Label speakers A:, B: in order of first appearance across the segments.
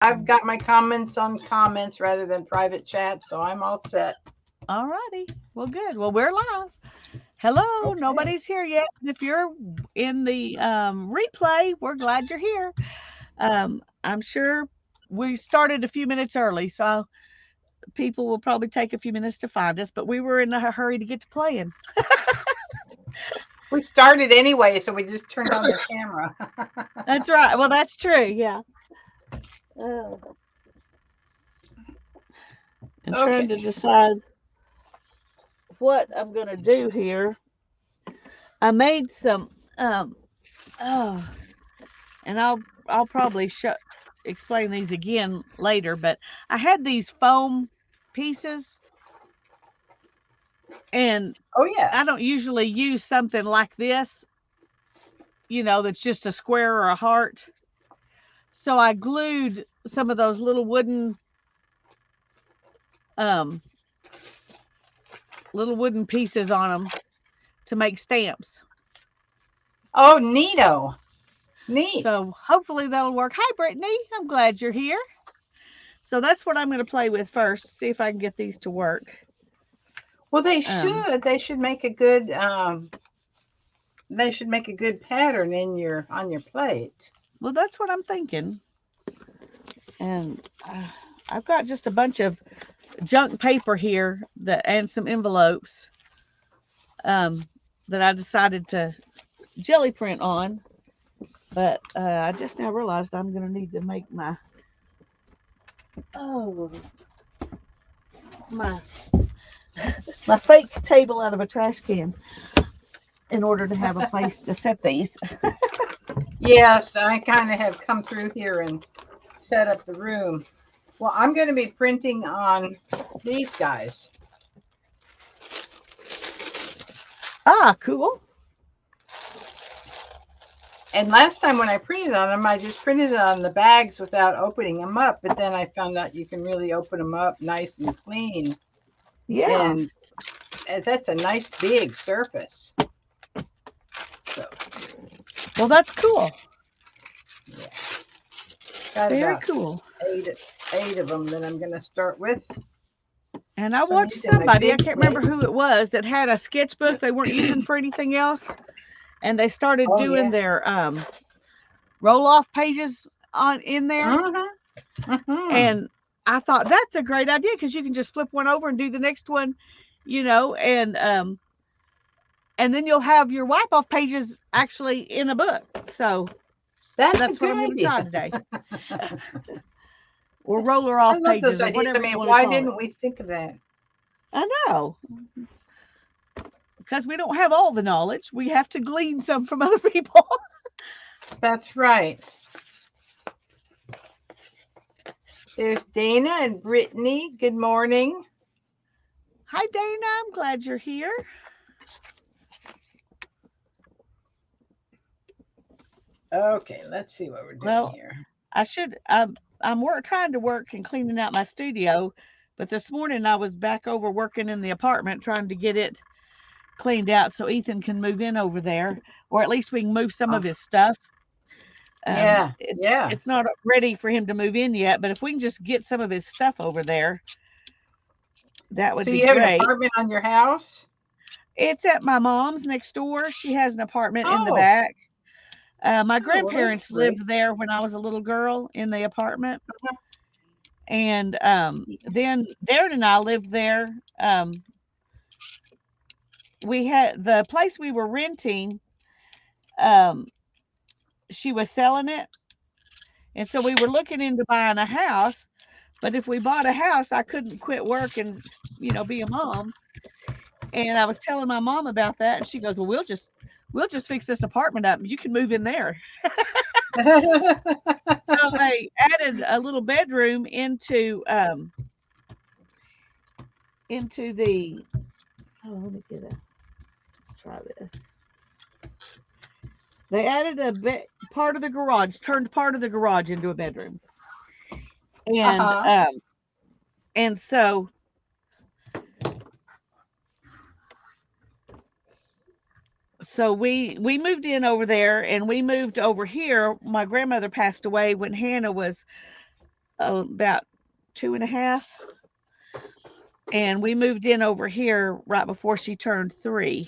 A: I've got my comments on comments rather than private chat, so I'm all set.
B: All righty. Well, good. Well, we're live. Hello.
A: Okay.
B: Nobody's here yet. And if you're in the replay, we're glad you're here. I'm sure we started a few minutes early, so people will probably take a few minutes to find us, but we were in a hurry to get to playing.
A: We started anyway, so we just turned on the camera.
B: That's right. Well, that's true. Yeah. Oh, and trying to
A: Okay.
B: decide what I'm going to do here. I made some, oh, and I'll probably explain these again later, but I had these foam pieces, and
A: Oh yeah.
B: I don't usually use something like this, that's just a square or a heart. So I glued some of those um little wooden pieces on them to make stamps.
A: Oh, neato. Neat.
B: So hopefully that'll work. Hi Brittany, I'm glad you're here. So that's what I'm going to play with first, see if I can get these to work.
A: Well, they
B: Um,
A: should. They should make a good. They should make a good pattern in your on your plate.
B: well, that's what I'm thinking. And I've got just a bunch of junk paper here and some envelopes um, that I decided to jelly print on. But I just now realized I'm going to need to make oh my my fake table out of a trash can in order to have a place to set these.
A: Yes, I kind of have come through here and set up the room. Well, I'm going to be printing on these guys.
B: Ah, cool.
A: And last time when I printed on them, I just printed on the bags without opening them up. But then I found out you can really open them up nice and clean.
B: Yeah.
A: And that's a nice big surface. So,
B: Well, that's cool.
A: yeah, got
B: Very
A: about
B: cool.
A: eight, eight of them that I'm going to start with.
B: And I
A: So I'm
B: watched
A: using my
B: somebody, I
A: big
B: can't remember
A: plate.
B: who it was, that had a sketchbook they weren't using for anything else. And they started
A: Oh,
B: doing
A: yeah.
B: their roll off pages on in there.
A: Mm-hmm. Mm-hmm.
B: And I thought that's a great idea because you can just flip one over and do the next one, and then you'll have your wipe off pages actually in a book. So
A: That's a
B: that's what
A: good
B: I'm going to
A: idea.
B: try today, or roller
A: I
B: off
A: love those
B: pages or
A: ideas. I
B: whatever you
A: mean,
B: want to
A: why
B: call it.
A: didn't we think of that?
B: I know, because we don't have all the knowledge. We have to glean some from other people.
A: That's right. There's Dana and Brittany. Good morning.
B: Hi, Dana. I'm glad you're here.
A: Okay, let's see what we're doing
B: Well,
A: here.
B: I should. Trying to work and cleaning out my studio, but this morning I was back over working in the apartment trying to get it cleaned out so Ethan can move in over there, or at least we can move some
A: Oh,
B: of his stuff.
A: yeah,
B: It's
A: yeah.
B: it's not ready for him to move in yet, but if we can just get some of his stuff over there, that would
A: So
B: be
A: you have an
B: great.
A: apartment on your house?
B: It's at my mom's next door. She has an apartment in the
A: Oh,
B: back. My
A: oh, well, that's
B: grandparents
A: great.
B: lived there when I was a little girl in the apartment, and then Darren and I lived there. We had the place we were renting. Um, she was selling it, and so we were looking into buying a house. But if we bought a house, I couldn't quit work and be a mom. And I was telling my mom about that, and she goes, "Well, we'll just fix this apartment up. You can move in there." So they added a little bedroom into the. Oh, let me get a. Let's try this. They added part of the garage, turned part of the garage into a bedroom, and
A: Uh-huh.
B: um, and so we moved in over there, and we moved over here. My grandmother passed away when Hannah was about 2.5. And we moved in over here right before she turned 3.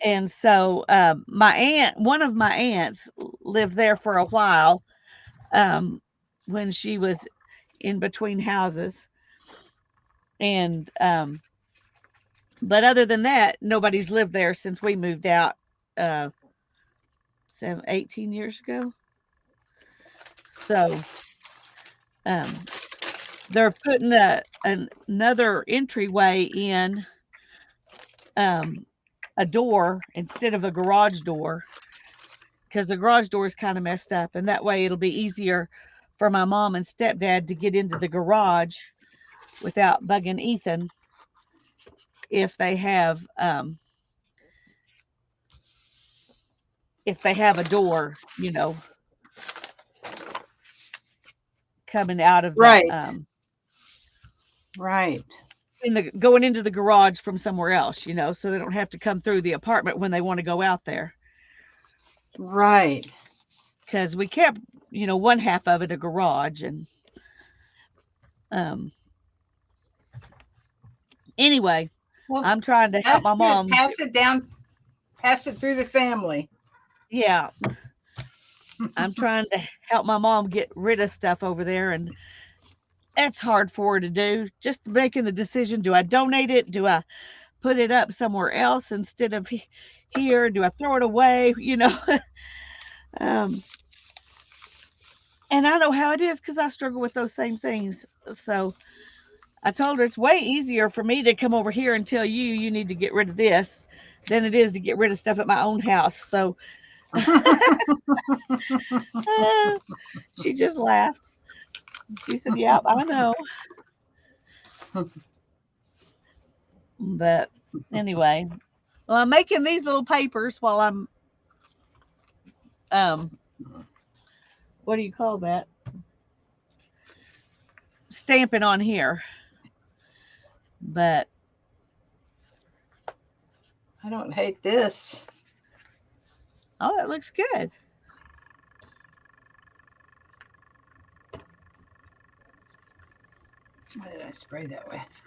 B: And so one of my aunts lived there for a while when she was in between houses. And but other than that, nobody's lived there since we moved out uh, 18 years ago. So um, they're putting another entryway in, a door instead of a garage door, because the garage door is kind of messed up, and that way it'll be easier for my mom and stepdad to get into the garage without bugging Ethan if they have a door, coming out of the
A: Right. Right.
B: going into the garage from somewhere else, so they don't have to come through the apartment when they want to go out there.
A: Right.
B: Because we kept, one half of it a garage, and anyway,
A: Well,
B: I'm trying to help my
A: that's good.
B: mom.
A: Pass it down. Pass it through the family.
B: Yeah, I'm trying to help my mom get rid of stuff over there, and that's hard for her to do. Just making the decision: do I donate it? Do I put it up somewhere else instead of here? Do I throw it away? Um, and I know how it is because I struggle with those same things. So I told her it's way easier for me to come over here and tell you need to get rid of this than it is to get rid of stuff at my own house. So she just laughed. She said, "Yep, I know." But anyway, well, I'm making these little papers while I'm what do you call that? Stamping on here. But
A: I don't hate this.
B: oh, that looks good.
A: What did I spray that with?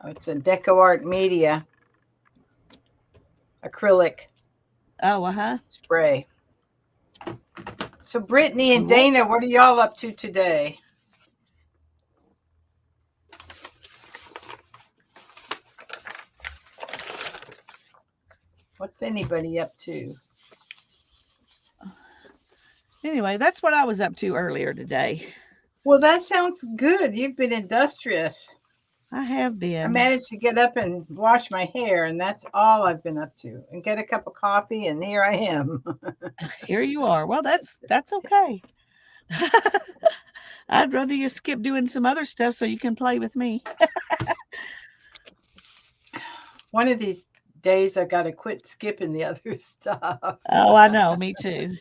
A: Oh, it's a Deco Art Media acrylic
B: Oh, uh-huh.
A: spray. So Brittany and
B: Cool.
A: Dana, what are y'all up to today? What's anybody up to?
B: Anyway, that's what I was up to earlier today.
A: Well, that sounds good. You've been industrious.
B: I have
A: I
B: been.
A: managed to get up and wash my hair, and that's all I've been up to. And get a cup of coffee, and here I am.
B: Here you are. Well, that's okay. I'd rather you skip doing some other stuff so you can play with me.
A: One of these days, I got to quit skipping the other stuff.
B: Oh, I know. Me too.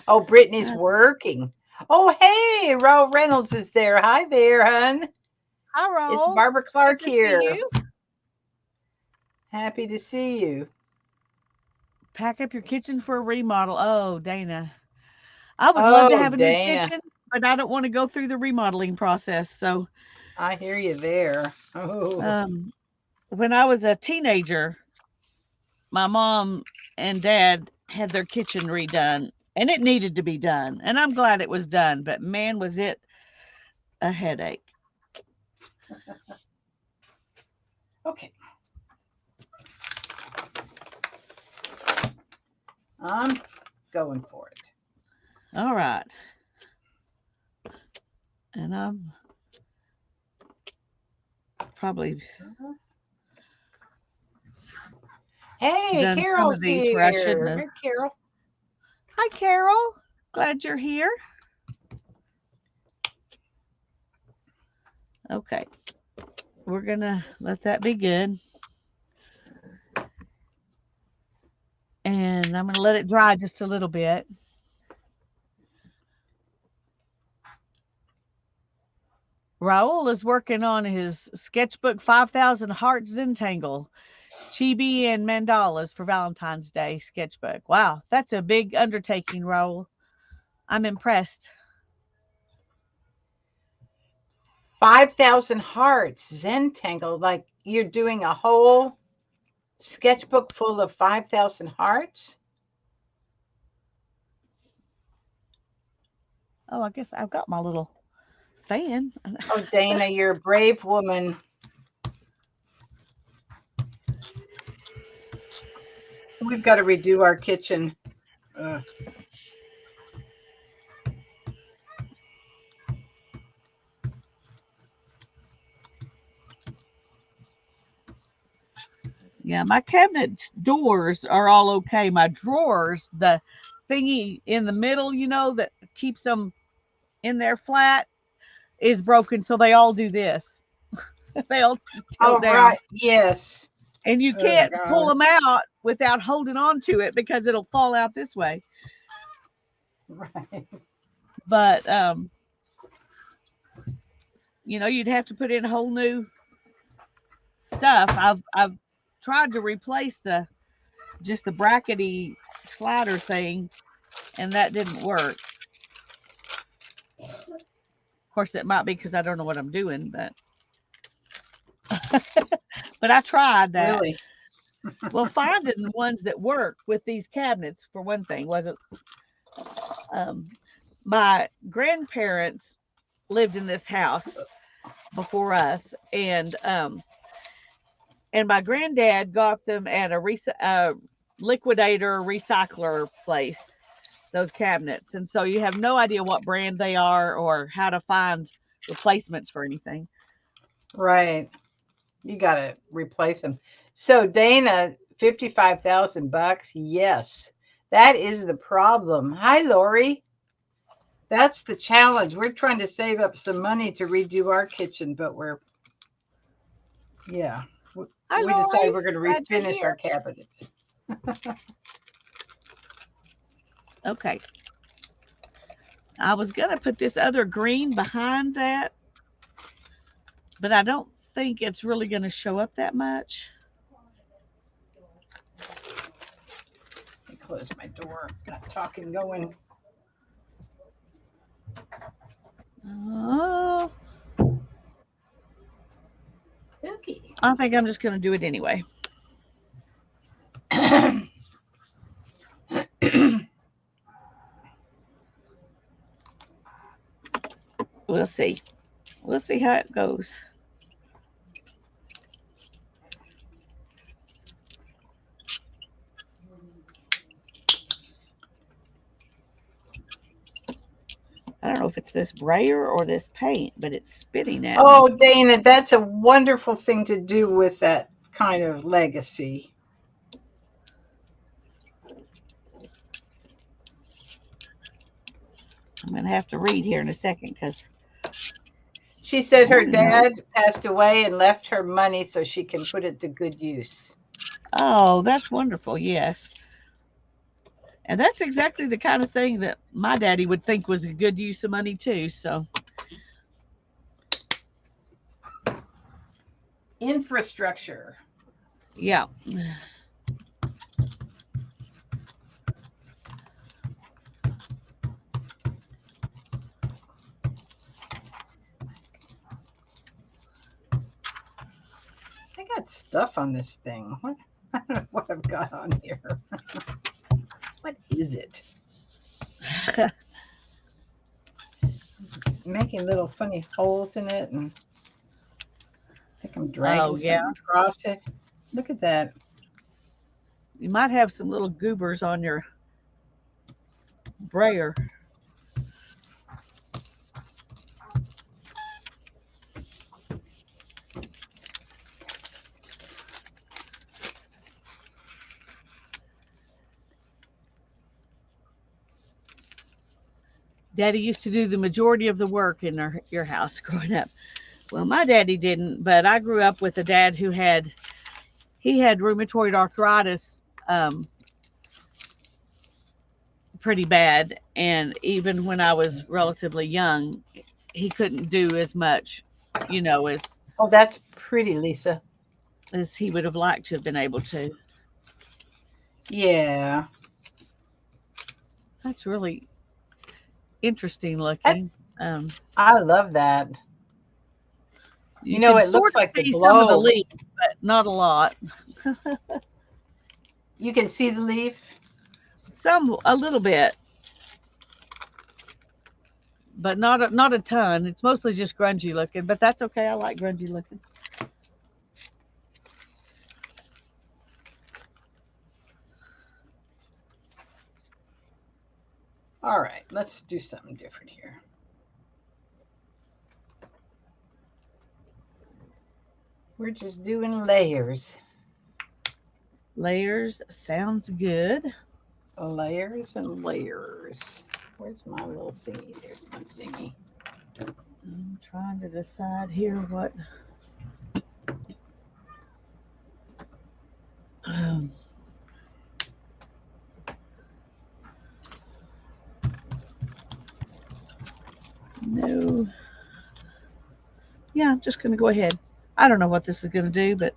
A: Oh, Brittany's working. Oh, hey, Ro Reynolds is there. Hi there, hun.
B: Hi, Roll.
A: It's Barbara Clark
B: Good to
A: here.
B: see you.
A: Happy to see you.
B: Pack up your kitchen for a remodel. Oh, Dana. I would love to have a
A: Dana.
B: new kitchen, but I don't want to go through the remodeling process. So
A: I hear you there. Oh.
B: when I was a teenager, my mom and dad had their kitchen redone, and it needed to be done. And I'm glad it was done, but man, was it a headache.
A: Okay. I'm going for it.
B: All right. And I'm probably
A: Hey,
B: done some
A: Carol's
B: of these where I shouldn't
A: here.
B: have.
A: Hey, Carol.
B: Hi, Carol. Glad you're here. Okay. We're going to let that be good. And I'm going to let it dry just a little bit. Raul is working on his sketchbook 5,000 Heart Zentangle. chibi and mandalas for Valentine's Day sketchbook. Wow, that's a big undertaking, Raul. I'm impressed.
A: 5,000 hearts, Zentangle. Like you're doing a whole sketchbook full of 5,000 hearts?
B: Oh, I guess I've got my little fan.
A: Oh, Dana, you're a brave woman. We've got to redo our kitchen.
B: Yeah, my cabinet doors are all okay. My drawers, the thingy in the middle, that keeps them in there flat, is broken. So they all do this. They all tilt
A: Oh,
B: down.
A: right. Yes.
B: And you
A: Oh,
B: can't pull
A: God.
B: them out without holding on to it because it'll fall out this way.
A: Right.
B: But you'd have to put in a whole new stuff. I've tried to replace just the brackety slider thing, and that didn't work. Of course, it might be because I don't know what I'm doing, but but I tried that.
A: Really?
B: Well, finding the ones that work with these cabinets, for one thing, wasn't. My grandparents lived in this house before us, and my granddad got them at a liquidator recycler place, those cabinets, and so you have no idea what brand they are or how to find replacements for anything.
A: Right. You got to replace them. So, Dana, 55,000 bucks. Yes. That is the problem. Hi, Lori. That's the challenge. We're trying to save up some money to redo our kitchen, but yeah,
B: Hi,
A: we decided
B: Lori.
A: we're going to
B: Glad you're
A: refinish our
B: here.
A: cabinets.
B: Okay. I was going to put this other green behind that, but I don't think it's really going to show up that much.
A: Let me close my door. Got talking going.
B: Oh,
A: Okay.
B: I think I'm just going to do it anyway. We'll see. We'll see how it goes. I don't know if it's this brayer or this paint, but it's spitting at me.
A: Oh, Dana, that's a wonderful thing to do with that kind of legacy.
B: I'm going to have to read here in a second because
A: She said her
B: Morning, Noah.
A: dad passed away and left her money so she can put it to good use.
B: Oh, that's wonderful. Yes. And that's exactly the kind of thing that my daddy would think was a good use of money too. So,
A: Infrastructure.
B: yeah.
A: I got stuff on this thing. What? I don't know what I've got on here. What is it? Making little funny holes in it, and I think I'm dragging
B: Yeah.
A: something across it. Look at that.
B: You might have some little goobers on your brayer. Daddy used to do the majority of the work in your house growing up. Well, my daddy didn't, but I grew up with a dad who had rheumatoid arthritis pretty bad, and even when I was relatively young, he couldn't do as much, as
A: Oh, that's pretty, Lisa.
B: as he would have liked to have been able to.
A: Yeah.
B: That's really interesting
A: That,
B: looking. Um,
A: I love that.
B: you can
A: It
B: sort
A: looks
B: of
A: like the
B: see some of the
A: globe.
B: leaves, but not a lot.
A: You can see the leaf.
B: Some a little bit, but not a ton. It's mostly just grungy looking, but that's okay. I like grungy looking.
A: All right, let's do something different here. We're just doing layers.
B: Layers sounds good.
A: Layers and layers. Where's my little thingy? There's my thingy.
B: I'm trying to decide here what. Um, no. Yeah, I'm just going to go ahead. I don't know what this is going to do, but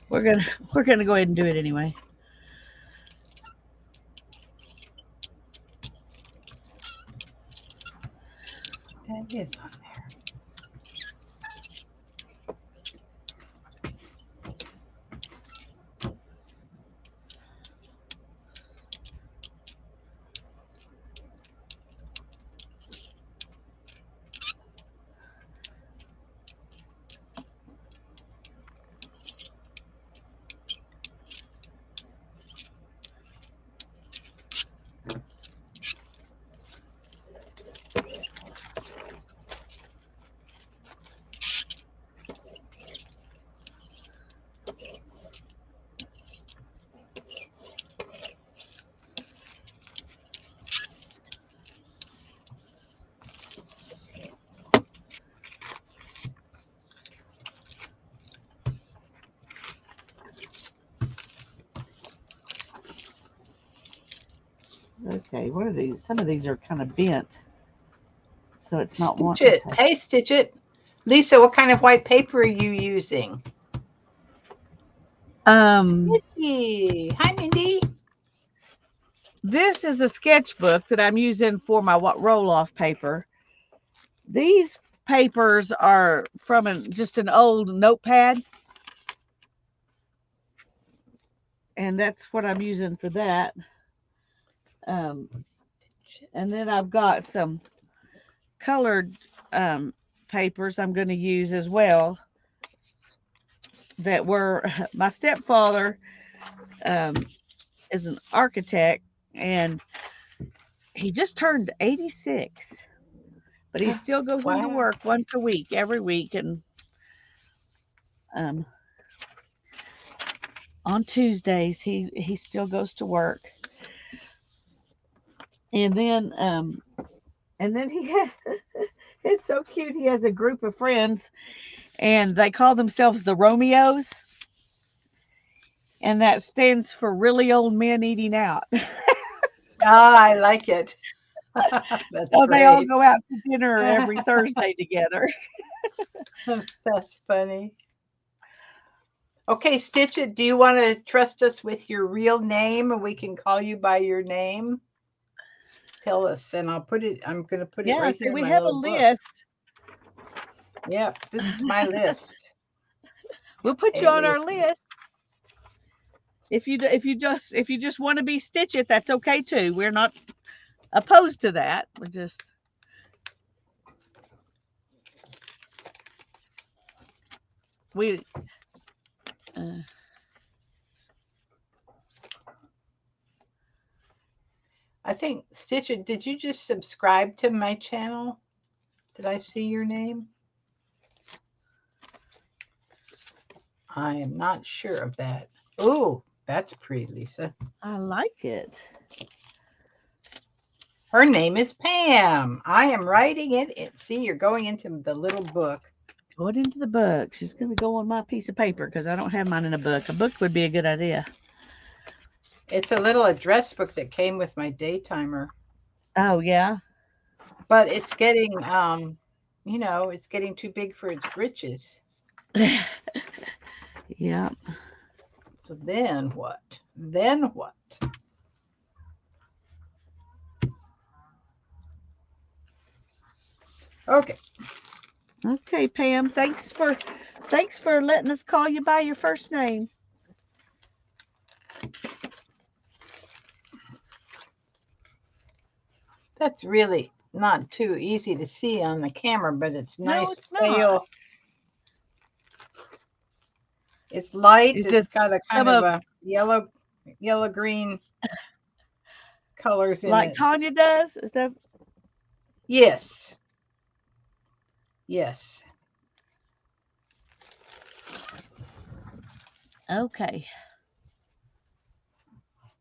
B: we're gonna we're gonna go ahead and do it anyway.
A: That is on there.
B: Okay, what are these? Some of these are kind of bent, so it's not
A: Stitch
B: wanting
A: it.
B: to.
A: Hey, stitch it. Lisa, what kind of white paper are you using?
B: Um,
A: Mitzi. Hi, Mindy.
B: this is a sketchbook that I'm using for my roll off paper. These papers are from just an old notepad, and that's what I'm using for that. Um, and then I've got some colored um, papers I'm going to use as well that were my stepfather um, is an architect, and he just turned 86, but he still goes into
A: Wow.
B: work once a week, every week, and um, on Tuesdays he still goes to work, and then he has it's so cute. He has a group of friends, and they call themselves the Romeos, and that stands for really old men eating out.
A: Ah, I like it. That's
B: So they all
A: great.
B: go out to dinner every Thursday together.
A: That's funny. Okay, Stitch It, do you want to trust us with your real name and we can call you by your name? Tell us, and I'm going to put it
B: Yeah,
A: right
B: see,
A: here in
B: we
A: my
B: have a
A: little book.
B: list.
A: Yep, this is my list.
B: We'll put you on our
A: Aliases.
B: list. If you just want to be Stitch It, that's okay too. We're not opposed to that. We just we uh,
A: I think, Stitch It, did you just subscribe to my channel? Did I see your name? I am not sure of that. Oh, that's pretty, Lisa.
B: I like it.
A: Her name is Pam. I am writing it. See, you're going into the little book.
B: Going into the book. She's going to go on my piece of paper because I don't have mine in a book. A book would be a good idea.
A: It's a little address book that came with my day timer,
B: Oh yeah.
A: but it's getting, it's getting too big for its britches.
B: Yeah.
A: So then what? Then what? Okay.
B: Okay, Pam. Thanks for letting us call you by your first name.
A: That's really not too easy to see on the camera, but it's
B: No,
A: nice
B: it's not.
A: pale. It's light.
B: Is it
A: It's got a
B: some
A: kind of
B: of
A: a yellow green colors in
B: like
A: it.
B: Tanya does? Is that
A: Yes. Yes.
B: okay?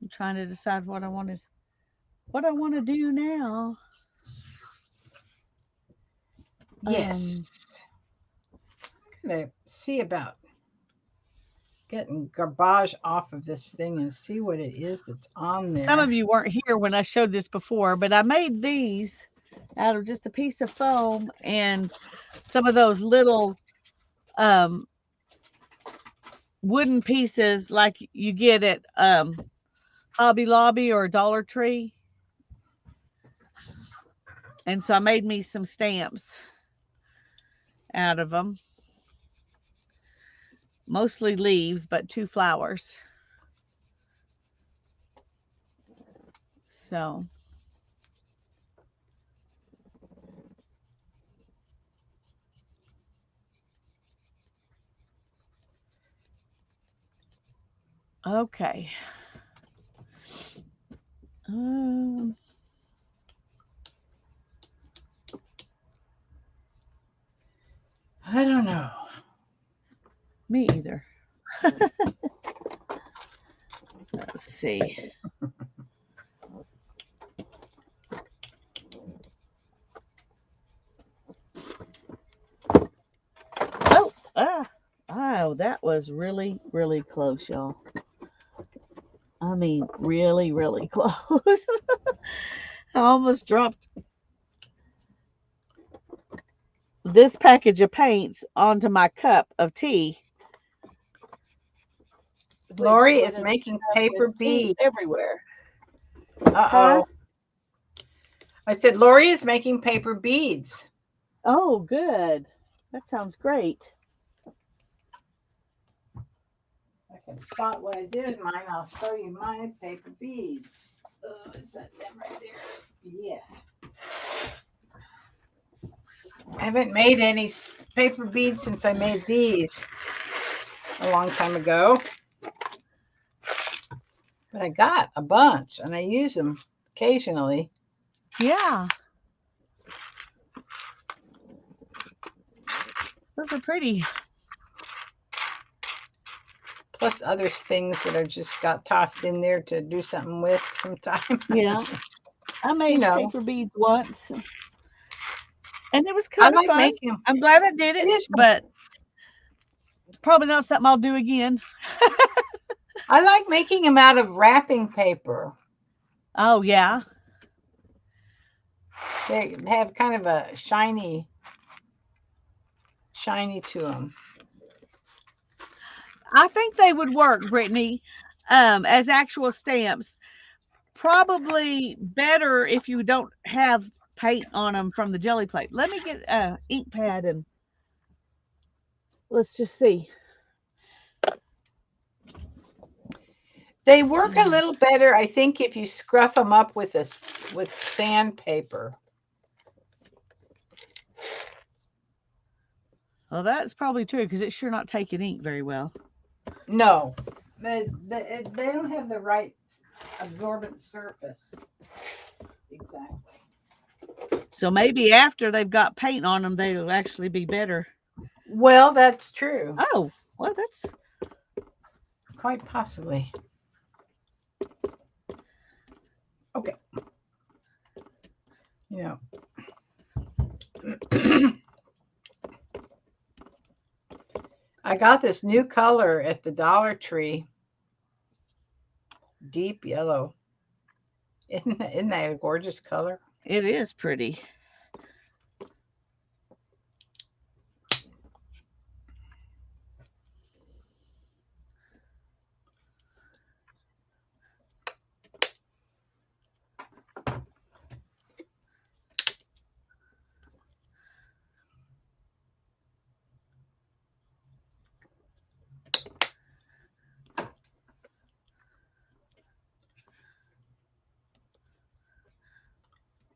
B: I'm trying to decide what I want to do now. Um,
A: Yes. I'm gonna see about getting garbage off of this thing and see what it is that's on
B: some
A: there.
B: of you weren't here when I showed this before, but I made these out of just a piece of foam and some of those little um, wooden pieces like you get at Hobby Lobby or Dollar Tree. And so I made me some stamps out of them, mostly leaves, but two flowers. So, okay. Um,
A: I don't know.
B: Me either. Let's see. Oh, oh, that was really, really close, y'all. I mean, really, really close. I almost dropped this package of paints onto my cup of tea, which
A: Lori
B: would
A: is
B: have
A: making
B: ended up with
A: paper
B: tea
A: beads.
B: everywhere. Huh?
A: Uh-oh. I said Lori is making paper beads.
B: Oh, good. That sounds great.
A: I can spot what I did with mine. I'll show you mine paper beads. Oh, is that them right there? Yeah. I haven't made any paper beads since I made these a long time ago. But I got a bunch and I use them occasionally.
B: Yeah, those are pretty.
A: Plus other things that I just got tossed in there to do something with sometime.
B: Yeah, I
A: you
B: made
A: know,
B: paper beads once, and it was
A: I
B: kind of
A: like
B: fun.
A: making them.
B: I'm glad I did
A: It
B: it,
A: is fun.
B: but probably not something I'll do again.
A: I like making them out of wrapping paper.
B: Oh, yeah.
A: They have kind of a shiny to them.
B: I think they would work, Brittany, as actual stamps. Probably better if you don't have paint on them from the jelly plate. Let me get a ink pad and let's just see.
A: They work a little better, I think, if you scruff them up with with sandpaper.
B: Well, that's probably true because it's sure not taking ink very well.
A: No, they don't have the right absorbent surface. Exactly.
B: So maybe after they've got paint on them, they'll actually be better.
A: Well, that's true.
B: Oh, well, that's
A: Quite possibly. Okay. You know, I got this new color at the Dollar Tree, deep yellow. Isn't that a gorgeous color?
B: it is pretty.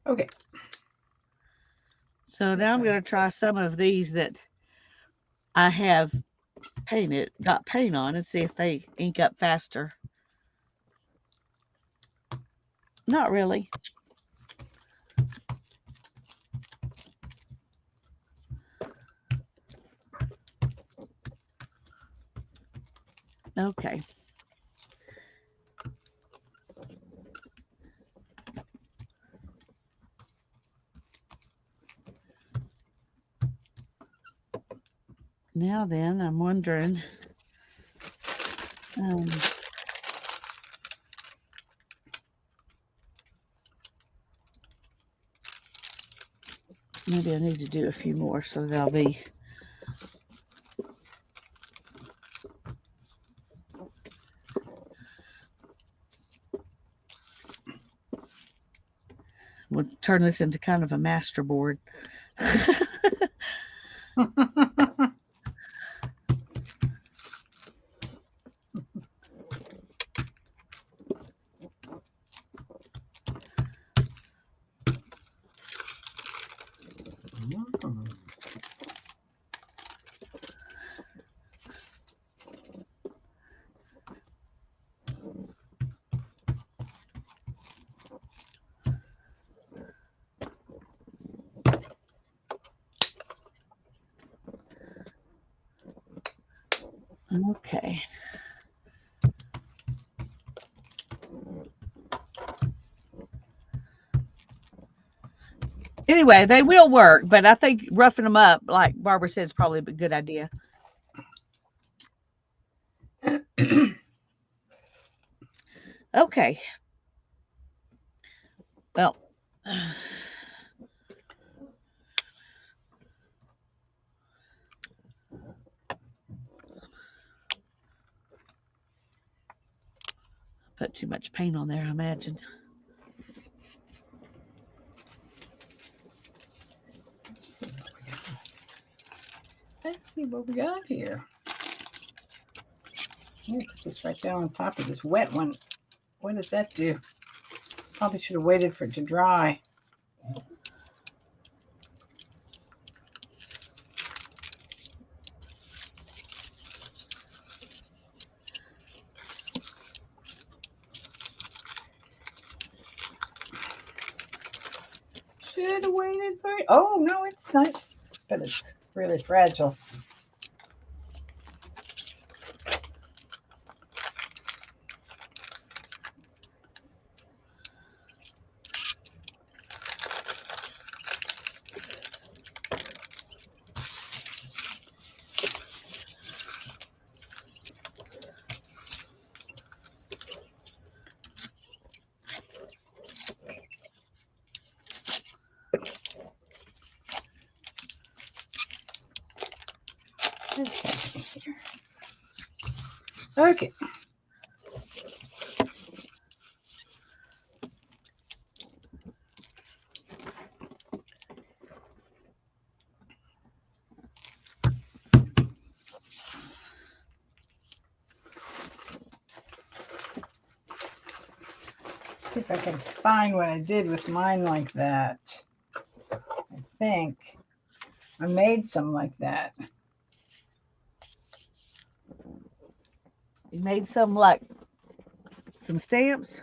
A: Okay.
B: So
A: See
B: now
A: if
B: I'm
A: I
B: going to try some of these that I have got paint on, and see if they ink up faster. Not really. Okay. Now then, I'm wondering, um, maybe I need to do a few more so that I'll be. We'll turn this into kind of a master board. Okay. Anyway, they will work, but I think roughing them up, like Barbara said, is probably a good idea. Okay. Well, put too much paint on there, I imagine.
A: Let's see what we got here. Let me put this right down on top of this wet one. What does that do? Probably should have waited for it to dry. Should have waited for it. Oh, no, it's nice, but it's really fragile. Okay. See if I can find what I did with mine like that. I think I made some like that.
B: You made some stamps.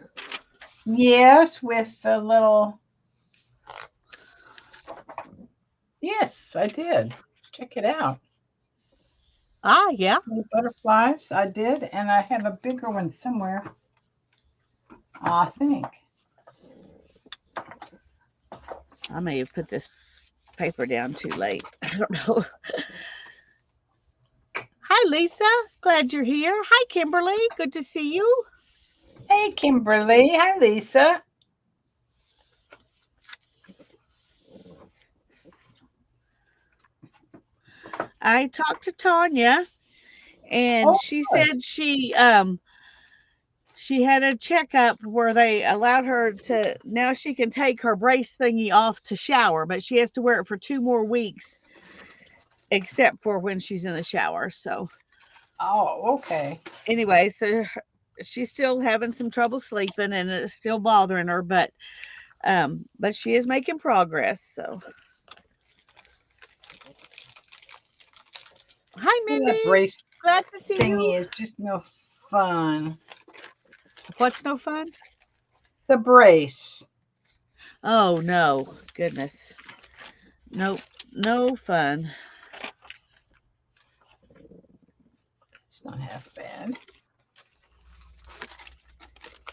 A: Yes, with a little. Yes, I did. Check it out.
B: Ah, yeah.
A: Little butterflies, I did, and I have a bigger one somewhere, I think.
B: I may have put this paper down too late. I don't know. Hi, Lisa. Glad you're here. Hi, Kimberly. Good to see you.
A: Hey, Kimberly. Hi, Lisa.
B: I talked to Tanya, and
A: Oh,
B: she
A: good.
B: said she had a checkup where they allowed her to, now she can take her brace thingy off to shower, but she has to wear it for 2 more weeks, except for when she's in the shower. So
A: Oh, okay.
B: anyway, so she's still having some trouble sleeping, and it's still bothering her, but But she is making progress. So, hi,
A: Well, that
B: Mindy.
A: brace
B: Glad to see you.
A: thingy is just no fun.
B: What's no fun?
A: The brace.
B: Oh no, goodness, nope, no fun.
A: It's not half bad.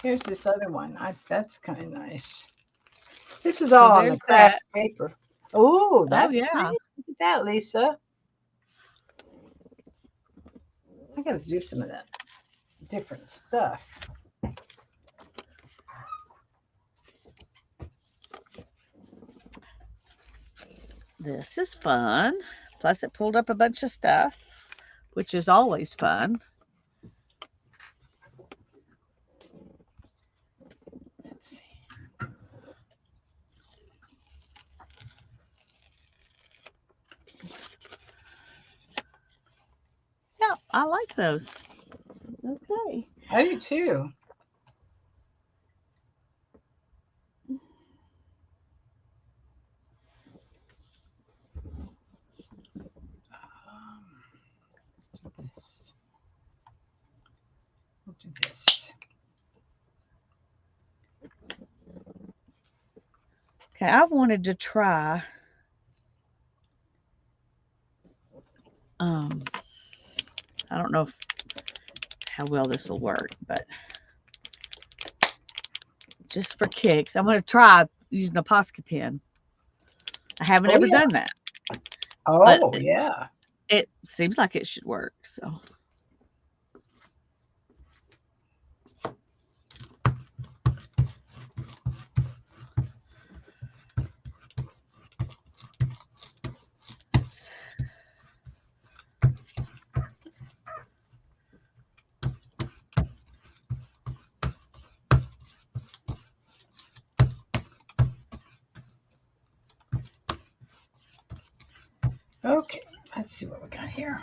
A: Here's this other one. That's kind of nice. This is
B: So
A: all on the
B: there's
A: craft
B: that.
A: paper. Oh,
B: Oh
A: that's
B: yeah.
A: pretty. Look at that, Lisa. I got to do some of that different stuff.
B: This is fun. Plus, it pulled up a bunch of stuff, which is always fun.
A: Let's see.
B: Yeah, I like those. Okay.
A: I do too. Let's do this. We'll do this.
B: Okay, I wanted to try. Um, I don't know how well this will work, but just for kicks, I'm going to try using a Posca pen. I haven't
A: Oh
B: ever
A: yeah.
B: done that, but
A: Oh yeah.
B: it seems like it should work. So,
A: Okay. Let's see what we got here.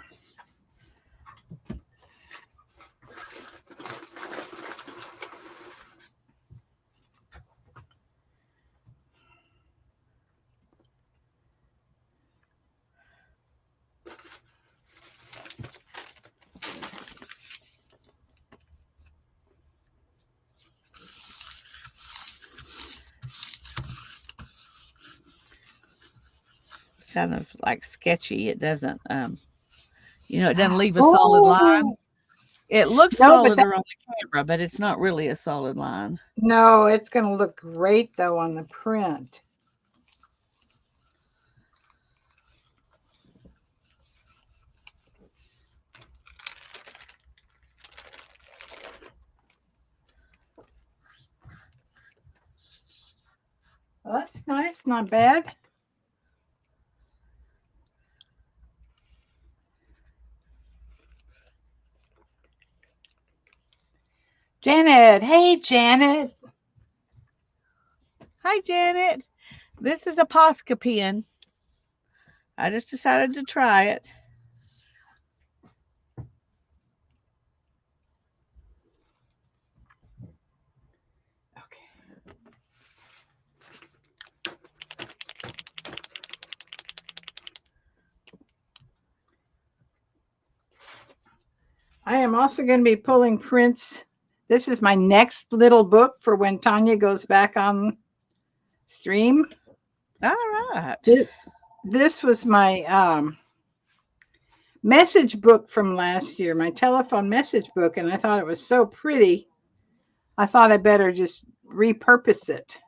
B: kind of like sketchy. It doesn't, it doesn't leave a solid line.
A: Oh
B: It looks
A: no, but that
B: solider on the camera, but it's not really a solid line.
A: no, it's gonna look great though on the print. Well, that's nice. Not bad. Janet. Hey, Janet.
B: Hi, Janet. This is a Posca pen. I just decided to try it.
A: Okay. I am also going to be pulling prints. This is my next little book for when Tanya goes back on stream.
B: All right.
A: This was my message book from last year, my telephone message book, and I thought it was so pretty. I thought I better just repurpose it.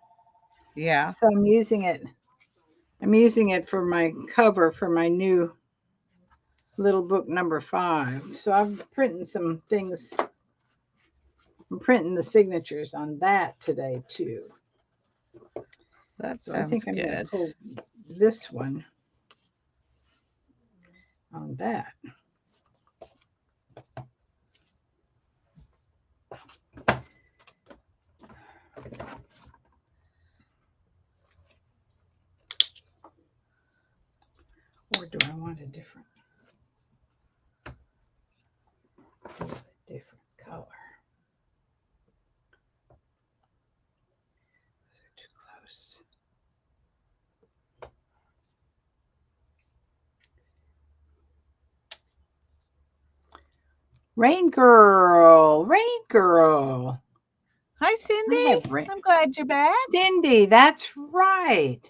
B: Yeah.
A: So I'm using it. I'm using it for my cover for my new little book number 5. So I'm printing some things. I'm printing the signatures on that today too.
B: That
A: So I think
B: sounds
A: I'm going to
B: good.
A: pull this one on that. Or do I want a different color? Those are too close. Rain girl, rain girl.
B: Hi,
A: I have
B: Cindy.
A: rain.
B: I'm glad you're back.
A: Cindy, that's right.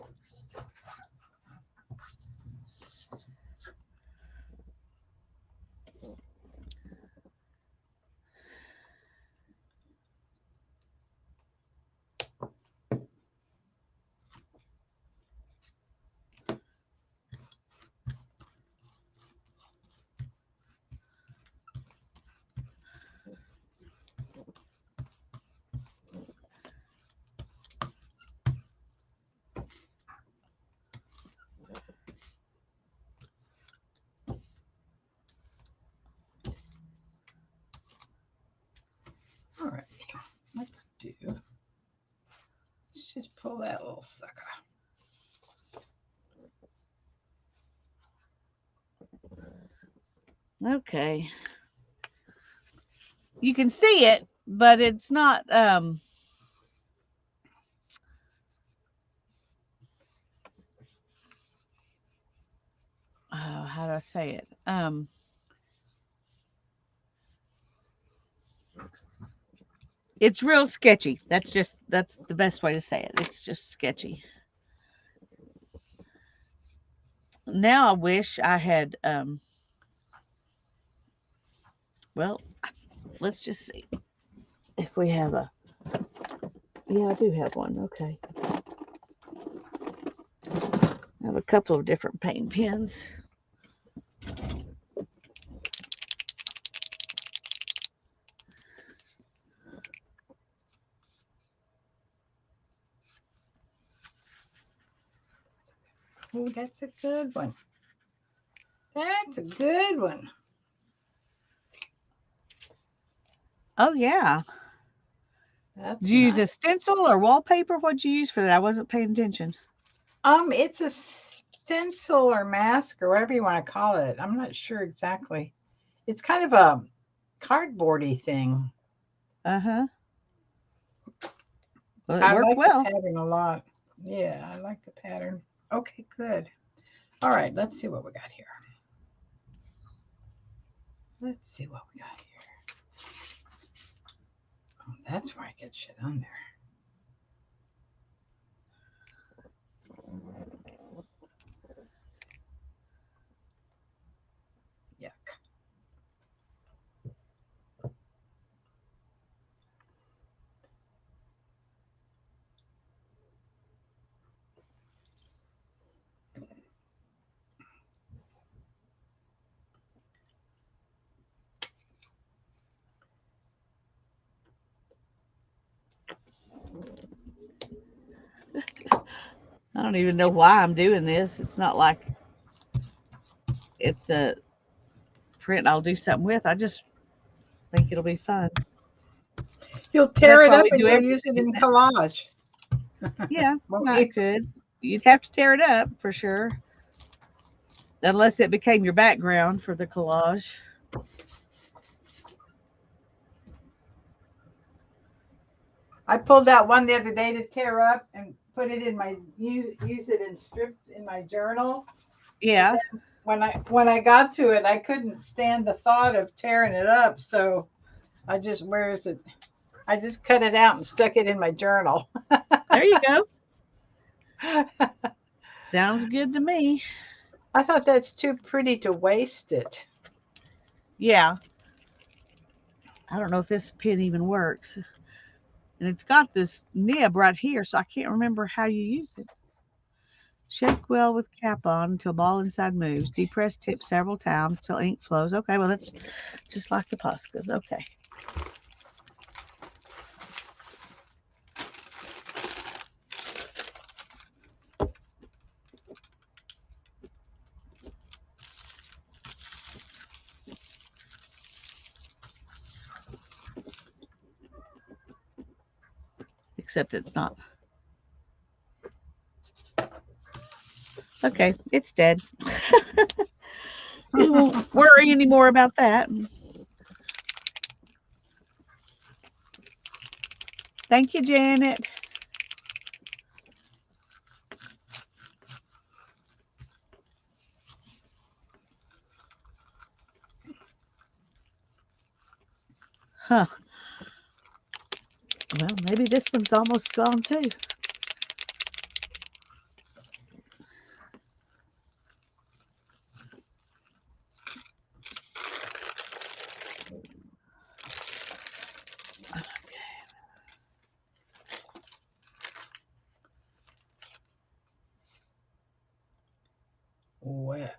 A: All right, let's do. Let's just pull that little sucker.
B: Okay. You can see it, but it's not oh, how do I say it? It's real sketchy. That's the best way to say it. It's just sketchy. Now I wish I had well, let's just see if we have a yeah, I do have one. Okay. I have a couple of different paint pens.
A: Oh, that's a good one. That's a good one.
B: Oh yeah. Did
A: That's
B: you use a
A: nice.
B: stencil or wallpaper? What'd you use for that? I wasn't paying attention.
A: It's a stencil or mask or whatever you want to call it. I'm not sure exactly. It's kind of a cardboardy thing.
B: Uh-huh. Well, it
A: I
B: worked
A: like the
B: well.
A: pattern a lot. Yeah, I like the pattern. Okay, good. All right, let's see what we got here. Let's see what we got here. Oh, that's where I get shit on there. Yuck.
B: I don't even know why I'm doing this. It's not like it's a print I'll do something with. I just think it'll be fun.
A: You'll tear
B: That's
A: it
B: why
A: up
B: we
A: and
B: do
A: you'll use it
B: everything.
A: in collage,
B: Yeah,
A: won't
B: I
A: you?
B: could. You'd have to tear it up for sure, unless it became your background for the collage.
A: I pulled out one the other day to tear up and put it in my use it in strips in my journal. But
B: Yeah.
A: then when I got to it, I couldn't stand the thought of tearing it up. So I just where is it? I just cut it out and stuck it in my journal.
B: There you go. Sounds good to me.
A: I thought that's too pretty to waste it.
B: Yeah. I don't know if this pen even works. And it's got this nib right here, so I can't remember how you use it. Shake well with cap on until ball inside moves. Depress tip several times till ink flows. Okay, well, that's just like the Poscas. Okay. Except it's not. Okay, it's dead. We won't worry anymore about that. Thank you, Janet. Huh. Well, maybe this one's almost gone too.
A: Well,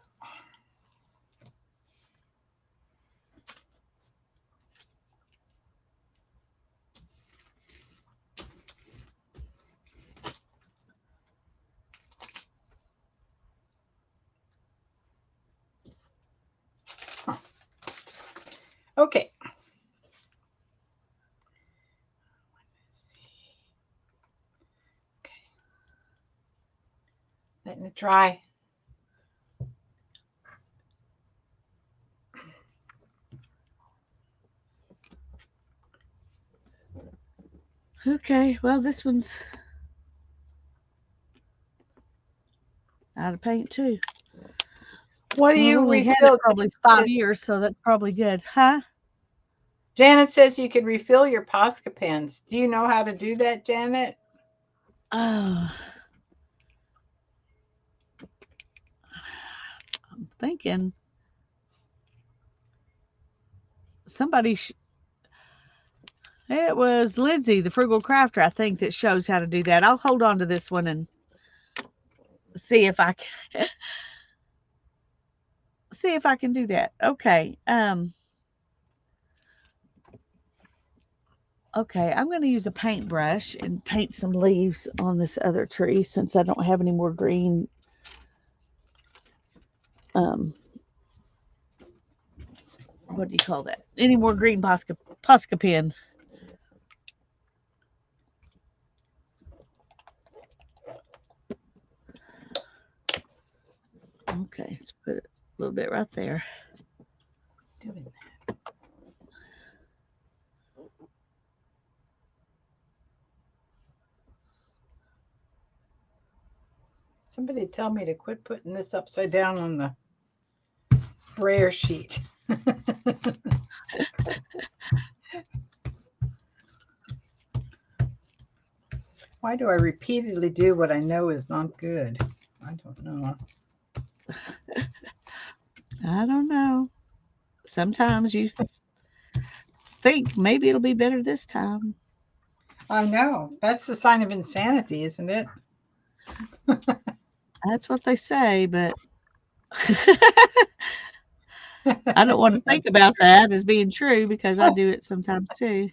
A: okay. Letting it dry.
B: Okay, well, this one's out of paint too.
A: What do
B: Well, I've
A: you
B: only had it
A: refill?
B: probably 5 years, so that's probably good. Huh?
A: Janet says you could refill your Posca pens. Do you know how to do that, Janet?
B: Oh, I'm thinking somebody, it was Lindsay, the frugal crafter, I think, that shows how to do that. I'll hold on to this one and see if I can, see if I can do that. Okay. Okay, I'm going to use a paintbrush and paint some leaves on this other tree since I don't have any more green. Um, what do you call that? Any more green Posca pen? Okay, let's put it a little bit right there.
A: Doing that. Somebody tell me to quit putting this upside down on the brayer sheet. Why do I repeatedly do what I know is not good? I don't know.
B: I don't know. Sometimes you think maybe it'll be better this time.
A: I know. That's the sign of insanity, isn't it?
B: That's what they say, but I don't want to think about that as being true because I do it sometimes too.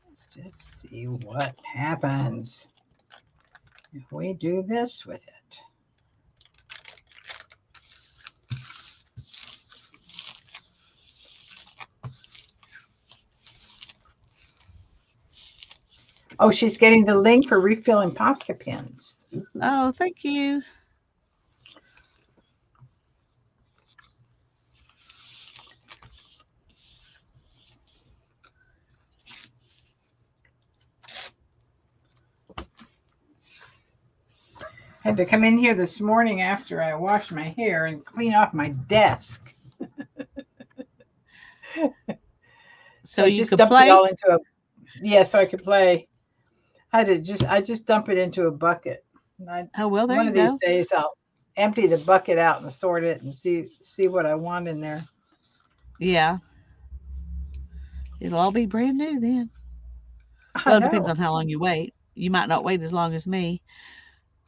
A: Let's just see what happens if we do this with it. Oh, she's getting the link for refilling Posca pens.
B: Oh, thank you.
A: I had to come in here this morning after I washed my hair and clean off my desk. So
B: So
A: I
B: you
A: just
B: could
A: dumped it
B: play?
A: all into a, yeah, so I could play. I just dump it into a bucket. And
B: Oh, well, there
A: one
B: you
A: of these
B: go.
A: days I'll empty the bucket out and sort it and see what I want in there.
B: Yeah, it'll all be brand new then.
A: I
B: Well, it depends
A: know.
B: on how long you wait. You might not wait as long as me.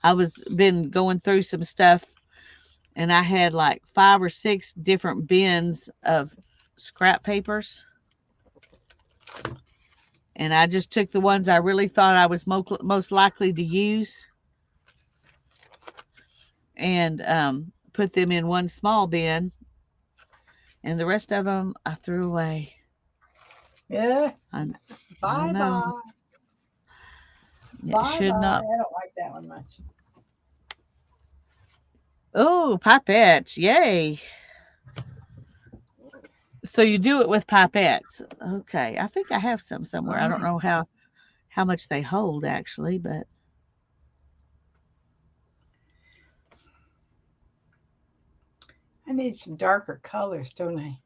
B: I was been going through some stuff and I had like 5 or 6 different bins of scrap papers. And I just took the ones I really thought I was most likely to use and put them in one small bin, and the rest of them I threw away.
A: Yeah.
B: I
A: Bye
B: know
A: bye.
B: it
A: Bye
B: should
A: bye.
B: not.
A: I don't like that one much.
B: Oh, pipettes! Yay! So you do it with pipettes. Okay, I think I have some somewhere. I don't
A: Mm.
B: know how much they hold actually, but
A: I need some darker colors, don't I?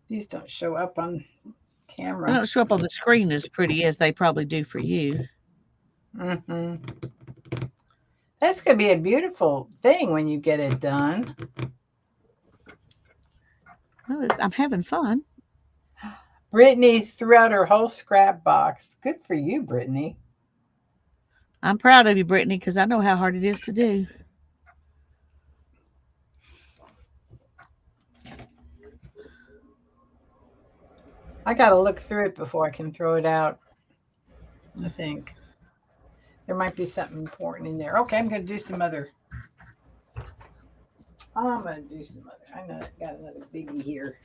A: These don't show up on
B: They
A: camera.
B: don't show up on the screen as pretty as they probably do for you.
A: Hmm. That's going to be a beautiful thing when you get it done.
B: Well, I'm having fun.
A: Brittany threw out her whole scrap box. Good for you, Brittany.
B: I'm proud of you, Brittany, because I know how hard it is to do.
A: I got to look through it before I can throw it out, I think. There might be something important in there. Okay, I'm going to do some other. I'm going to do some other. I know I got another biggie here.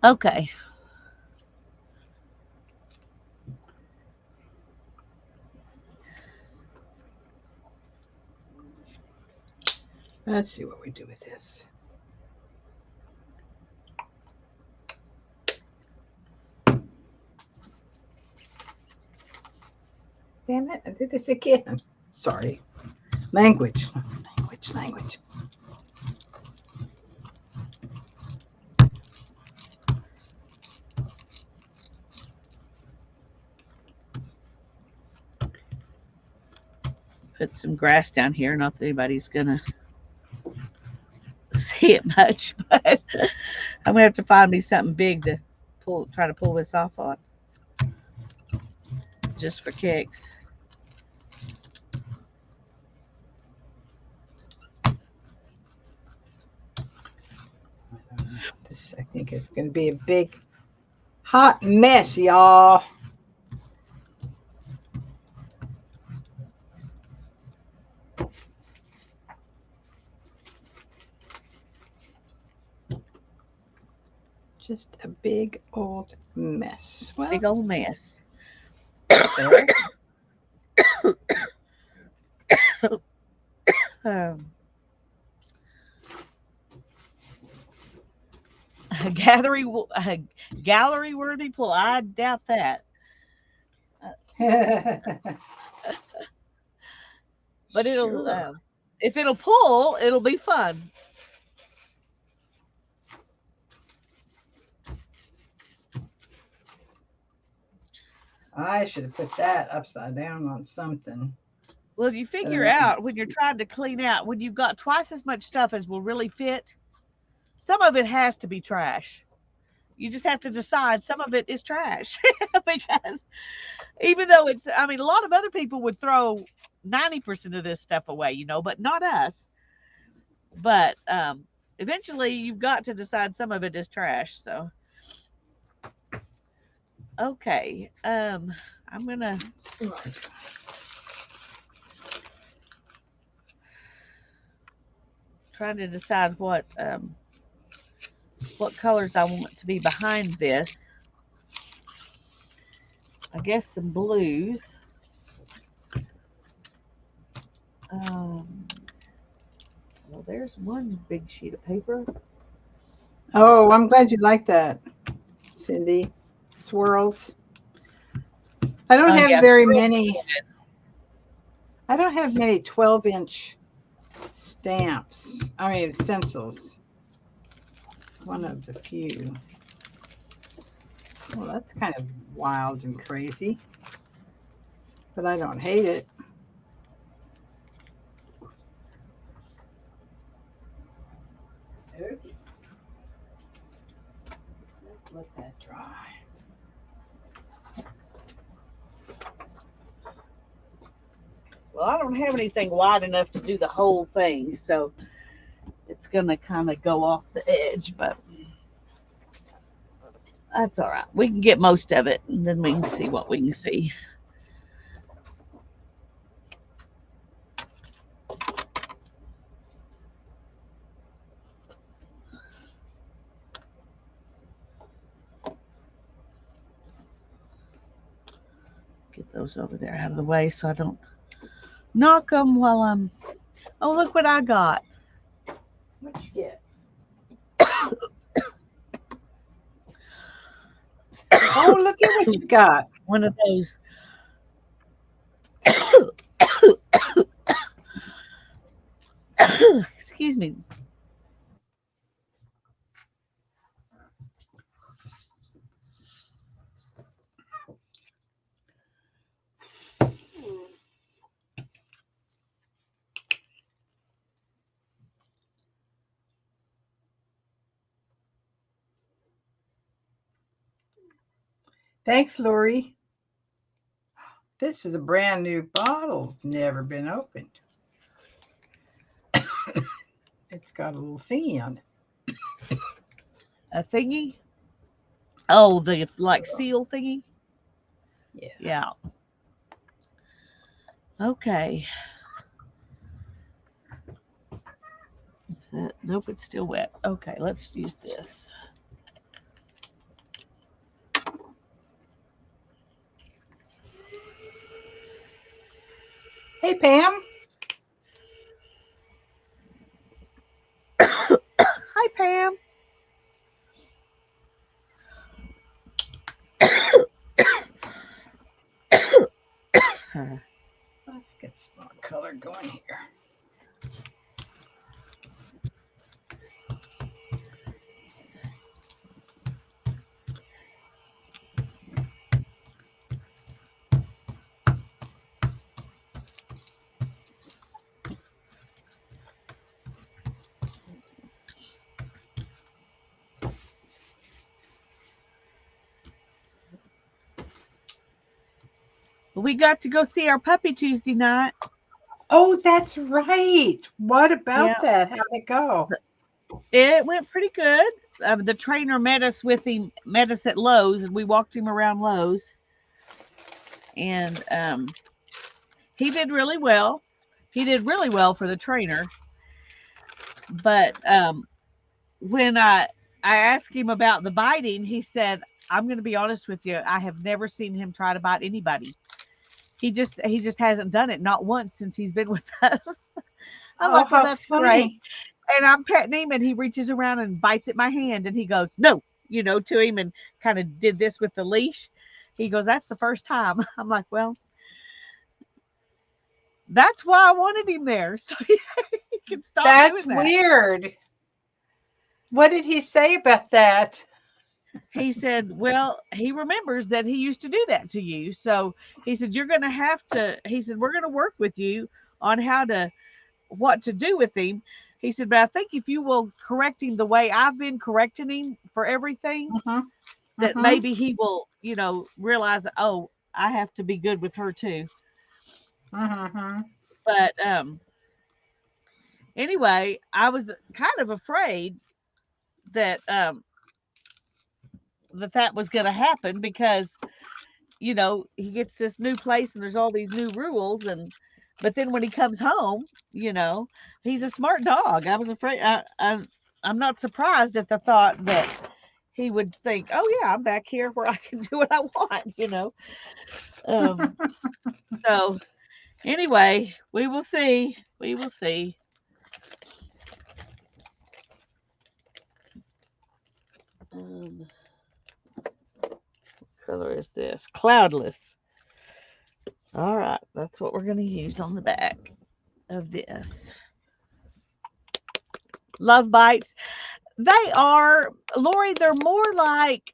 B: Okay.
A: Let's see what we do with this. Damn it, I did this again. Sorry. Language. Language.
B: Put some grass down here. Not that anybody's going to see it much, but I'm going to have to find me something big to try to pull this off on. Just for kicks.
A: This, I think it's going to be a big, hot mess, y'all. Just a big old mess. Well,
B: Big old mess.
A: there.
B: Um, a gallery worthy pull. I doubt that. But it'll
A: Sure.
B: if it'll pull, it'll be fun.
A: I should have put that upside down on something.
B: Well, you figure
A: Uh,
B: out when you're trying to clean out, when you've got twice as much stuff as will really fit, some of it has to be trash. You just have to decide some of it is trash because even though it's, I mean, a lot of other people would throw 90% of this stuff away, but not us. But eventually you've got to decide some of it is trash. So, okay. I'm going to try to decide what colors I want to be behind this. I guess some blues. Um, well, there's one big sheet of paper.
A: oh, I'm glad you like that, Cindy. Swirls. I don't have
B: Yeah,
A: very
B: squirrel.
A: many. I don't have many 12-inch stamps. I mean, stencils. One of the few. Well, that's kind of wild and crazy, but I don't hate it. Okay. Let's let that dry.
B: Well, I don't have anything wide enough to do the whole thing, so it's going to kind of go off the edge, but that's all right. We can get most of it, and then we can see what we can see. Get those over there out of the way so I don't knock them while I'm. Oh, look what I got.
A: What you get? Oh, look at what you got.
B: One of those. Excuse me.
A: Thanks, Lori. This is a brand new bottle, never been opened. It's got a little thingy on it.
B: A thingy. Oh, the like seal thingy.
A: Yeah.
B: Yeah. Okay. Is that, nope, it's still wet. Okay, let's use this.
A: Hey, Pam.
B: Hi, Pam.
A: Let's get some more color going here.
B: We got to go see our puppy Tuesday night.
A: Oh, that's right. What about
B: Yeah,
A: that? How'd it go?
B: it went pretty good. The trainer met us at Lowe's, and we walked him around Lowe's, and he did really well. He did really well for the trainer. But when I asked him about the biting, he said, "I'm going to be honest with you. I have never seen him try to bite anybody. He just hasn't done it, not once since he's been with us." I'm
A: Oh,
B: like, "Well,
A: how
B: that's great."
A: funny.
B: And I'm petting him, and he reaches around and bites at my hand, and he goes, "No," to him, and kind of did this with the leash. He goes, "That's the first time." I'm like, "Well, that's why I wanted him there, so he can stop
A: That's
B: doing that."
A: weird. What did he say about that?
B: He said, "Well, he remembers that he used to do that to you. So he said, you're going to have to, he said, we're going to work with you on what to do with him." He said, "But I think if you will correct him the way I've been correcting him for everything,
A: Mm-hmm.
B: that
A: Mm-hmm.
B: maybe he will, realize that, oh, I have to be good with her too."
A: Mm-hmm.
B: But anyway, I was kind of afraid that that was going to happen because he gets this new place and there's all these new rules, and but then when he comes home, he's a smart dog. I was afraid I'm not surprised at the thought that he would think, "Oh yeah, I'm back here where I can do what I want." Um so anyway, we will see. We will see. Um color is this? Cloudless. All right, that's what we're going to use on the back of this. Love bites. They are, Lori, they're more like,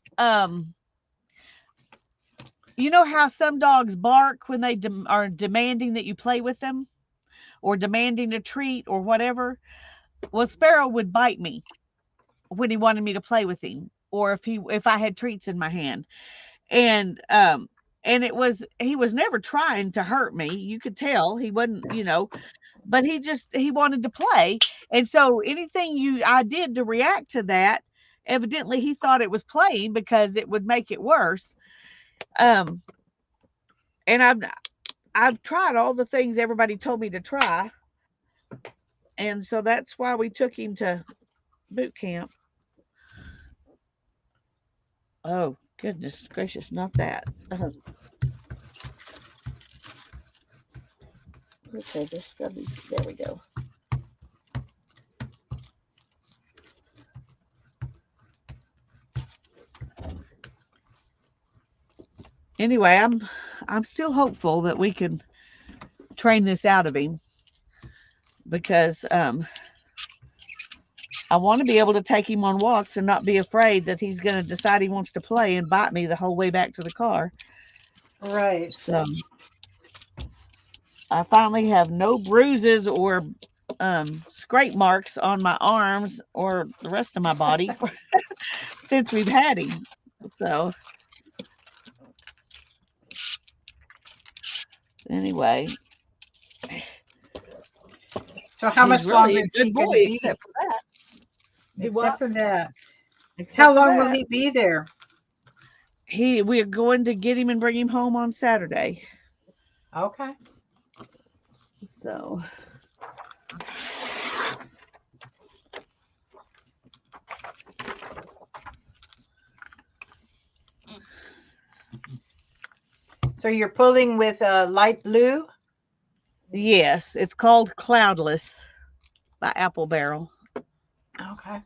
B: you know how some dogs bark when they are demanding that you play with them or demanding a treat or whatever? Well, Sparrow would bite me when he wanted me to play with him, or if I had treats in my hand. And he was never trying to hurt me. You could tell he wasn't, but he wanted to play. And so anything you I did to react to that, evidently he thought it was playing because it would make it worse. Um and I've tried all the things everybody told me to try, and so that's why we took him to boot camp. Oh goodness gracious, not that. Okay, there's gotta be, there we go. anyway, I'm still hopeful that we can train this out of him because I want to be able to take him on walks and not be afraid that he's going to decide he wants to play and bite me the whole way back to the car.
A: Right.
B: So I finally have no bruises or scrape marks on my arms or the rest of my body since we've had him. So anyway,
A: So how
B: he's
A: much
B: really
A: longer
B: a
A: is he
B: good
A: going
B: boy,
A: to be?
B: except for that. Do
A: Except
B: what?
A: for that. How
B: Except for
A: long will
B: that.
A: he be there?
B: We are going to get him and bring him home on Saturday.
A: Okay.
B: So
A: So you're pulling with light blue?
B: yes, it's called Cloudless by Apple Barrel.
A: Okay.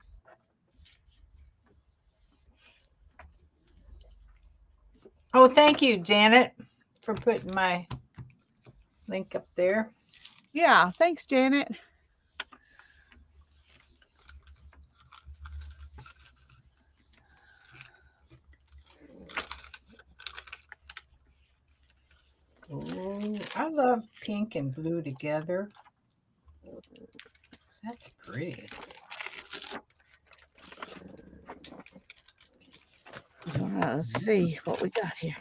A: Oh, thank you, Janet, for putting my link up there.
B: Yeah, thanks, Janet.
A: Oh, I love pink and blue together. That's pretty.
B: All right, let's see what we got here.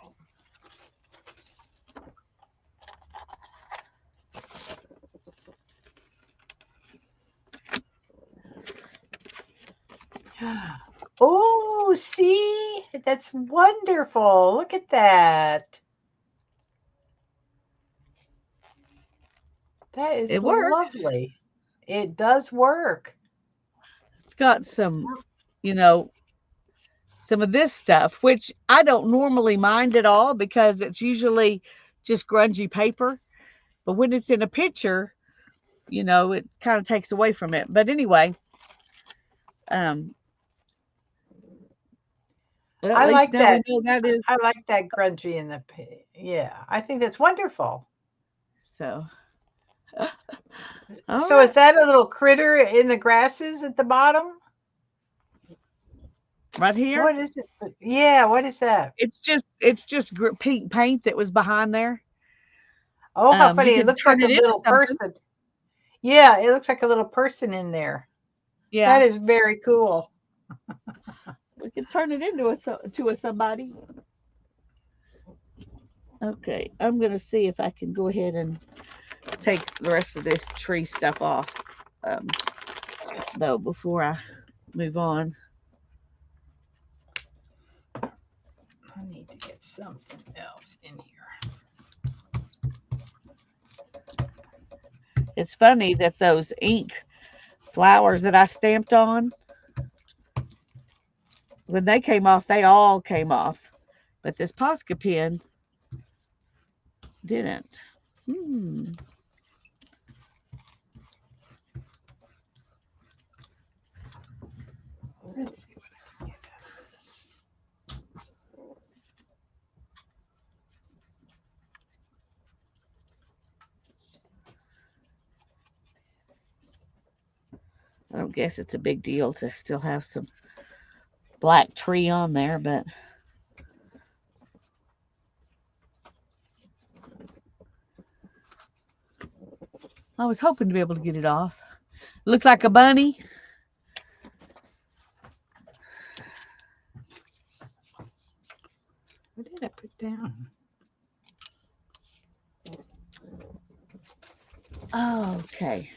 A: Oh, see? That's wonderful. Look at that. That is
B: It works.
A: lovely. It does work.
B: It's got some, you know, some of this stuff, which I don't normally mind at all because it's usually just grungy paper. But when it's in a picture, it kind of takes away from it. But anyway, um, well, at
A: I
B: least
A: like
B: now we
A: that.
B: know that is
A: I like that grungy in the yeah. I think that's wonderful.
B: so. All
A: So is
B: right,
A: that a little critter in the grasses at the bottom?
B: right here.
A: What is it? Yeah, what is that?
B: It's just pink paint that was behind there.
A: Oh, how
B: You
A: funny. It
B: could
A: looks
B: turn
A: like a
B: it into
A: little
B: something.
A: person. Yeah, it looks like a little person in there. That
B: Yeah,
A: is very cool.
B: we could turn it into to a somebody. Okay, I'm gonna see if I can go ahead and take the rest of this tree stuff off, um, though, before I move on.
A: I need to get something else in here.
B: It's funny that those ink flowers that I stamped on, when they came off, they all came off, but this Posca pen didn't. Hmm.
A: Let's see what I can get out of this.
B: I don't guess it's a big deal to still have some black tree on there, but I was hoping to be able to get it off. Looks like a bunny.
A: What did I put down?
B: Okay.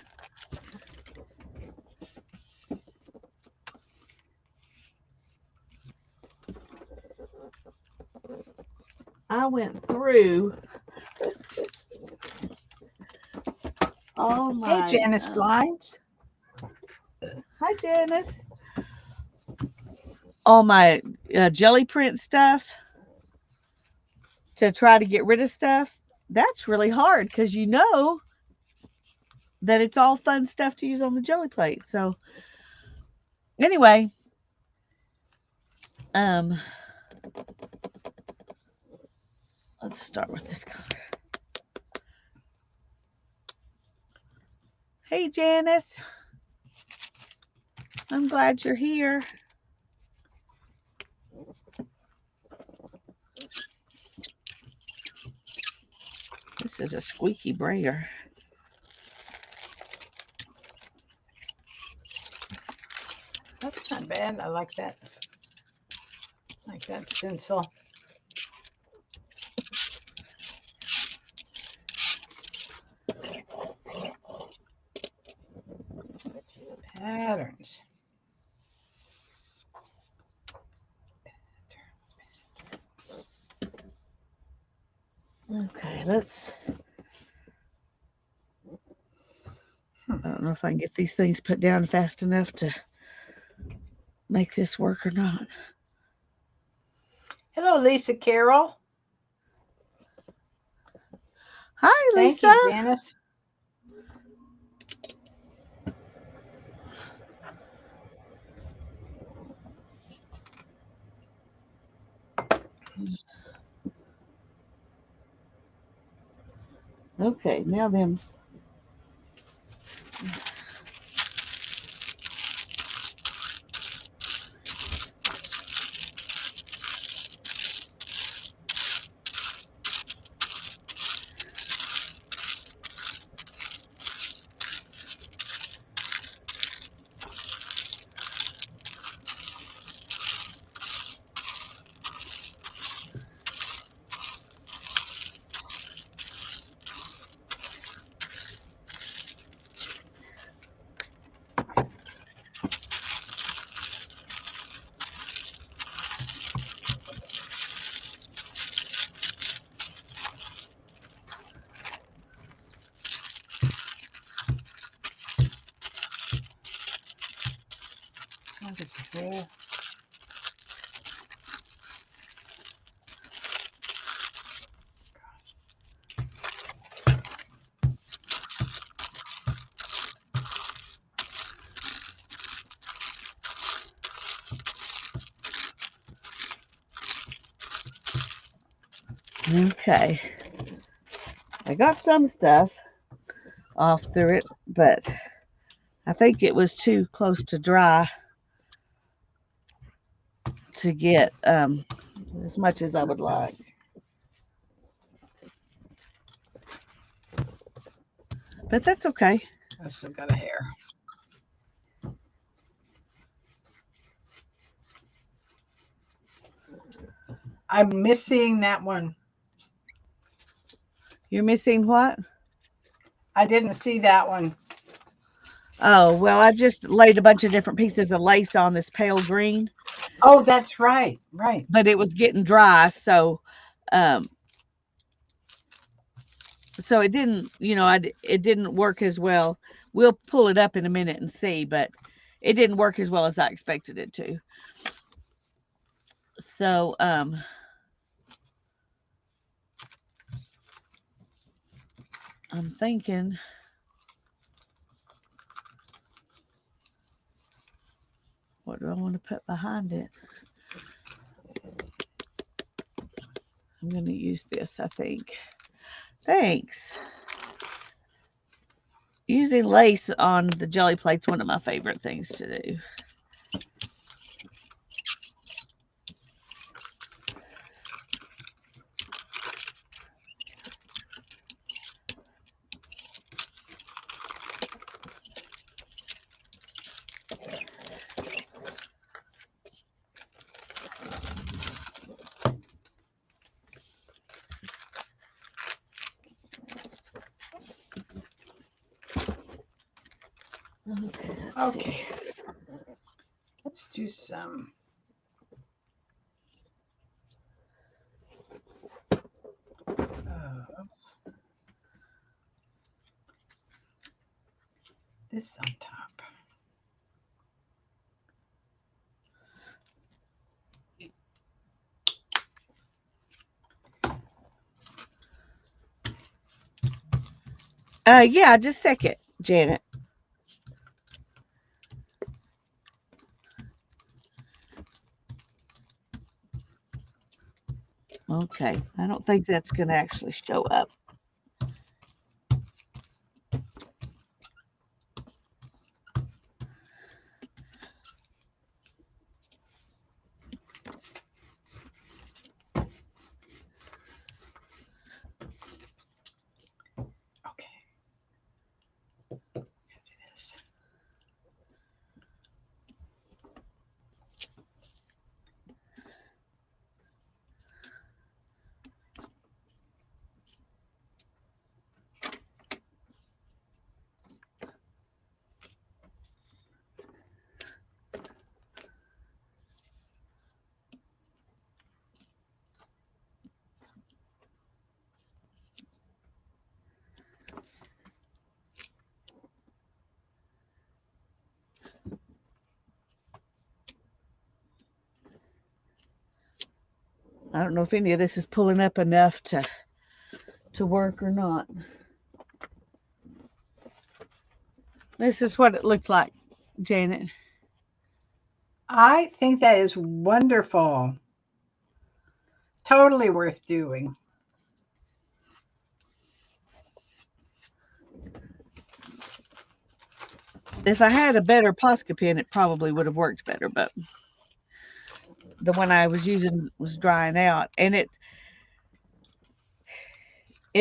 B: I went through all
A: Hey,
B: my.
A: Janice Blinds.
B: Hi, Janice. All my jelly print stuff to try to get rid of stuff. That's really hard because that it's all fun stuff to use on the jelly plate. So anyway, um, Let's start with this color. Hey, Janice. I'm glad you're here. This is a squeaky brayer.
A: That's not bad. I like that. It's like that stencil. Patterns.
B: Okay, let's. I don't know if I can get these things put down fast enough to make this work or not.
A: Hello, Lisa Carroll.
B: Hi,
A: Thank
B: Lisa.
A: you, Janice.
B: Okay, now then.
A: What is here?
B: Okay. I got some stuff off through it, but I think it was too close to dry to get as much as I would like. But that's okay.
A: I still got a hair. I'm missing that one.
B: You're missing what?
A: I didn't see that one.
B: Oh, well, I just laid a bunch of different pieces of lace on this pale green,
A: Oh, that's right. Right.
B: but it was getting dry, um so it didn't, it didn't work as well. We'll pull it up in a minute and see, but it didn't work as well as I expected it to. So, I'm thinking, what do I want to put behind it? I'm going to use this, I think. Thanks. Using lace on the jelly plate's one of my favorite things to do.
A: Okay. Let's do some. This on top.
B: Yeah, just a second, Janet. Okay, I don't think that's going to actually show up.
A: Okay. Do this.
B: I don't know if any of this is pulling up enough to work or not. This is what it looked like, Janet.
A: I think that is wonderful. Totally worth doing.
B: If I had a better Posca pen, it probably would have worked better, but the one I was using was drying out, and it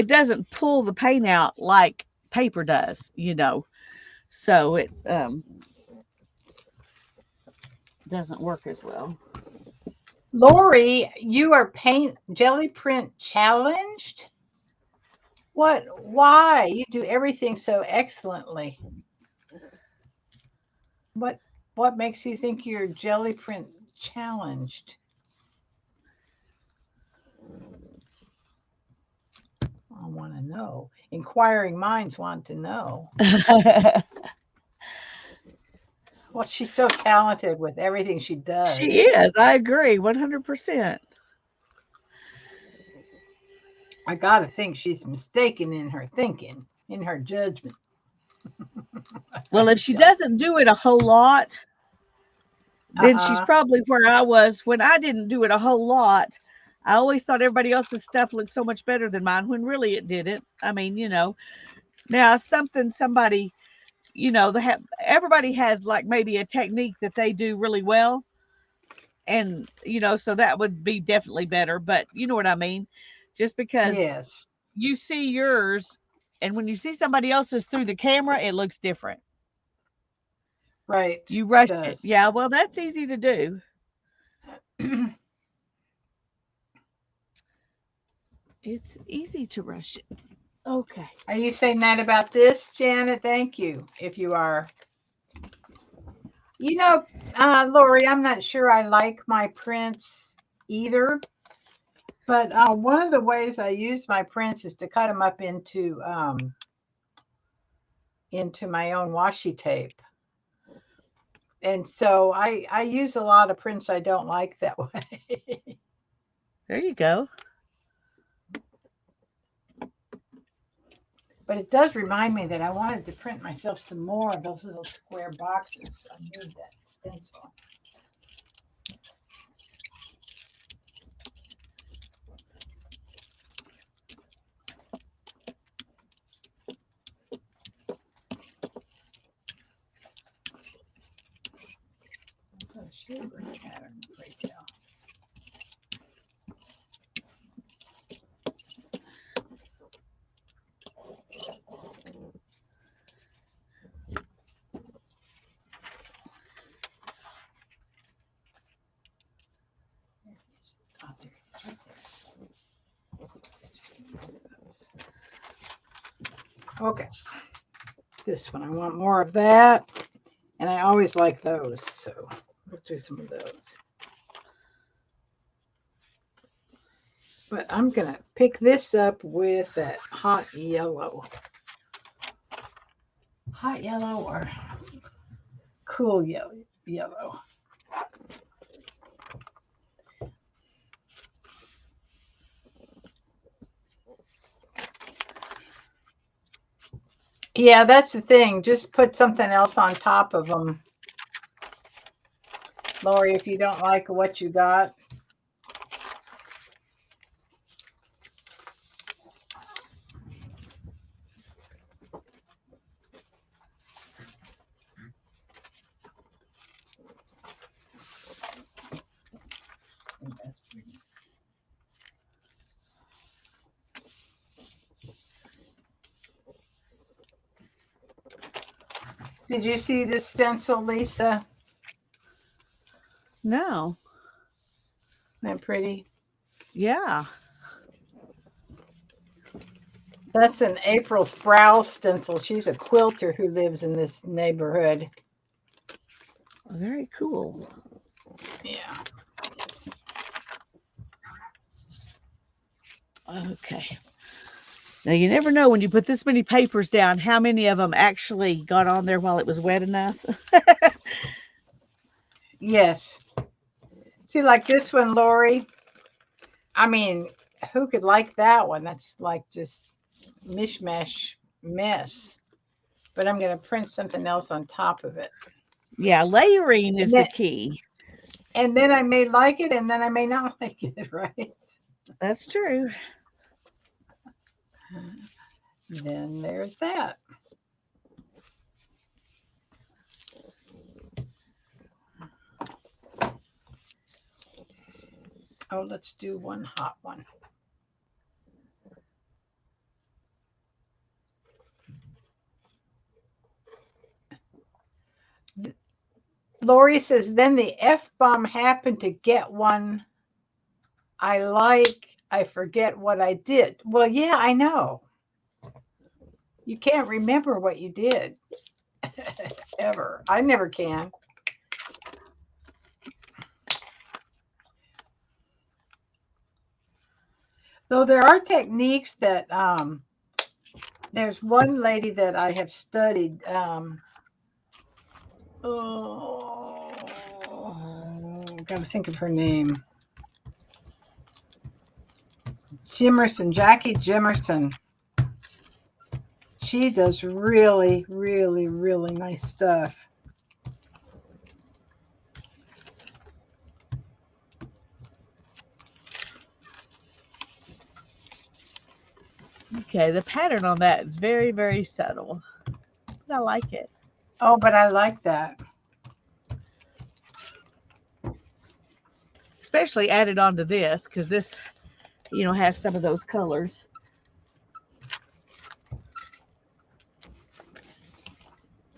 B: doesn't pull the paint out like paper does, so it doesn't work as well.
A: Lori, you are paint jelly print challenged? What? Why? You do everything so excellently. What what makes you think you're jelly print challenged? I want to know. Inquiring minds want to know. Well, she's so talented with everything she
B: She
A: does.
B: is. I agree 100%.
A: I gotta think she's mistaken in her thinking, in her judgment.
B: Well, if she doesn't do it a whole lot, then she's
A: Uh-uh.
B: probably where I was when I didn't do it a whole lot. I always thought everybody else's stuff looked so much better than mine when really it didn't. I mean, now somebody, they have everybody has like maybe a technique that they do really well, and so that would be definitely better, but you know what I mean? Just because
A: Yes.
B: you see yours and when you see somebody else's through the camera, it looks different.
A: Right.
B: You
A: It
B: rush it.
A: does.
B: Yeah, well, that's easy to do. It's easy to rush it. Okay.
A: Are you saying that about this, Janet? Thank you. If you are, you know, Lori, I'm not sure I like my prints either. But one of the ways I use my prints is to cut them up into my own washi tape. And so I use a lot of prints I don't like that way.
B: There you go.
A: But it does remind me that I wanted to print myself some more of those little square boxes. I need that stencil. What's that shaver pattern? Pray tell. Oh, there it is, right there. Okay, this one. I want more of that. And I always like those. So let's do some of those. But I'm going to pick this up with that hot yellow. Hot yellow or cool yellow. Yeah, that's the thing. Just put something else on top of them, Lori, if you don't like what you got. Did you see this stencil, Lisa?
B: No.
A: Isn't that pretty?
B: Yeah.
A: That's an April Sprouse stencil. She's a quilter who lives in this neighborhood.
B: Very cool.
A: Yeah.
B: Okay. Now you never know when you put this many papers down how many of them actually got on there while it was wet enough.
A: Yes. See, like this one, Lori. I mean, who could like that one? That's like just mishmash mess. But I'm going to print something else on top of it.
B: Yeah, layering
A: And
B: is the
A: then,
B: key.
A: and then I may like it and then I may not like it, right?
B: That's true.
A: Then there's that. Oh, let's do one hot one. Lori says, then the F bomb happened to get one I like. I forget what I did. Well, yeah, I know. You can't remember what you did ever. I never can. Though there are techniques that there's one lady that I have studied. Oh, gotta think of her name. Jimerson, Jackie Jimerson. She does really, really, really nice stuff.
B: Okay, the pattern on that is very, very subtle, but I like it.
A: Oh, but I like that.
B: Especially added onto this because this, has some of those colors.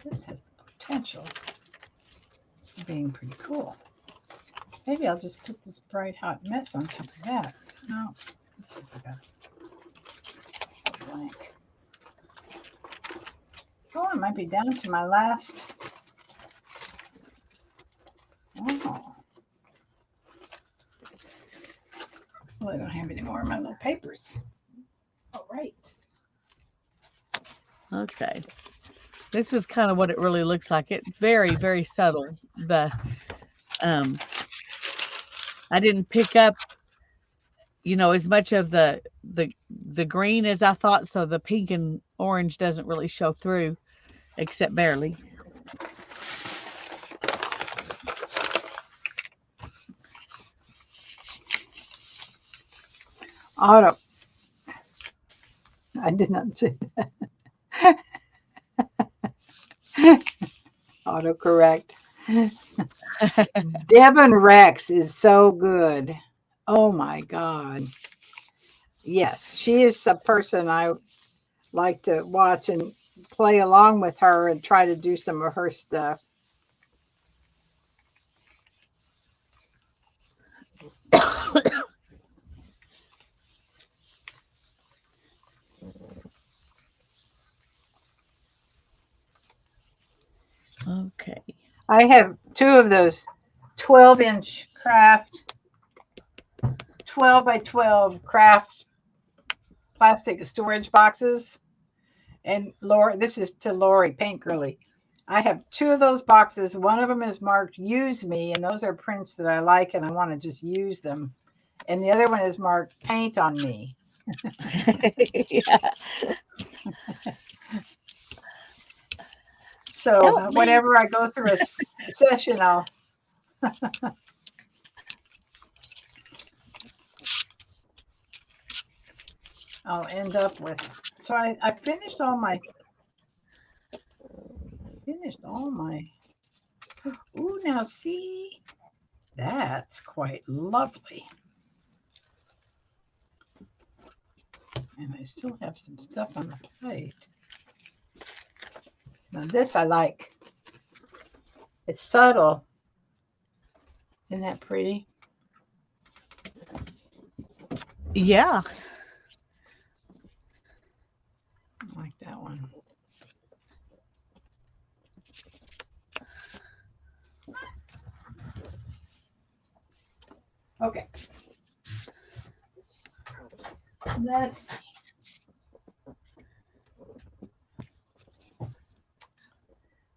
A: This has the potential of being pretty cool. Maybe I'll just put this bright hot mess on top of that. No, let's see if I got a blank. Oh, I might be down to my last. Oh, well, I don't have any more of my little papers. All right.
B: Okay. This is kind of what it really looks like. It's very, very subtle. Um I didn't pick up, as much of the green as I thought, so the pink and orange doesn't really show through except barely.
A: Auto. I did not say that. Autocorrect. Devon Rex is so good. Oh my God. Yes, she is a person I like to watch and play along with her and try to do some of her stuff.
B: Okay.
A: I have two of those 12-inch craft, 12 by 12 craft plastic storage boxes. And Lori, this is to Lori Paint Girly. I have two of those boxes. One of them is marked Use Me, and those are prints that I like and I want to just use them. And the other one is marked Paint on Me.
B: Yeah.
A: So
B: Help me.
A: whenever I go through a session, I'll end up with. So I finished all my. Ooh, now see, that's quite lovely. And I still have some stuff on the plate. Now this I like. It's subtle. Isn't that pretty?
B: Yeah.
A: I like that one. Okay. Let's see.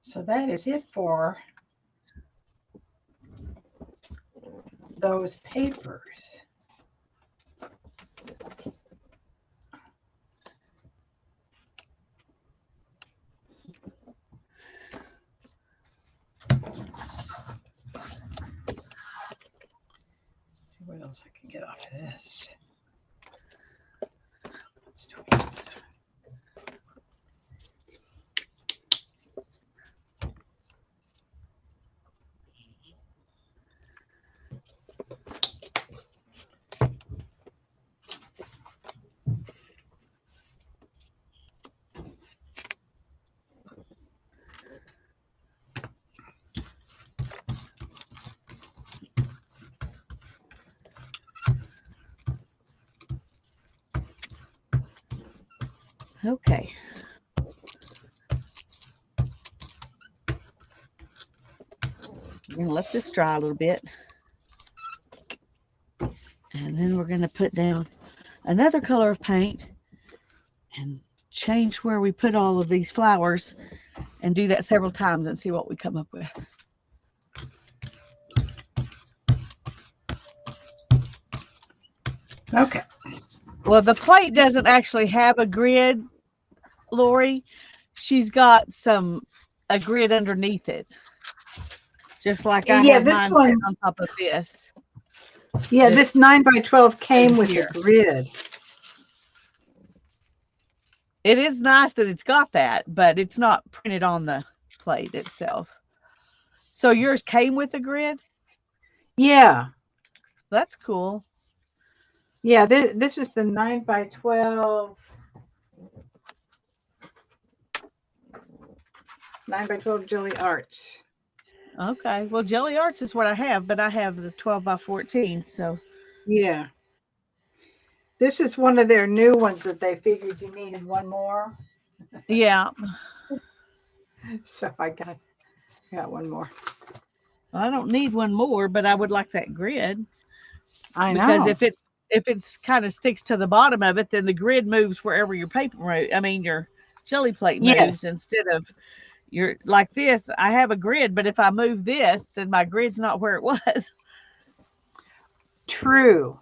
A: So that is it for those papers. Let's see what else I can get off of this. Let's do this one.
B: Okay. We're going to let this dry a little bit. And then we're going to put down another color of paint and change where we put all of these flowers and do that several times and see what we come up with.
A: Okay.
B: Well, the plate doesn't actually have a grid, Lori. She's got a grid underneath it, just like I
A: Yeah,
B: have
A: this
B: mine sitting
A: one.
B: on top of this.
A: Yeah,
B: That's
A: this 9 by 12 came with a
B: here.
A: grid.
B: It is nice that it's got that, but it's not printed on the plate itself. So yours came with a grid?
A: Yeah.
B: That's cool.
A: Yeah, this is the 9 by 12. 9 by 12 Gelli Arts.
B: Okay. Well, Jelly Arts is what I have, but I have the 12 by 14. So,
A: Yeah. This is one of their new ones that they figured you needed one more.
B: yeah,
A: So I got one more.
B: I don't need one more, but I would like that grid
A: I
B: because
A: know.
B: if it's kind of sticks to the bottom of it, then the grid moves wherever your paper your jelly plate moves
A: Yes.
B: instead of your like this. I have a grid, but if I move this, then my grid's not where it was.
A: True.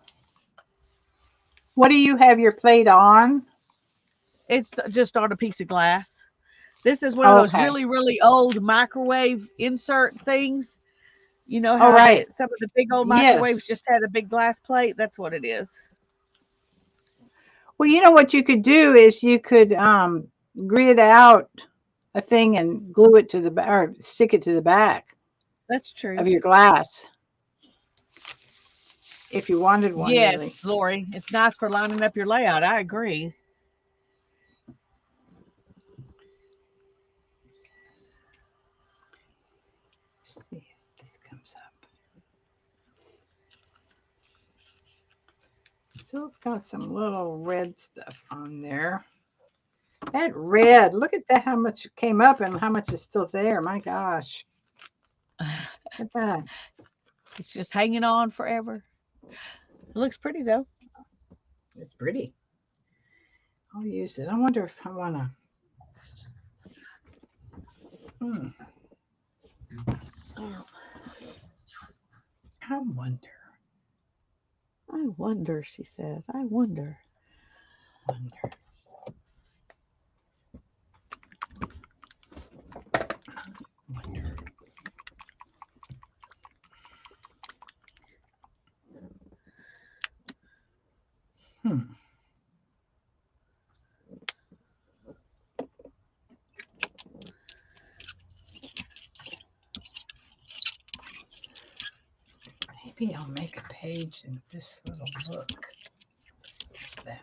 A: What do you have your plate on?
B: It's just on a piece of glass. This is one of those
A: Okay.
B: really, really old microwave insert things. You know
A: All
B: how
A: right.
B: some of the big old microwaves
A: Yes.
B: just had a big glass plate? That's what it is.
A: Well, you know what you could do is you could grid out a thing and glue it to the back or stick it to the back
B: That's
A: of
B: true.
A: your glass if you wanted one
B: Yes,
A: really.
B: Lori. It's nice for lining up your layout. I agree.
A: Let's see if this comes up. So it's got some little red stuff on there. That red, look at that, how much came up and how much is still there. My gosh. Look at that.
B: It's just hanging on forever. It looks pretty though.
A: It's pretty. I'll use it. I wonder if I want to. Hmm.
B: Oh,
A: I wonder.
B: I wonder, she says. I wonder.
A: Wonder. Wonder. Hmm. Maybe I'll make a page in this little book. That.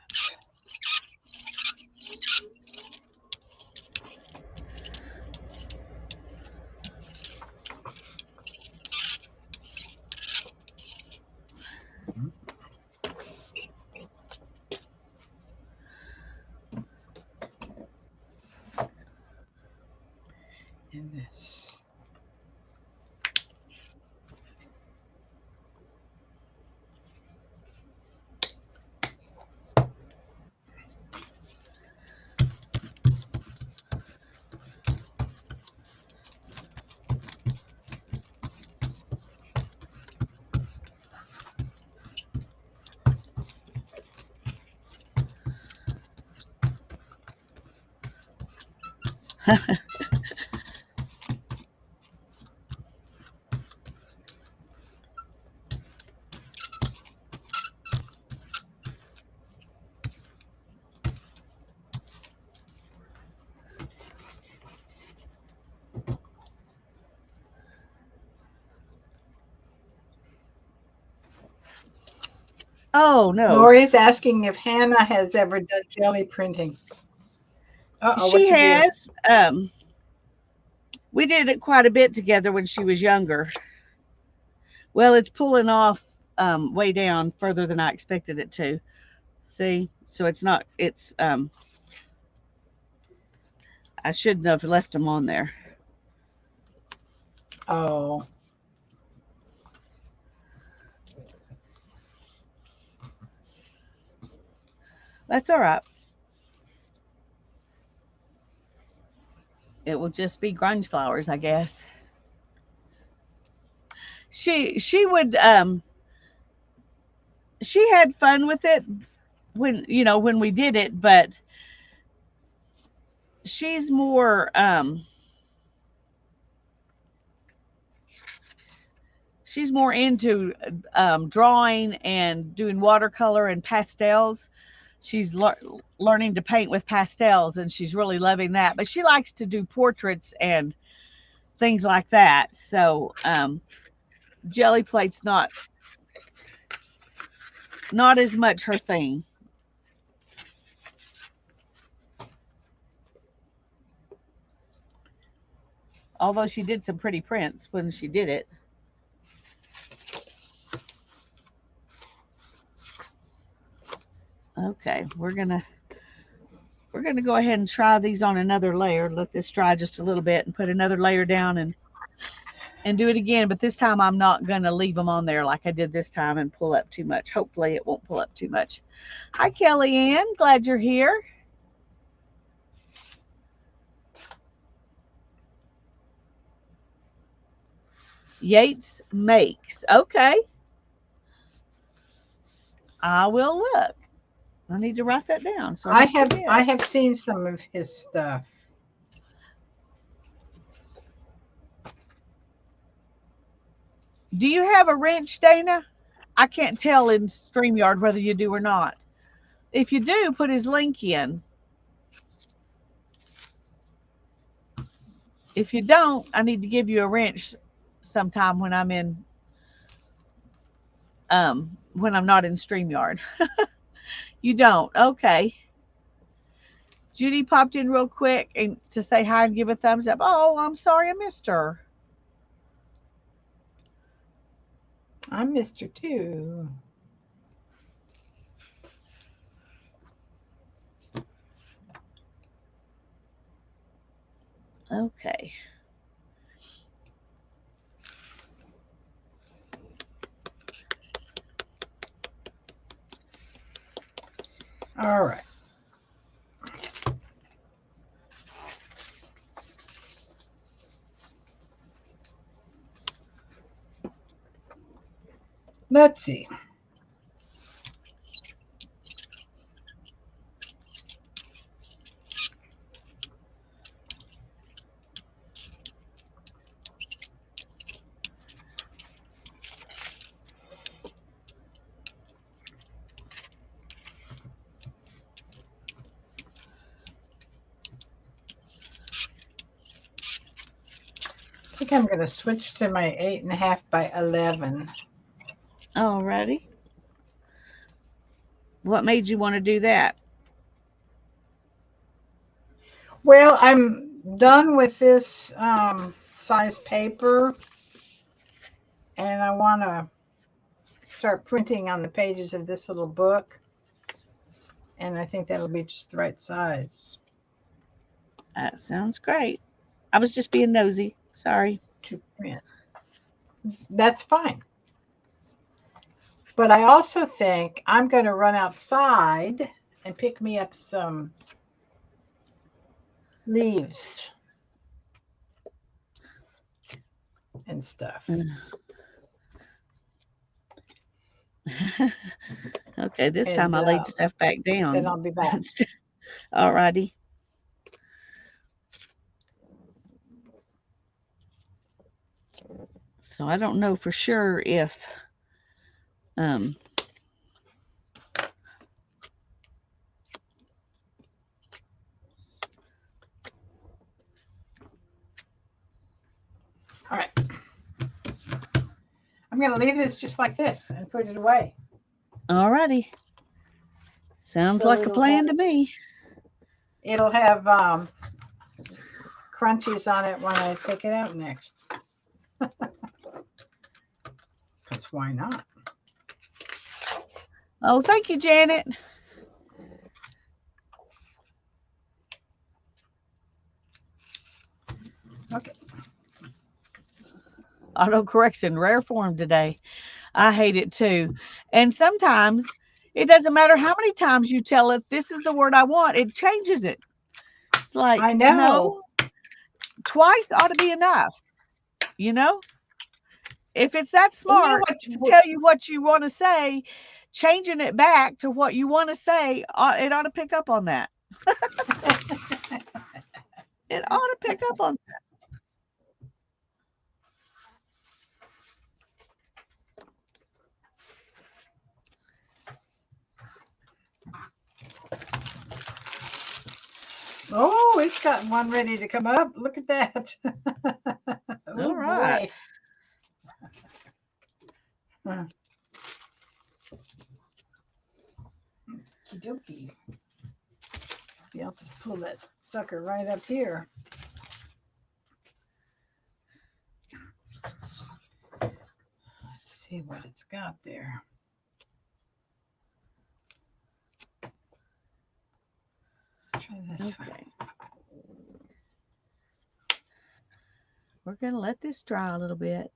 B: Oh no,
A: Lori's asking if Hannah has ever done jelly printing. Uh-oh,
B: she
A: what'd you do?
B: has. We did it quite a bit together when she was younger. Well, it's pulling off way down further than I expected it to. See, so it's not. It's I shouldn't have left them on there.
A: Oh,
B: That's all right. It will just be grunge flowers, I guess. She would she had fun with it when when we did it, but she's more she's more into drawing and doing watercolor and pastels. She's learning to paint with pastels, and she's really loving that. But she likes to do portraits and things like that. So jelly plate's not as much her thing. Although she did some pretty prints when she did it. Okay, we're gonna go ahead and try these on another layer. Let this dry just a little bit and put another layer down and do it again. But this time I'm not gonna leave them on there like I did this time and pull up too much. Hopefully it won't pull up too much. Hi Kelly Ann, glad you're here. Yates makes. Okay, I will look. I need to write that down so I
A: I
B: don't
A: have I
B: forget.
A: have seen some of his stuff.
B: Do you have a wrench, Dana? I can't tell in StreamYard whether you do or not. If you do, put his link in. If you don't, I need to give you a wrench sometime when I'm not in StreamYard. You don't. Okay. Judy popped in real quick and to say hi and give a thumbs up. Oh, I'm sorry I missed her.
A: I missed her too.
B: Okay.
A: All right. Let's see. I think I'm going to switch to my 8.5 by 11.
B: Alrighty. What made you want to do that?
A: Well, I'm done with this size paper, and I want to start printing on the pages of this little book, and I think that'll be just the right size
B: That sounds great. I was just being nosy. Sorry.
A: to print. That's fine. But I also think I'm going to run outside and pick me up some leaves and stuff.
B: Okay, this
A: And
B: time I laid stuff back
A: then
B: down.
A: I'll be back.
B: Alrighty. So I don't know for sure if um
A: All right. I'm going to leave this just like this and put it away.
B: alrighty. Sounds
A: So
B: like a plan to me.
A: it'll have crunchies on it when I take it out next. Because why not?
B: Oh, thank you, Janet.
A: Okay.
B: Autocorrection rare form today. I hate it too. And sometimes it doesn't matter how many times you tell it this is the word I want, it changes it. It's
A: I
B: like,
A: know.
B: no, twice ought to be enough, you know? If it's that
A: And you know
B: smart to tell you what you want to say, changing it back to what you want to say, it ought to pick up on that. It ought to pick up on that.
A: Oh, it's got one ready to come up. Look at that. Oh
B: All right.
A: boy. Okie dokie. Maybe I'll just pull that sucker right up here. Let's see what it's got there. Let's try this one.
B: Okay. We're going to let this dry a little bit.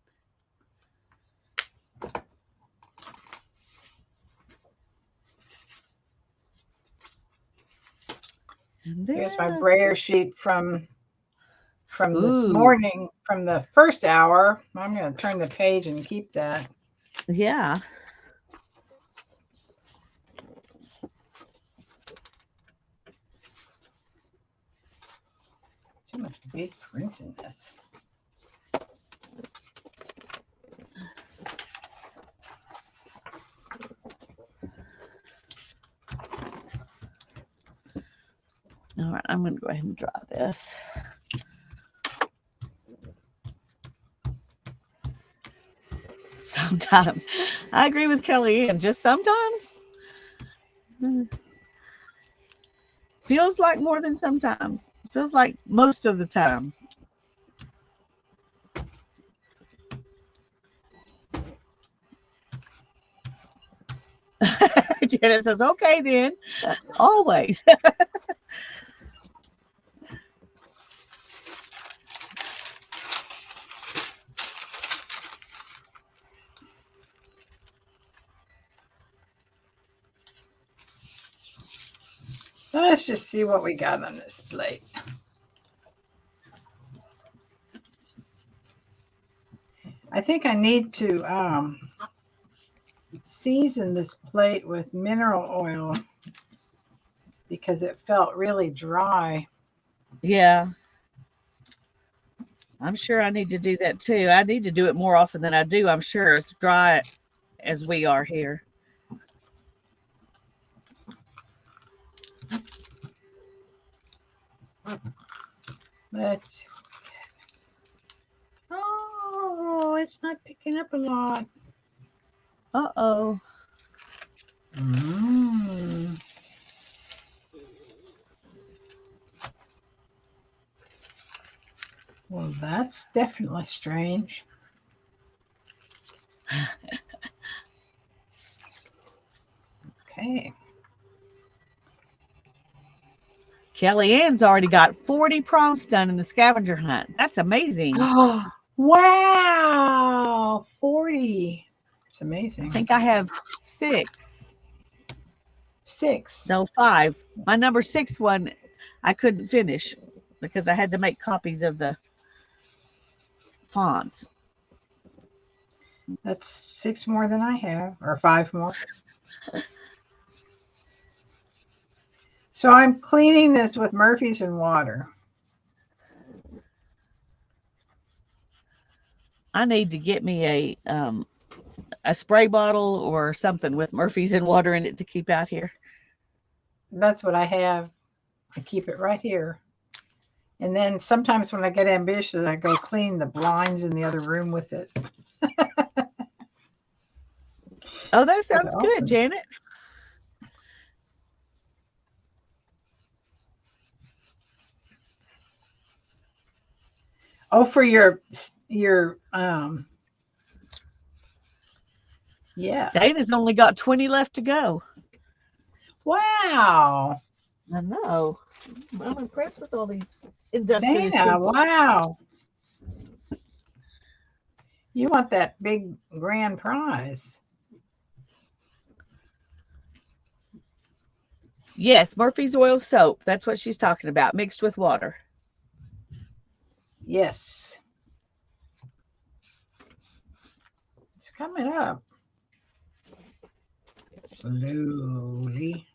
B: And then,
A: Here's my brayer sheet from this
B: ooh,
A: morning, from the first hour. I'm going to turn the page and keep that.
B: yeah.
A: Too much big print in this.
B: All right, I'm going to go ahead and dry this. Sometimes. I agree with Kelly, and just sometimes. Feels like more than sometimes. Feels like most of the time. Janet says, okay, then. Always.
A: Let's just see what we got on this plate. I think I need to season this plate with mineral oil because it felt really dry.
B: Yeah. I'm sure I need to do that too. I need to do it more often than I do, I'm sure, as dry as we are here.
A: Let's. Oh, it's not picking up a lot.
B: Uh-oh.
A: Mm. Well, that's definitely strange. Okay.
B: Kelly Ann's already got 40 prompts done in the scavenger hunt. That's amazing.
A: Oh, wow. 40. It's
B: I
A: amazing.
B: think I have 6.
A: 6.
B: No, 5. My number 6 one I couldn't finish because I had to make copies of the fonts.
A: That's 6 more than I have, or 5 more. So I'm cleaning this with Murphy's and water.
B: I need to get me a spray bottle or something with Murphy's and water in it to keep out here.
A: That's what I have. I keep it right here. And then sometimes when I get ambitious, I go clean the blinds in the other room with it.
B: Oh, that
A: That's
B: sounds good,
A: awesome.
B: Janet.
A: Oh, for your yeah.
B: Dana's only got 20 left to go.
A: Wow.
B: I know. I'm impressed with all these industrious
A: Dana,
B: people.
A: wow. You want that big grand prize.
B: Yes, Murphy's oil soap. That's what she's talking about, mixed with water.
A: Yes. It's coming up slowly.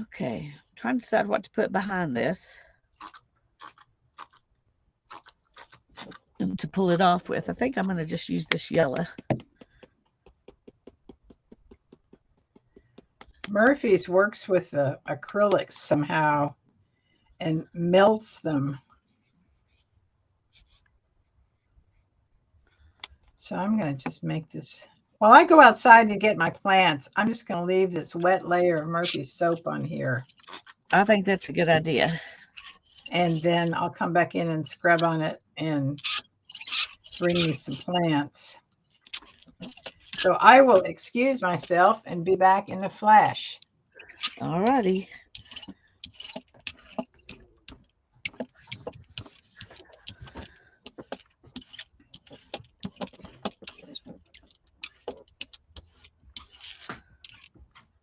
B: Okay. Trying to decide what to put behind this and to pull it off with. I think I'm going to just use this yellow.
A: Murphy's works with the acrylics somehow and melts them. So I'm going to just make this. While I go outside to get my plants, I'm just going to leave this wet layer of Murphy's soap on here.
B: I think that's a good idea.
A: And then I'll come back in and scrub on it and bring me some plants. So I will excuse myself and be back in a flash.
B: All righty.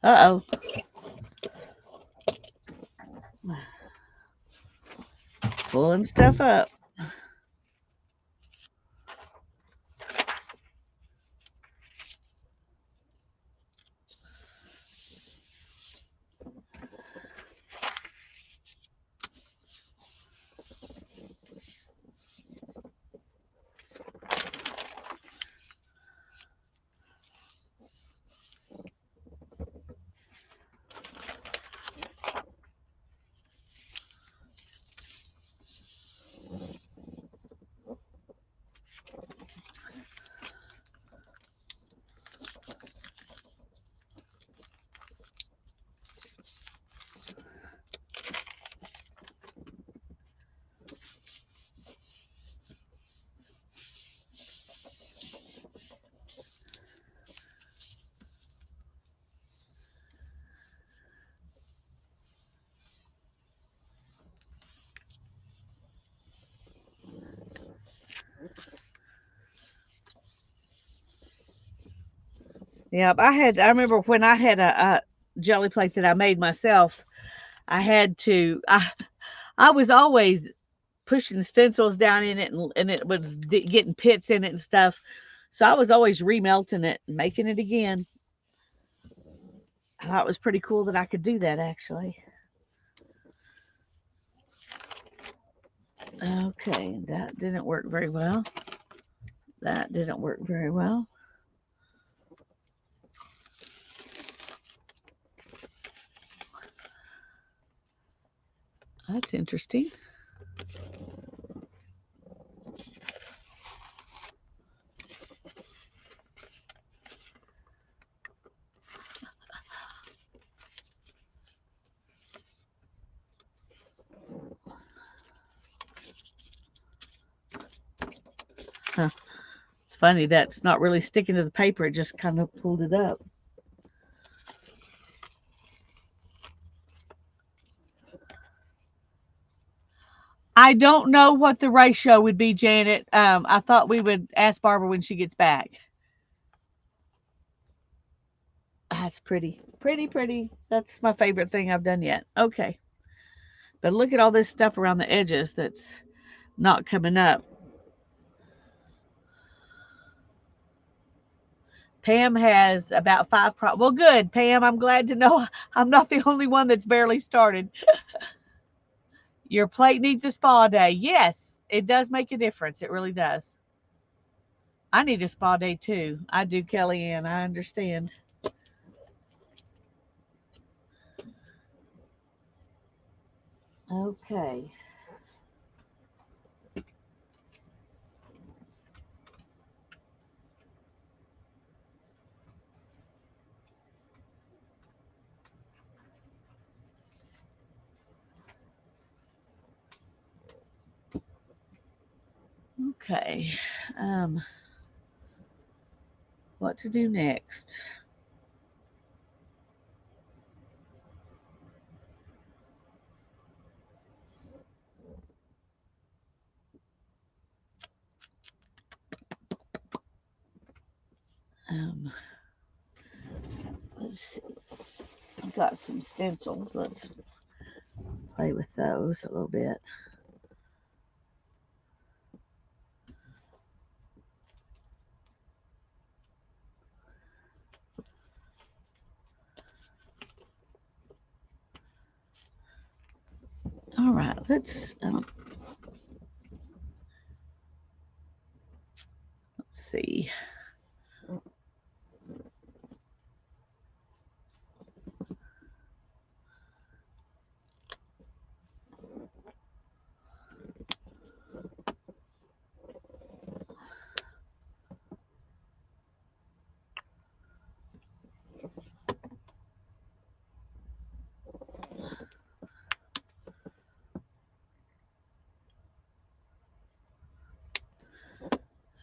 B: Uh-oh. Pulling stuff up. Yep, I remember when I had a jelly plate that I made myself, I had to I was always pushing stencils down in it and it was getting pits in it and stuff. So I was always remelting it and making it again. I thought it was pretty cool that I could do that actually. Okay, that didn't work very well. That didn't work very well. That's interesting. Huh. It's funny that's not really sticking to the paper. It just kind of pulled it up. I don't know what the ratio would be, Janet. I thought we would ask Barbara when she gets back. That's pretty, pretty, pretty. That's my favorite thing I've done yet. Okay. But look at all this stuff around the edges that's not coming up. Pam has about five. Well, good, Pam. I'm glad to know I'm not the only one that's barely started. Your plate needs a spa day. Yes, it does make a difference. It really does. I need a spa day too. I do, Kellyanne. I understand. Okay. Okay. Um, what to do next? Um, let's see. I've got some stencils. Let's play with those a little bit. All right. Let's see.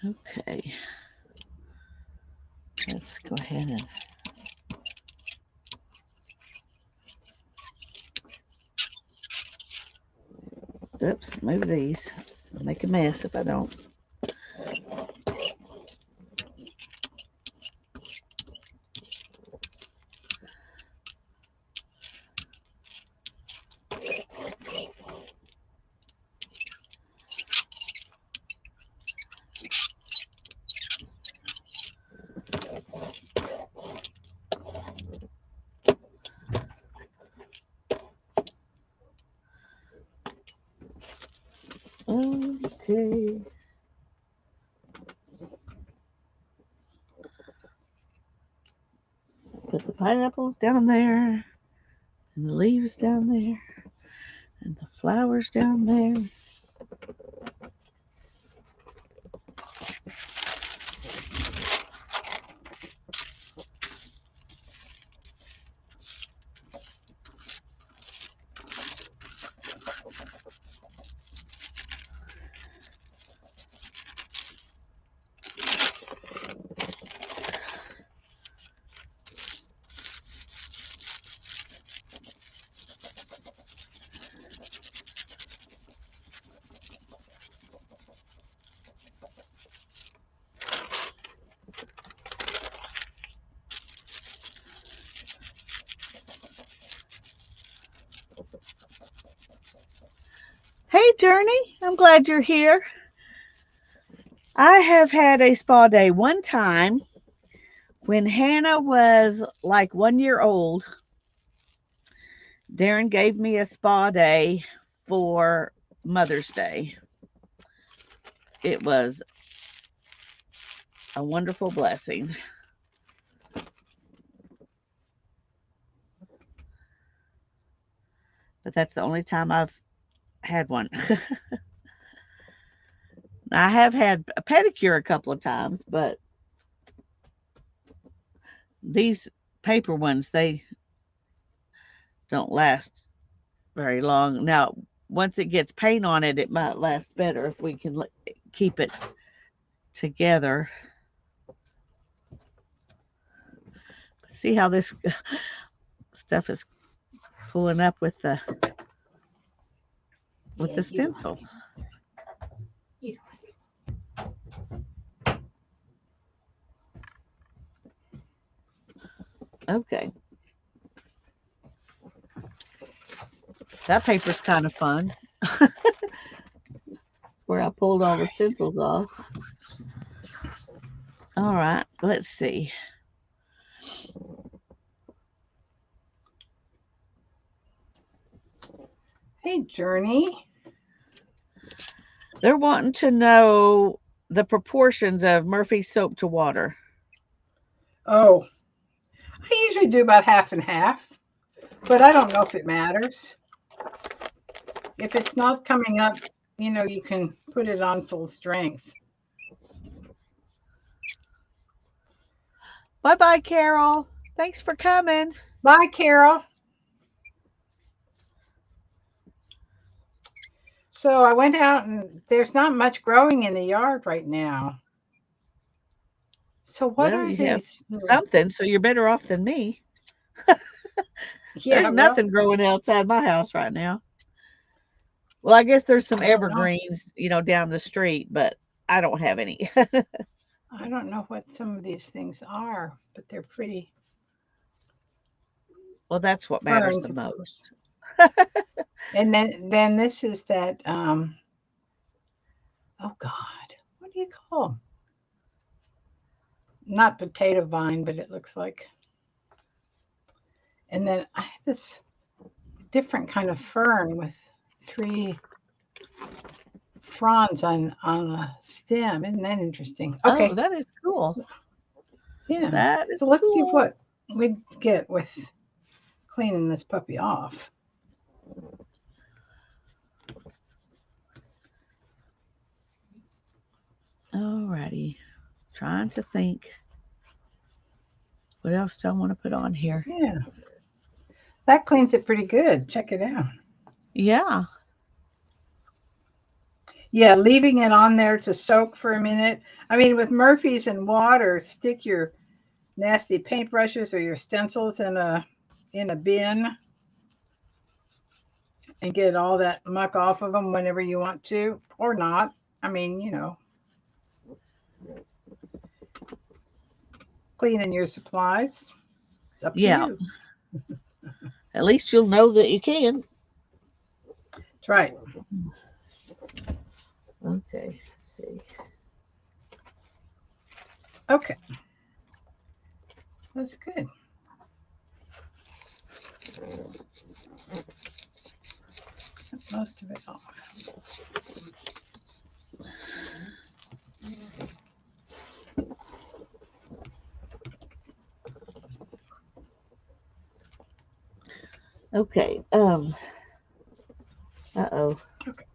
B: Okay. Let's go ahead and oops, move these. I'll make a mess if I don't. Okay. Put the pineapples down there, and the leaves down there, and the flowers down there. Hey, Journey, I'm glad you're here. I have had a spa day one time when Hannah was like 1 year old. Darren gave me a spa day for Mother's Day. It was a wonderful blessing. But that's the only time I've had one. I have had a pedicure a couple of times, but these paper ones, they don't last very long. Now, once it gets paint on it, it might last better if we can keep it together. See how this stuff is pulling up with the stencil. Okay. That paper's kind of fun. Where I pulled all the stencils off. All right, let's see.
A: Hey, Journey.
B: They're wanting to know the proportions of Murphy's soap to water.
A: Oh, I usually do about half and half, but I don't know if it matters. If it's not coming up, you can put it on full strength.
B: Bye bye, Carol. Thanks for coming.
A: Bye, Carol. So I went out and there's not much growing in the yard right now. So what
B: Well,
A: are
B: you have
A: these?
B: something, so you're better off than me.
A: Yeah,
B: There's
A: well,
B: nothing growing outside my house right now. Well, I guess there's some
A: I don't know.
B: evergreens, down the street, but I don't have any.
A: I don't know what some of these things are, but they're pretty
B: Well, that's what matters
A: ferns,
B: the
A: of course.
B: most.
A: And then this is that oh God, what do you call them? Not potato vine, but it looks like. And then I have this different kind of fern with three fronds on a stem. Isn't that interesting?
B: Oh,
A: Okay,
B: that is cool.
A: yeah.
B: That is
A: So let's see
B: cool.
A: what we get with cleaning this puppy off.
B: Alrighty. Trying to think. What else do I want to put on here?
A: Yeah, that cleans it pretty good. Check it out.
B: Yeah.
A: Yeah, leaving it on there to soak for a minute. I mean, with Murphy's and water, stick your nasty paintbrushes or your stencils in a bin and get all that muck off of them whenever you want to, or not. I mean, cleaning your supplies. It's up to
B: Yeah.
A: you.
B: At least you'll know that you can.
A: That's right.
B: Okay. Let's see.
A: Okay, that's good. Most of it off.
B: Okay. Uh-oh.
A: Okay.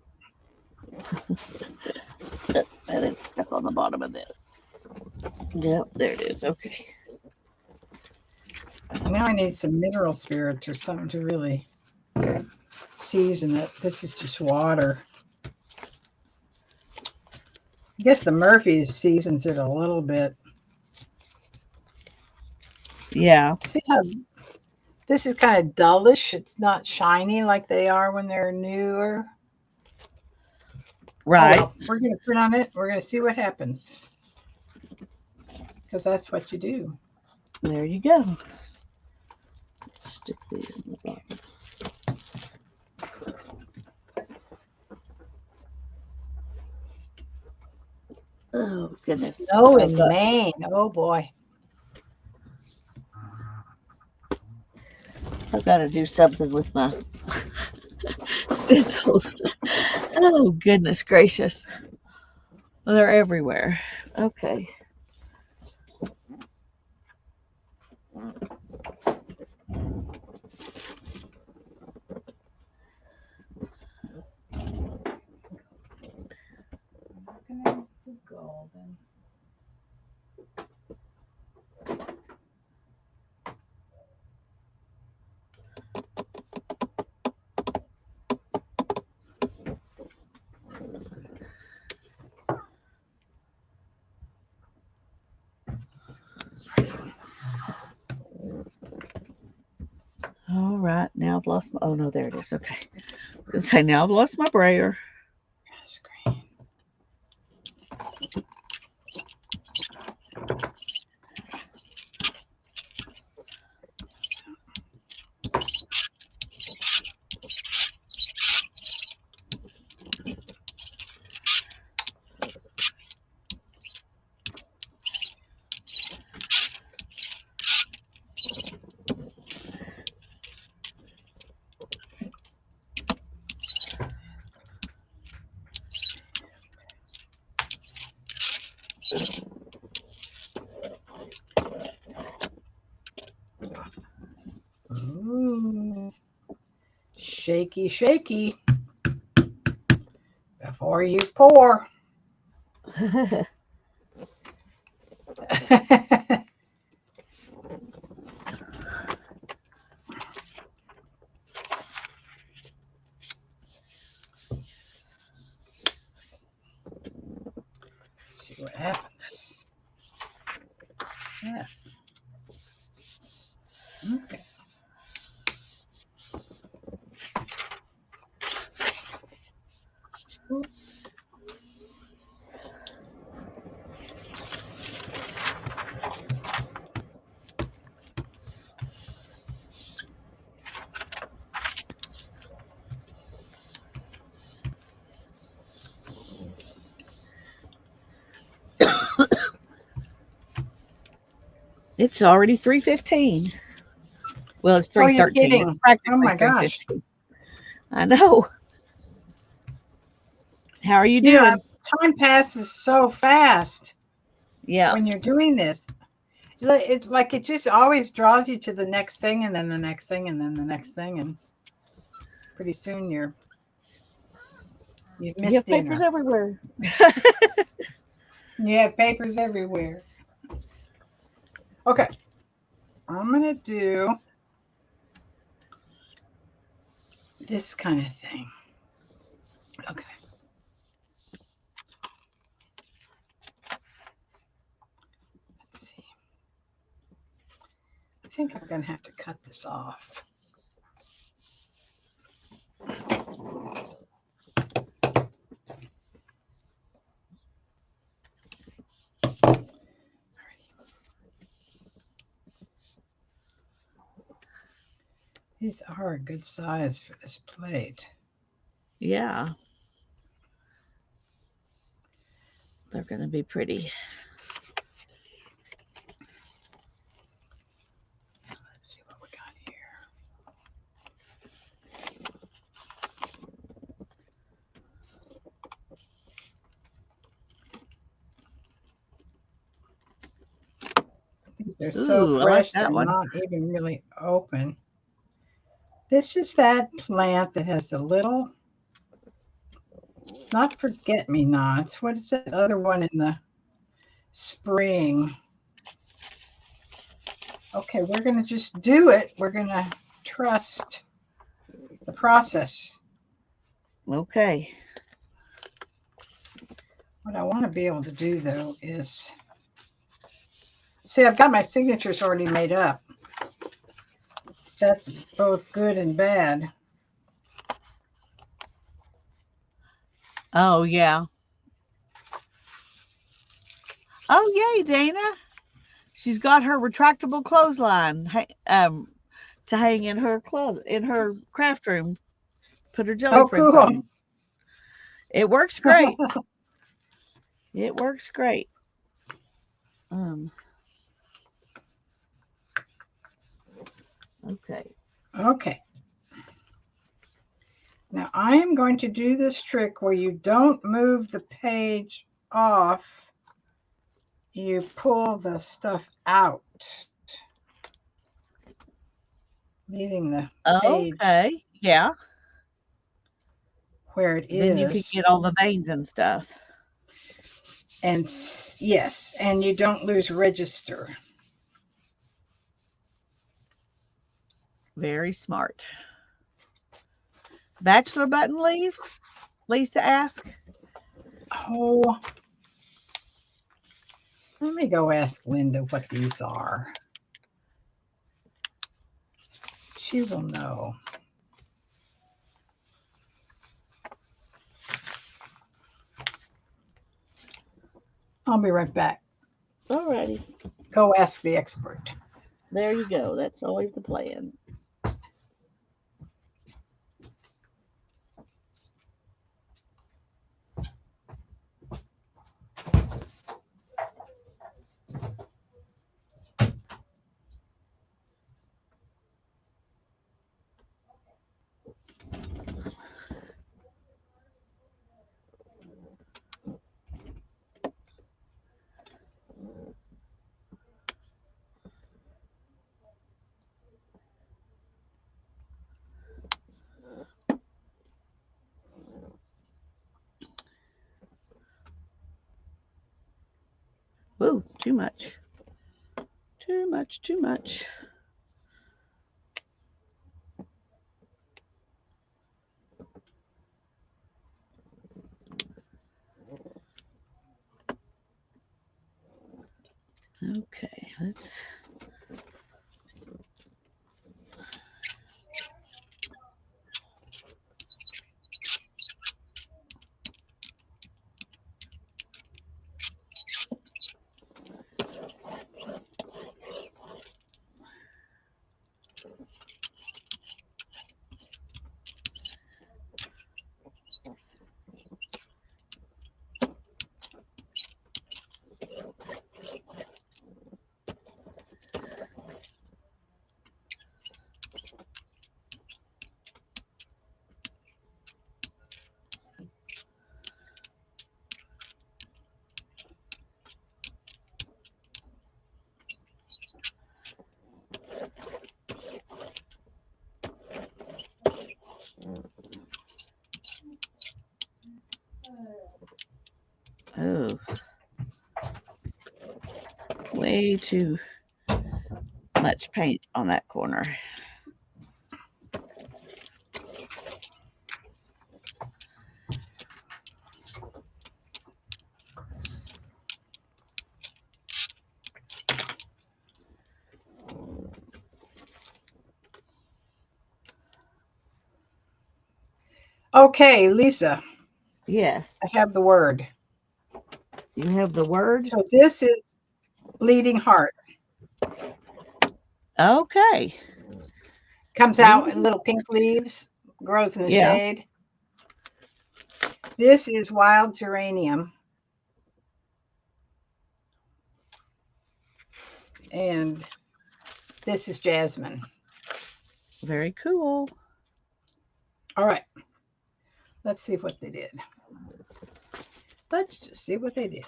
B: And it's stuck on the bottom of this. Yep, there it is. Okay.
A: Now I need some mineral spirits or something to really season it. This is just water. I guess the Murphy's seasons it a little bit.
B: Yeah.
A: See how this is kind of dullish. It's not shiny like they are when they're newer. Oh
B: Right.
A: well, we're gonna put on it. We're gonna see what happens because that's what you do.
B: There you go. Stick these in the bottom. Oh goodness.
A: Snow in Maine. Oh boy.
B: I've got to do something with my stencils. Oh goodness gracious. They're everywhere. Okay. All right. Now I've lost my. Oh no, there it is. Okay. I was gonna say now I've lost my brayer.
A: Screen. shaky, shaky before you pour. Let's see what happens. Yeah. Okay.
B: It's already 3:15. Well, it's
A: Oh, you're
B: 3:13. It's
A: kidding. Oh
B: practically
A: my gosh.
B: 3:15. I know. How are you
A: You know,
B: doing?
A: time passes so fast
B: Yeah.
A: when you're doing this. It's like it just always draws you to the next thing and then the next thing and then the next thing. And pretty soon you've
B: You
A: missed
B: have papers
A: dinner.
B: everywhere.
A: You have papers everywhere. Okay. I'm going to do this kind of thing. Okay. Let's see. I think I'm going to have to cut this off. These are a good size for this plate.
B: Yeah, they're going to be pretty.
A: Let's see what we got here. These are so
B: Ooh, I like
A: fresh, they're
B: that one.
A: not even really open. This is that plant that has the little, it's not forget-me-nots. What is that other one in the spring? Okay, we're going to just do it. We're going to trust the process.
B: Okay.
A: What I want to be able to do, though, is see, I've got my signatures already made up. That's both good and bad.
B: Oh, yeah. Oh, yay, Dana. She's got her retractable clothesline to hang in her craft room. Put her jelly
A: Oh,
B: prints
A: cool.
B: on. It works great. It works great. Um, okay.
A: Okay. Now I am going to do this trick where you don't move the page off. You pull the stuff out, leaving the page
B: Okay. Yeah.
A: where it
B: Then you can
A: is.
B: get all the veins and stuff.
A: And yes, and you don't lose register.
B: Very smart. Bachelor button leaves? Lisa asked.
A: Oh, let me go ask Linda what these are. She will know. I'll be right back.
B: Alrighty.
A: Go ask the expert.
B: There you go. That's always the plan. Ooh, too much. Too much, too much. Okay, let's. Oh, way too much paint on that corner.
A: Okay, Lisa,
B: Yes.
A: I have the word.
B: You have the word?
A: So this is bleeding heart.
B: Okay.
A: Comes out in
B: Bleeding.
A: little pink leaves, grows in the
B: Yeah.
A: shade. This is wild geranium. And this is jasmine.
B: Very cool.
A: All right, let's see what they did. Let's just see what they did.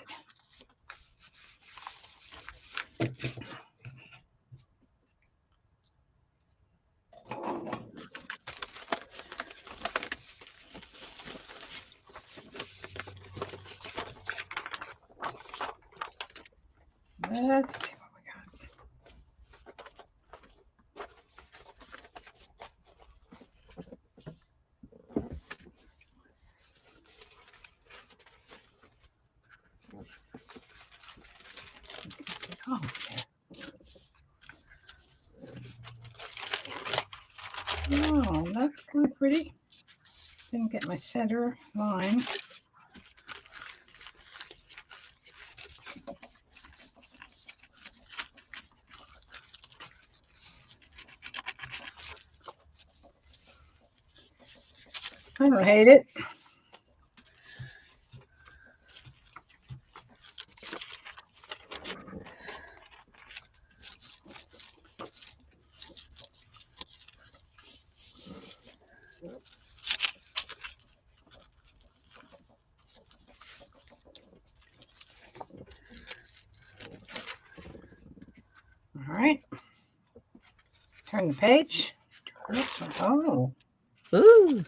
A: Let's see what we got. Oh, oh, that's kind of pretty. Didn't get my center line. I don't hate it. All right. Turn the page. This one. Oh,
B: Ooh.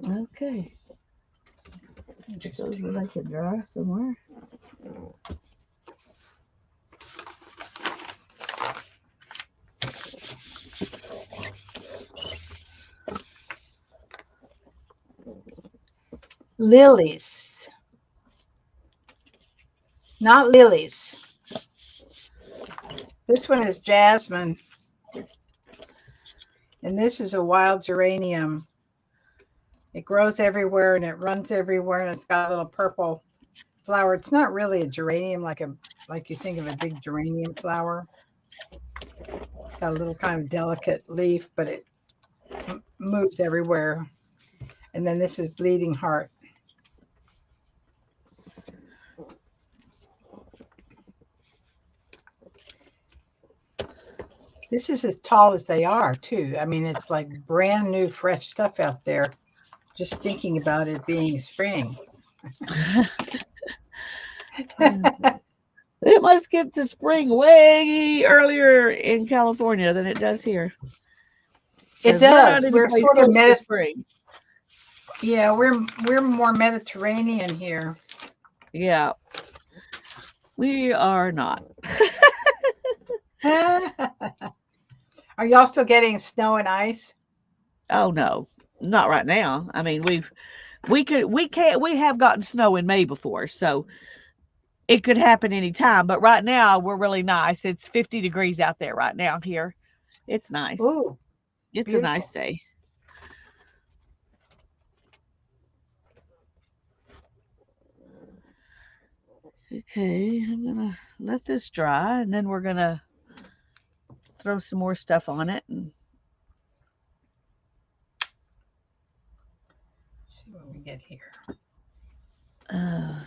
B: Okay. Get those where they can dry somewhere.
A: lilies. Not lilies. This one is jasmine. And this is a wild geranium. It grows everywhere and it runs everywhere and it's got a little purple flower. It's not really a geranium like you think of a big geranium flower. Got a little kind of delicate leaf, but it moves everywhere. And then this is bleeding heart. This is as tall as they are, too. I mean, it's like brand new, fresh stuff out there. Just thinking about it being spring.
B: It must get to spring way earlier in California than it does here.
A: It
B: Because we're not
A: does.
B: any
A: We're
B: place
A: sort of
B: close to spring.
A: Yeah, we're more Mediterranean here.
B: Yeah, we are not.
A: Are y'all still getting snow and ice?
B: Oh no, not right now. I mean, we have gotten snow in May before, so it could happen anytime. But right now we're really nice. It's 50 degrees out there right now here. It's nice.
A: Ooh,
B: It's a nice
A: beautiful.
B: day. Okay, I'm gonna let this dry, and then we're gonna throw some more stuff on it. And
A: Let's see what we get here.
B: uh,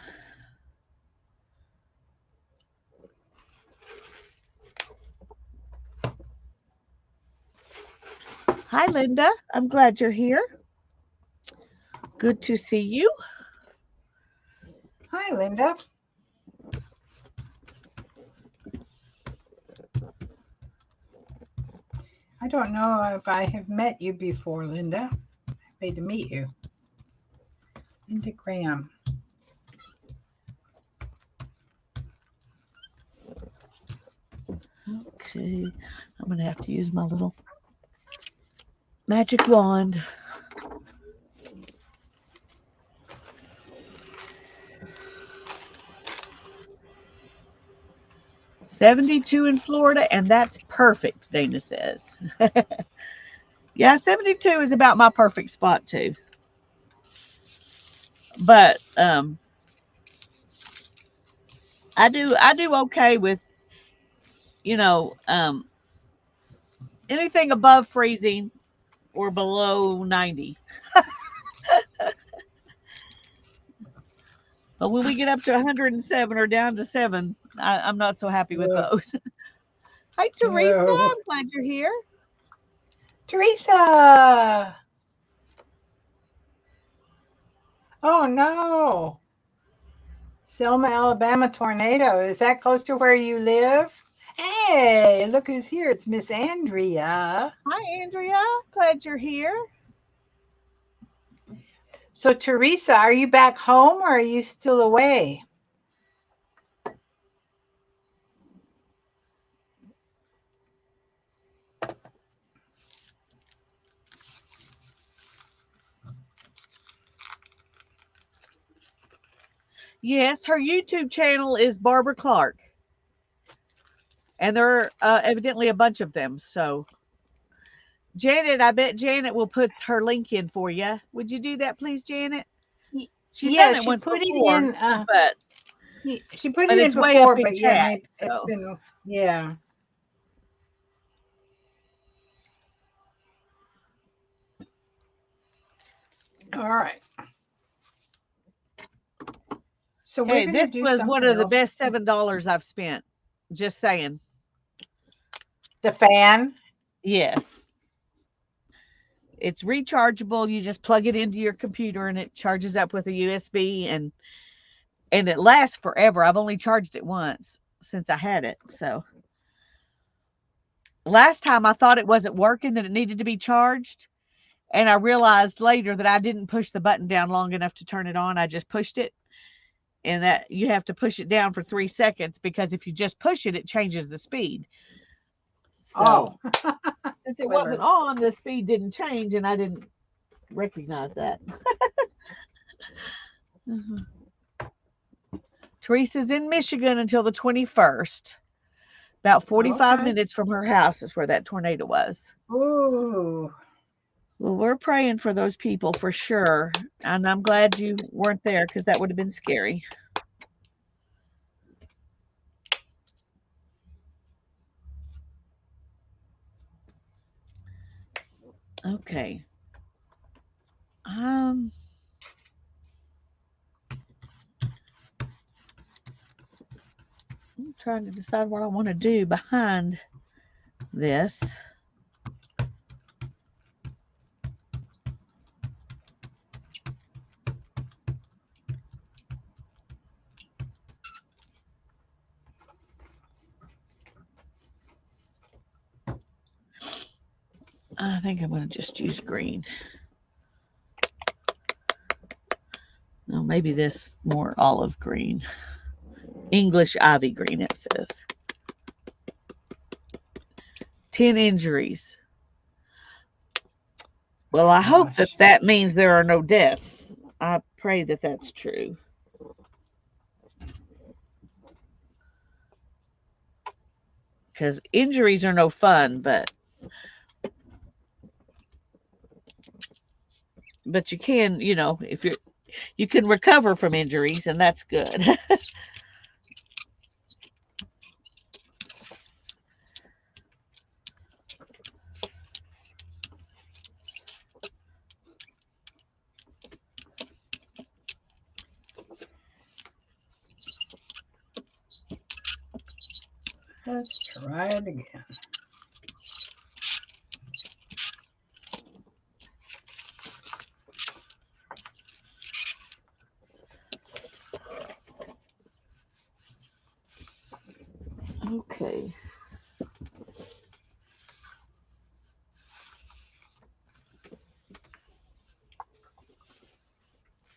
B: hi, Linda. I'm glad you're here. Good to see you.
A: Hi, Linda. I don't know if I have met you before, Linda. Happy to meet you. Linda Graham.
B: Okay, I'm gonna have to use my little magic wand. 72 in Florida, and that's perfect, Dana says. Yeah, 72 is about my perfect spot too. But I do okay with, you know, anything above freezing or below 90. But when we get up to 107 or down to 7, I'm not so happy with
A: Uh,
B: those. Hi, Teresa.
A: no.
B: I'm glad you're here.
A: Teresa. Oh, no. Selma, Alabama tornado. Is that close to where you live? Hey, look who's here. It's Miss Andrea.
B: Hi, Andrea. Glad you're here.
A: So, Teresa, are you back home or are you still away?
B: Yes, her YouTube channel is Barbara Clark, and there are evidently a bunch of them. So, Janet, I bet Janet will put her link in for you. Would you do that, please, Janet?
A: Y-
B: She's done
A: Yeah,
B: it
A: she
B: once
A: put it
B: before,
A: in.
B: but
A: She put
B: but
A: it in
B: it's way up
A: before,
B: in
A: but yeah,
B: chat.
A: maybe it's
B: So,
A: been. Yeah. All right. So we're
B: hey,
A: gonna
B: this
A: do
B: was one
A: something
B: of the
A: else.
B: best $7 I've spent. Just saying.
A: The fan.
B: Yes, it's rechargeable. You just plug it into your computer, and it charges up with a USB, and it lasts forever. I've only charged it once since I had it. So last time I thought it wasn't working, that it needed to be charged. And I realized later that I didn't push the button down long enough to turn it on. I just pushed it, and that you have to push it down for 3 seconds, because if you just push it, it changes the speed.
A: Oh,
B: So since it wasn't
A: clever.
B: on, the speed didn't change, and I didn't recognize that. Mhm. Teresa's in Michigan until the 21st. About 45
A: Okay.
B: minutes from her house is where that tornado was.
A: Ooh.
B: Well, we're praying for those people for sure. And I'm glad you weren't there, because that would have been scary. Okay. Um, I'm trying to decide what I want to do behind this. I think I'm going to just use green. maybe this more olive green. English ivy green, it says. 10 injuries. Well, I hope that
A: Gosh.
B: that means there are no deaths. I pray that that's true. Because injuries are no fun, but you can, if you can recover from injuries, and that's good.
A: Let's try it again.
B: Okay.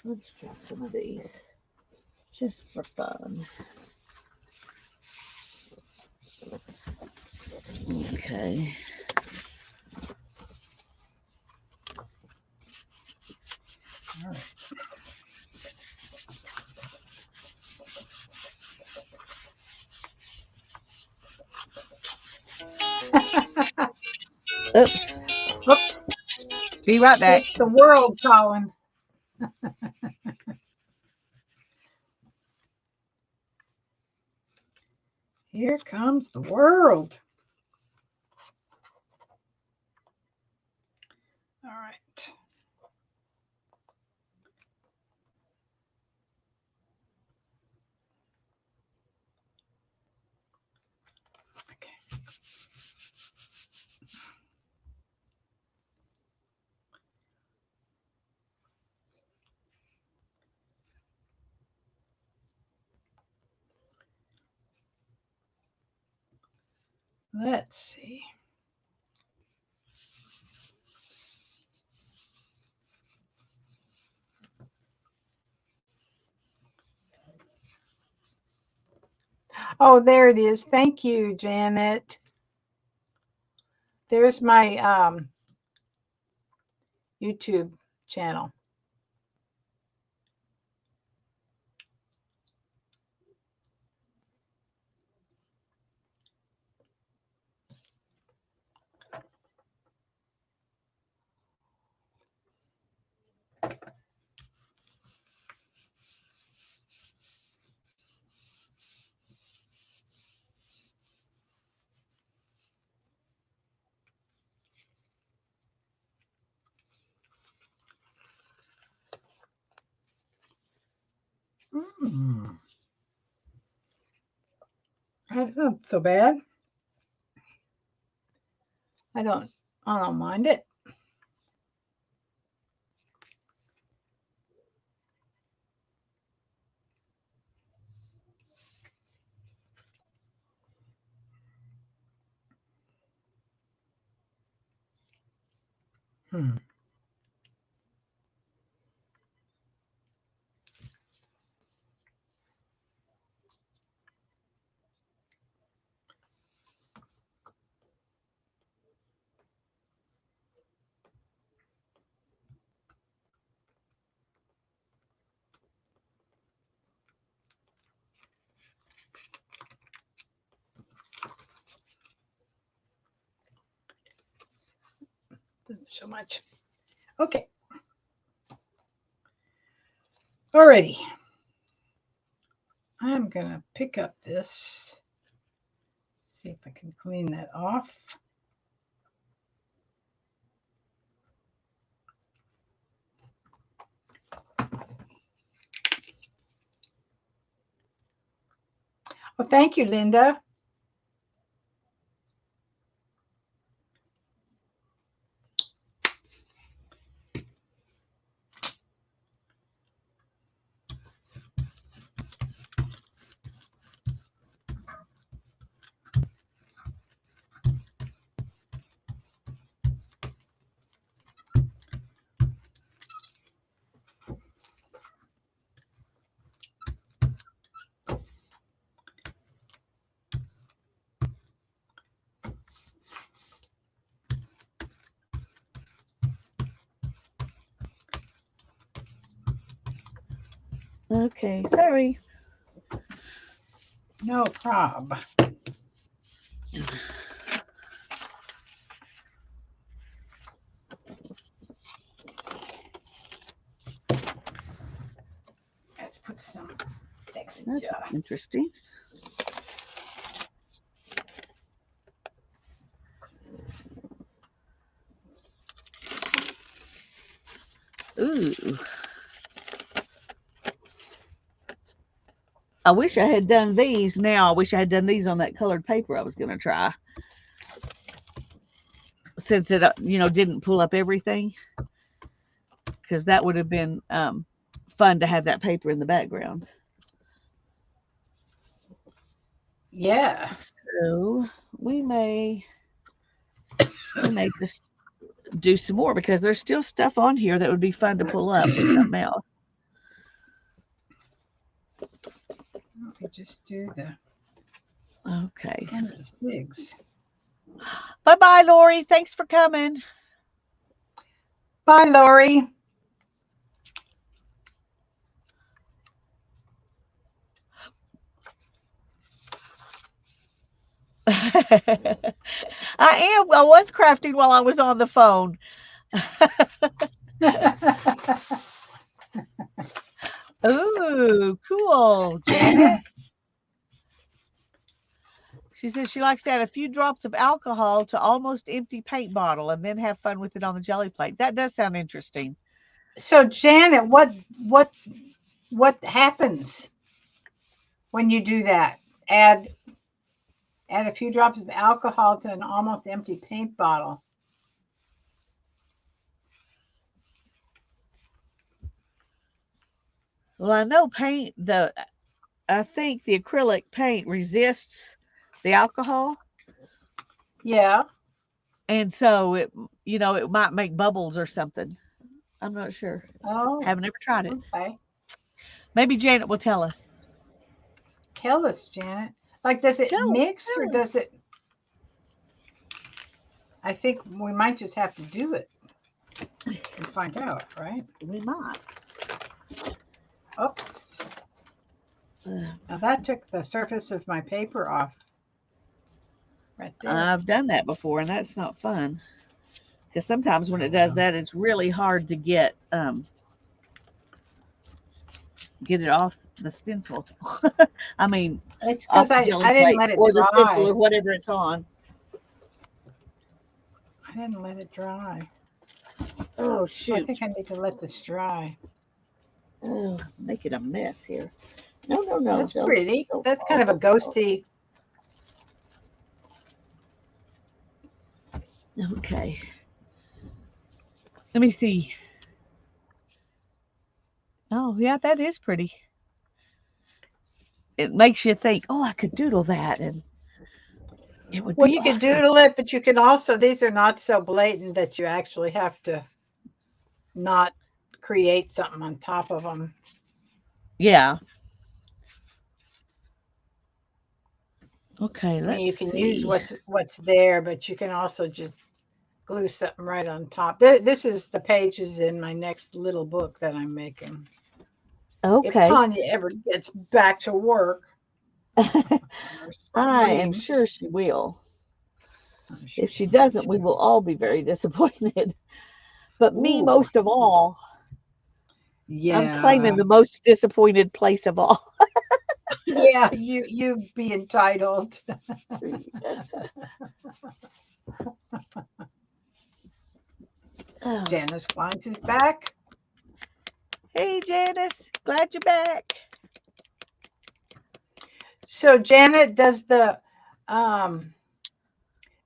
B: Let's try some of these just for fun. Okay.
A: All right.
B: Oops.
A: Oops.
B: Be right back.
A: It's the world calling. Here comes the world. All right. Okay. Let's see. Oh, there it is. Thank you, Janet. There's my YouTube channel. Mm, that's not so bad. I don't I don't mind it. Hmm. So much. Okay. Alrighty. I'm gonna pick up this. See if I can clean that off. Well, thank you, Linda.
B: Okay, sorry.
A: No prob. Let's put some
B: That's
A: texture.
B: interesting. Ooh. I wish I had done these now. I wish I had done these on that colored paper I was going to try. Since it, didn't pull up everything. Because that would have been fun to have that paper in the background.
A: Yeah.
B: So we may just do some more because there's still stuff on here that would be fun to pull up with something else.
A: Let me just do the
B: Okay.
A: 26.
B: Bye bye, Lori. Thanks for coming.
A: Bye, Lori.
B: I I was crafting while I was on the phone. Ooh, cool, Janet. She says she likes to add a few drops of alcohol to almost empty paint bottle and then have fun with it on the jelly plate. That does sound interesting.
A: So, Janet, what happens when you do that? Add add a few drops of alcohol to an almost empty paint bottle.
B: Well, I know I think the acrylic paint resists the alcohol,
A: Yeah.
B: and so it might make bubbles or something. I'm not sure.
A: Oh,
B: Haven't ever tried it.
A: okay.
B: Maybe Janet will tell us.
A: Tell us, Janet. Like, does it
B: Tell us.
A: mix or
B: Tell us.
A: does it? I think we might just have to do it and find out, right?
B: We might.
A: Oops.
B: Ugh.
A: Now that took the surface of my paper off right there.
B: I've done that before, and that's not fun. Because sometimes when it does that, it's really hard to get it off the stencil. I mean,
A: It's
B: off
A: because
B: the
A: I
B: jelly
A: didn't
B: plate
A: let it
B: or the stencil
A: dry.
B: or whatever it's on.
A: I didn't let it dry.
B: Oh
A: So I
B: shoot!
A: think I need to let this dry.
B: Oh, making a mess here. No, no, no!
A: That's pretty.
B: Don't
A: That's kind
B: fall!
A: of a
B: Don't fall!
A: ghosty.
B: Okay, let me see. Oh yeah, that is pretty. It makes you think, oh, I could doodle that, and it would
A: Well,
B: be
A: you could
B: awesome.
A: doodle it, but you can also, these are not so blatant that you actually have to not create something on top of them.
B: Yeah. Okay,
A: I mean,
B: let's
A: you can use
B: see.
A: what's there, but you can also just glue something right on top. This is the pages in my next little book that I'm making. If
B: Okay.
A: Tanya ever gets back to work or
B: I am
A: reading,
B: sure she will.
A: I'm sure
B: If she
A: she will
B: doesn't, we
A: too.
B: will all be very disappointed. But me
A: Ooh,
B: most of all, I'm claiming
A: yeah,
B: the most disappointed place of all.
A: yeah. You be entitled.
B: Oh.
A: Janice Klein's is back.
B: Hey, Janice, glad you're back.
A: So Janet, um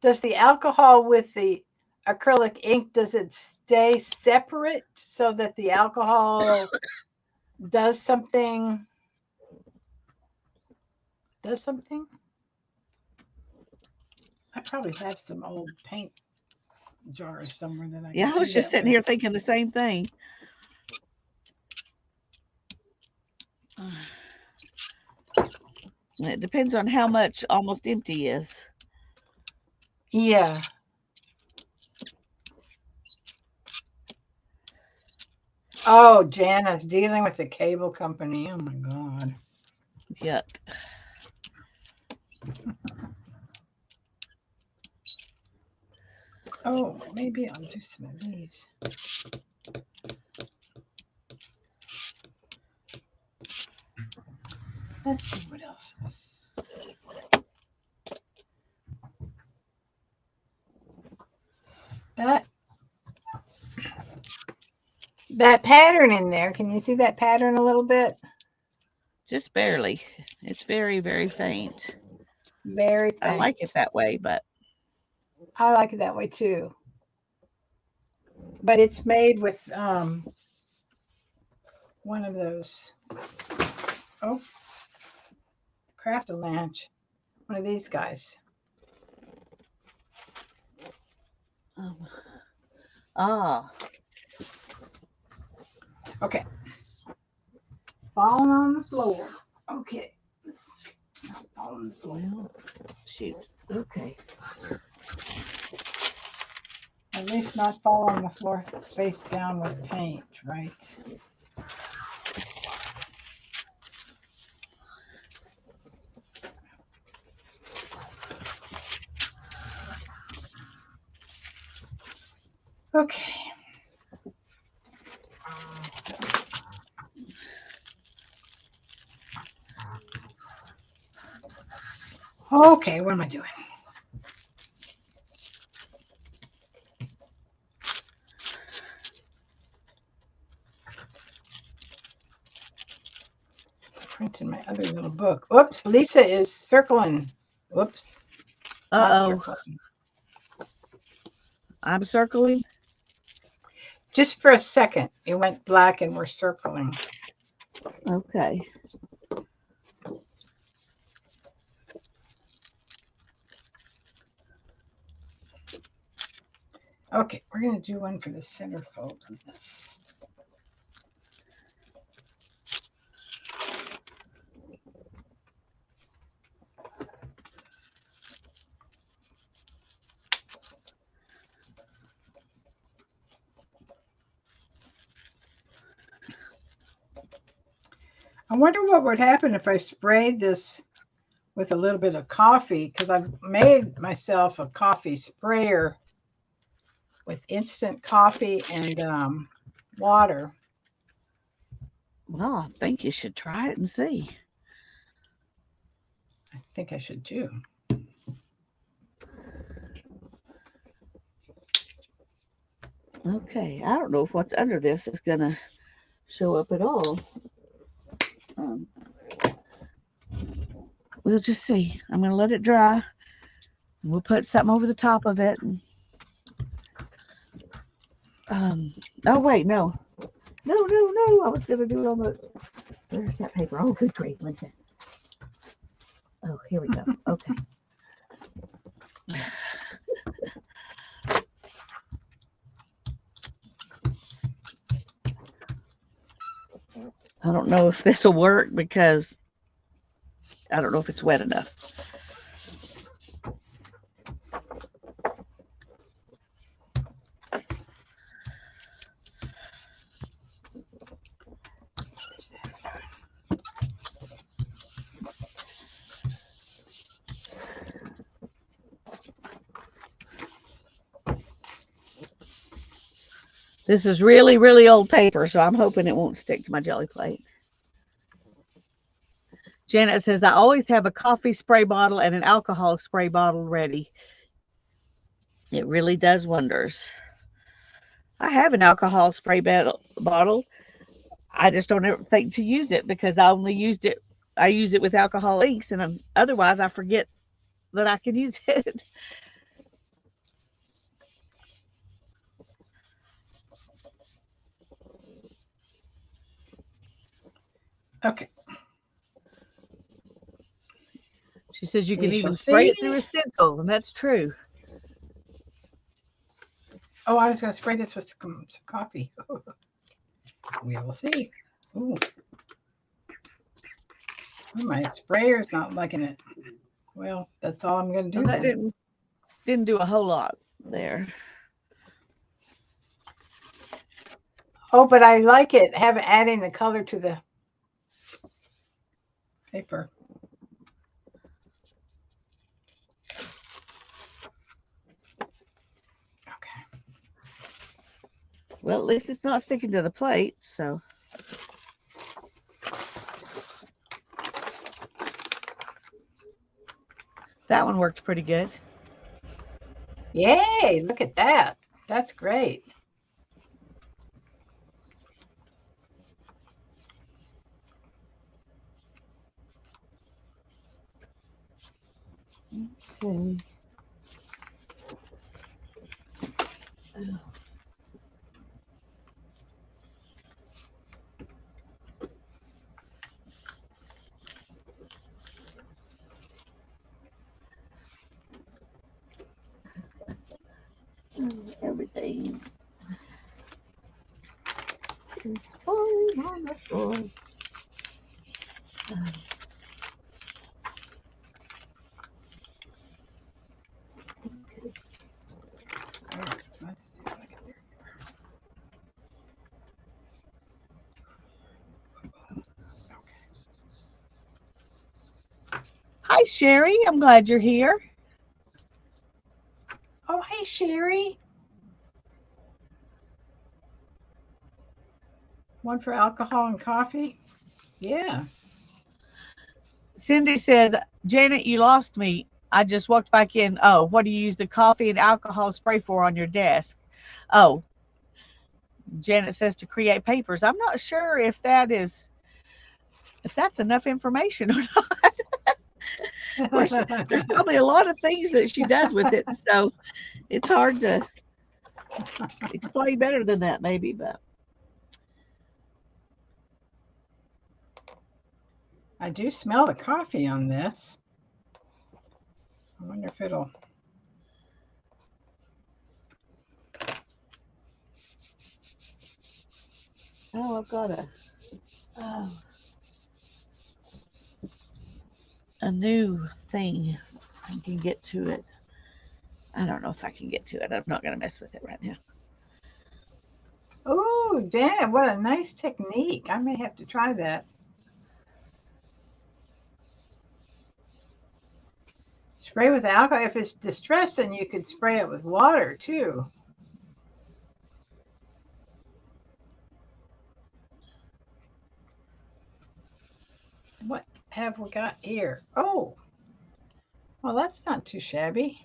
A: does the alcohol with the acrylic ink, does it stay separate so that the alcohol does something does something? I probably have some old paint jars somewhere that I
B: Yeah,
A: could
B: I
A: do
B: was just
A: that
B: sitting
A: with.
B: here thinking the same thing. It depends on how much almost empty is.
A: Yeah. Oh, Jana's dealing with the cable company. Oh my God.
B: Yuck.
A: Oh, maybe I'll do some of these. Let's see what else. That that pattern in there. Can you see that pattern a little bit?
B: Just barely. It's very, very faint.
A: Very
B: I like it
A: faint.
B: that way, but
A: I like it that way too. But it's made with one of those. Oh, craft a lanch. One of these guys.
B: um, ah,
A: Okay. Falling on the floor. Okay. Fall on the floor.
B: well, shoot. Okay.
A: At least not fall on the floor face down with paint, right? Okay. Okay, what am I doing? Printing my other little book. Oops, Lisa is circling. Whoops, not
B: Uh-oh.
A: circling.
B: I'm circling.
A: Just for a second, it went black and we're circling.
B: Okay.
A: Okay, we're going to do one for the centerfold on this. I wonder what would happen if I sprayed this with a little bit of coffee, because I've made myself a coffee sprayer with instant coffee and water.
B: Well, I think you should try it and see.
A: I think I should too.
B: Okay. I don't know if what's under this is going to show up at all. Um, we'll just see. I'm going to let it dry. We'll put something over the top of it. And, oh, wait, no. No, no, no. I was going to do it on the. Where's that paper? Oh, good grief. Listen. Oh, here we go. Okay. I don't know if this will work because I don't know if it's wet enough. This is really, really old paper, so I'm hoping it won't stick to my jelly plate. Janet says, I always have a coffee spray bottle and an alcohol spray bottle ready. It really does wonders. I have an alcohol spray bottle. I just don't ever think to use it because I only used it. I use it with alcohol inks, and otherwise I forget that I can use it.
A: Okay,
B: She says you
A: we
B: can
A: shall
B: even spray
A: see.
B: it through a stencil, and that's true.
A: Oh, I was going to spray this with some coffee. We will see. Ooh, my sprayer's not liking it. Well, that's all I'm going to
B: Well,
A: do
B: that
A: then.
B: didn't do a whole lot there.
A: Oh, but I like it. Have adding the color to the paper. Okay.
B: Well, at least it's not sticking to the plate, so that one worked pretty good.
A: Yay! Look at that. That's great.
B: Okay. Everything is falling on the floor.
A: Let's see what I can do.
B: Hi, Sherry. I'm glad you're here.
A: Oh, hey, Sherry. One for alcohol and coffee? Yeah.
B: Cindy says, Janet, you lost me. I just walked back in. Oh, what do you use the coffee and alcohol spray for on your desk? Oh, Janet says to create papers. I'm not sure if that's enough information or not. Of course, there's probably a lot of things that she does with it, so it's hard to explain better than that, maybe. But
A: I do smell the coffee on this. I wonder if it'll.
B: oh, I've got uh, a new thing. I can get to it. I don't know if I can get to it. I'm not going to mess with it right now.
A: Oh, damn, what a nice technique. I may have to try that. Spray with alcohol. If it's distressed, then you could spray it with water too. What have we got here? Oh, well, that's not too shabby.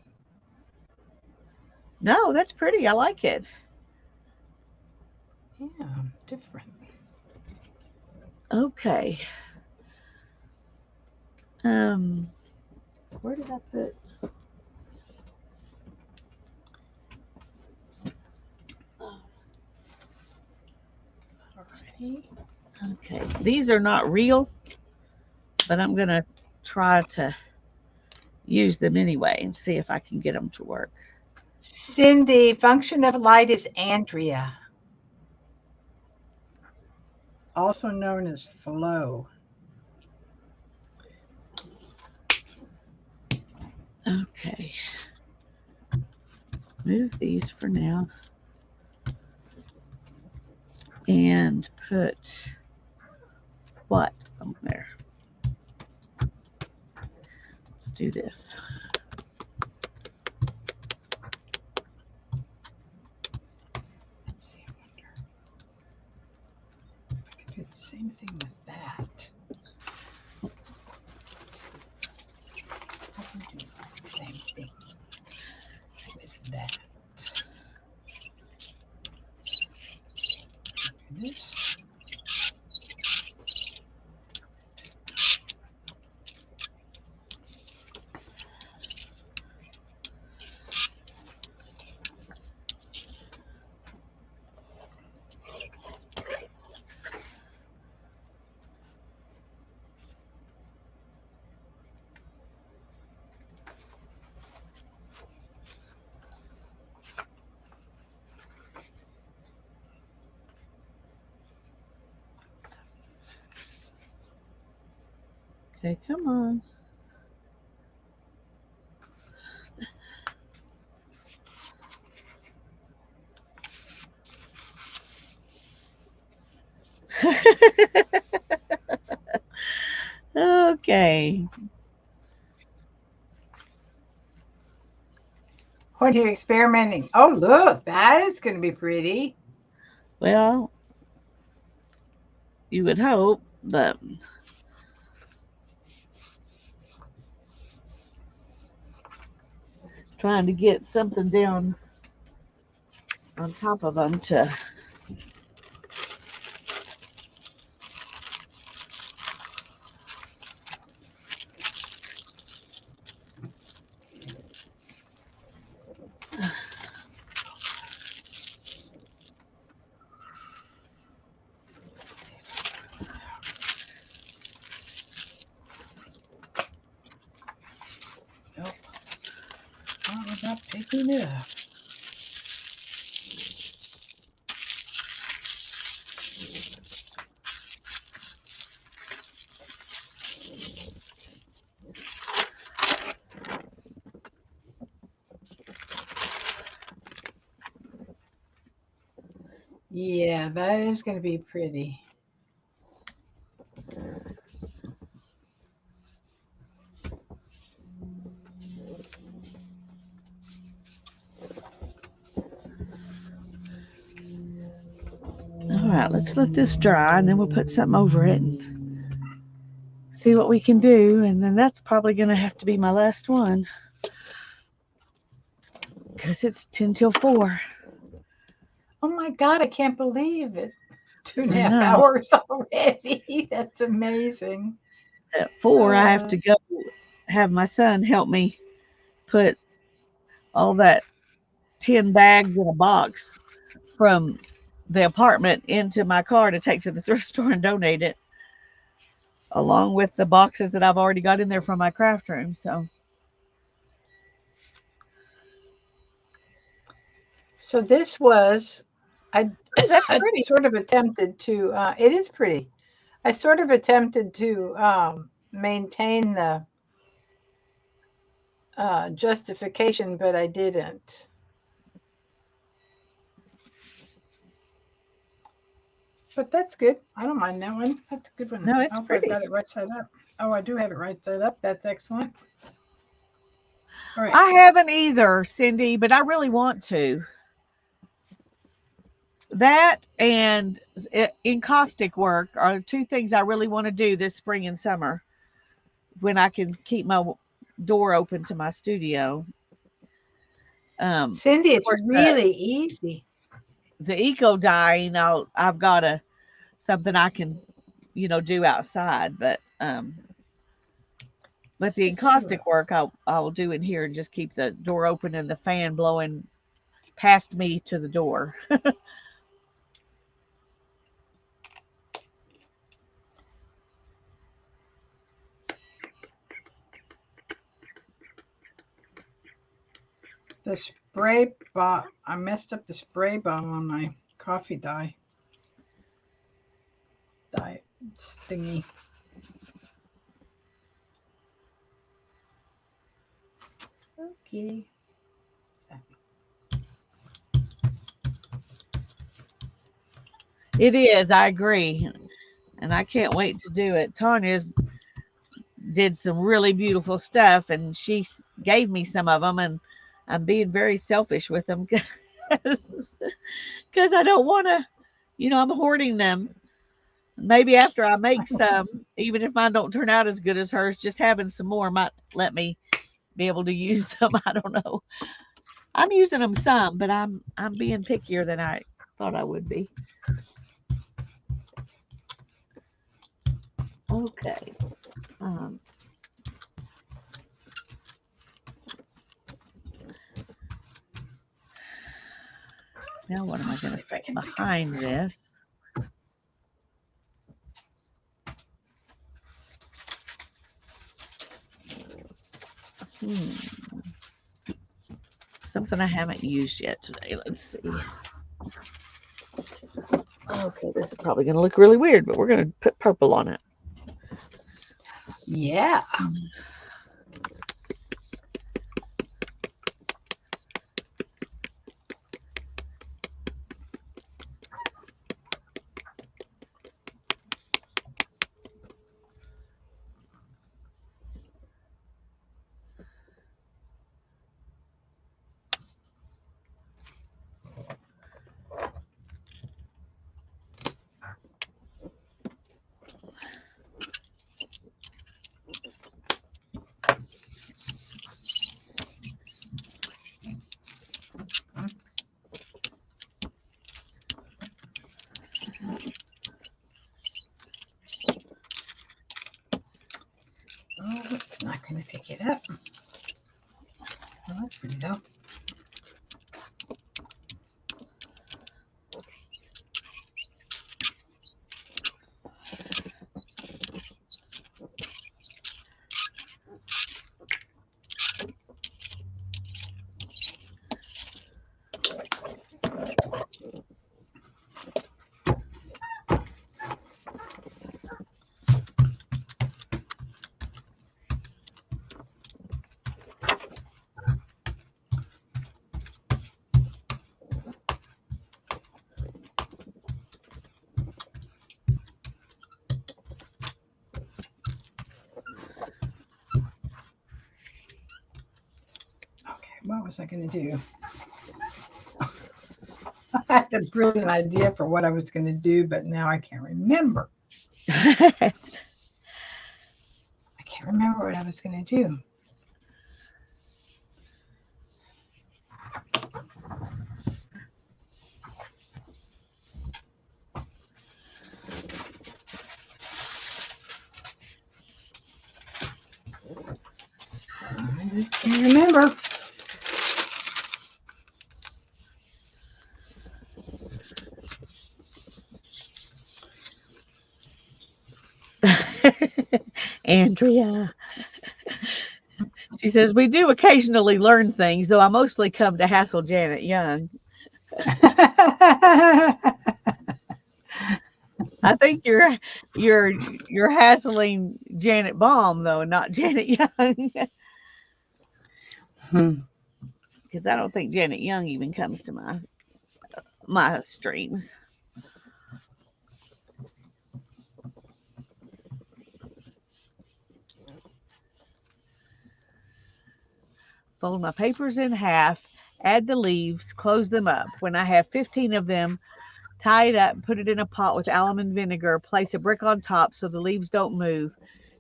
B: No, that's pretty. I like it.
A: Yeah, different.
B: Okay. Um, where did I put?
A: Alrighty.
B: Okay, these are not real, but I'm gonna try to use them anyway and see if I can get them to work.
A: Cindy, function of light is Andrea, also known as flow.
B: Okay, move these for now and put what on there. Let's do this.
A: Let's see, I wonder if I can do the same thing with that. I can do the same thing with that. Do this.
B: Okay, come on. Okay.
A: What are you experimenting? Oh, look, that is going to be pretty.
B: Well, you would hope, but trying to get something down on top of them to.
A: Let's see if it comes out. Nope, we're not picking it up. Yeah, that is going to be pretty.
B: All right, let's let this dry and then we'll put something over it and see what we can do. And then that's probably going to have to be my last one because it's 10 till 4.
A: Oh my God, I can't believe it. Two and a
B: I
A: half
B: know.
A: hours already. That's amazing.
B: At 4, I have
A: Uh,
B: to go have my son help me put all that 10 bags in a box from the apartment into my car to take to the thrift store and donate it, along with the boxes that I've already got in there from my craft room. So,
A: so this was, I,
B: oh, that's
A: I
B: pretty.
A: sort of attempted to, it is pretty. I sort of attempted to maintain the justification, but I didn't. But that's good. I don't mind that one. That's a good one.
B: No,
A: I
B: it's
A: hope I've
B: pretty.
A: got it right side up. Oh, I do have it right side up. That's excellent. All right.
B: I haven't either, Cindy, but I really want to. That and encaustic work are two things I really want to do this spring and summer when I can keep my door open to my studio.
A: Cindy,
B: Of
A: it's
B: course,
A: really easy.
B: the eco dyeing, I've got a something I can, do outside, but
A: Let's
B: the
A: just do it.
B: encaustic work I'll do in here and just keep the door open and the fan blowing past me to the door.
A: The spray bot. I messed up the spray bottle on my coffee dye thingy. Okay.
B: It is, I agree, and I can't wait to do it. Tanya's did some really beautiful stuff, and she gave me some of them, and I'm being very selfish with them because I don't want to, I'm hoarding them. Maybe after I make some, even if mine don't turn out as good as hers, just having some more might let me be able to use them. I don't know. I'm using them some, but I'm being pickier than I thought I would be. Okay. Um, Now what am I
A: Let's
B: going
A: see
B: to
A: if I
B: put
A: can pick it up.
B: behind this? Hmm, something I haven't used yet today. Let's see. Okay, this is probably going to look really weird, but we're going to put purple on it.
A: Yeah. going to pick it up. Well, that's pretty though. What was I going to do? I had a brilliant idea for what I was going to do, but now I can't remember. I can't remember what I was going to do. I just can't remember.
B: Andrea. She says, we do occasionally learn things, though I mostly come to hassle Janet Young. I think you're hassling Janet Baum though, not Janet Young. Because I don't think Janet Young even comes to my streams. Fold my papers in half, add the leaves, close them up. When I have 15 of them, tie it up, put it in a pot with alum and vinegar, place a brick on top so the leaves don't move,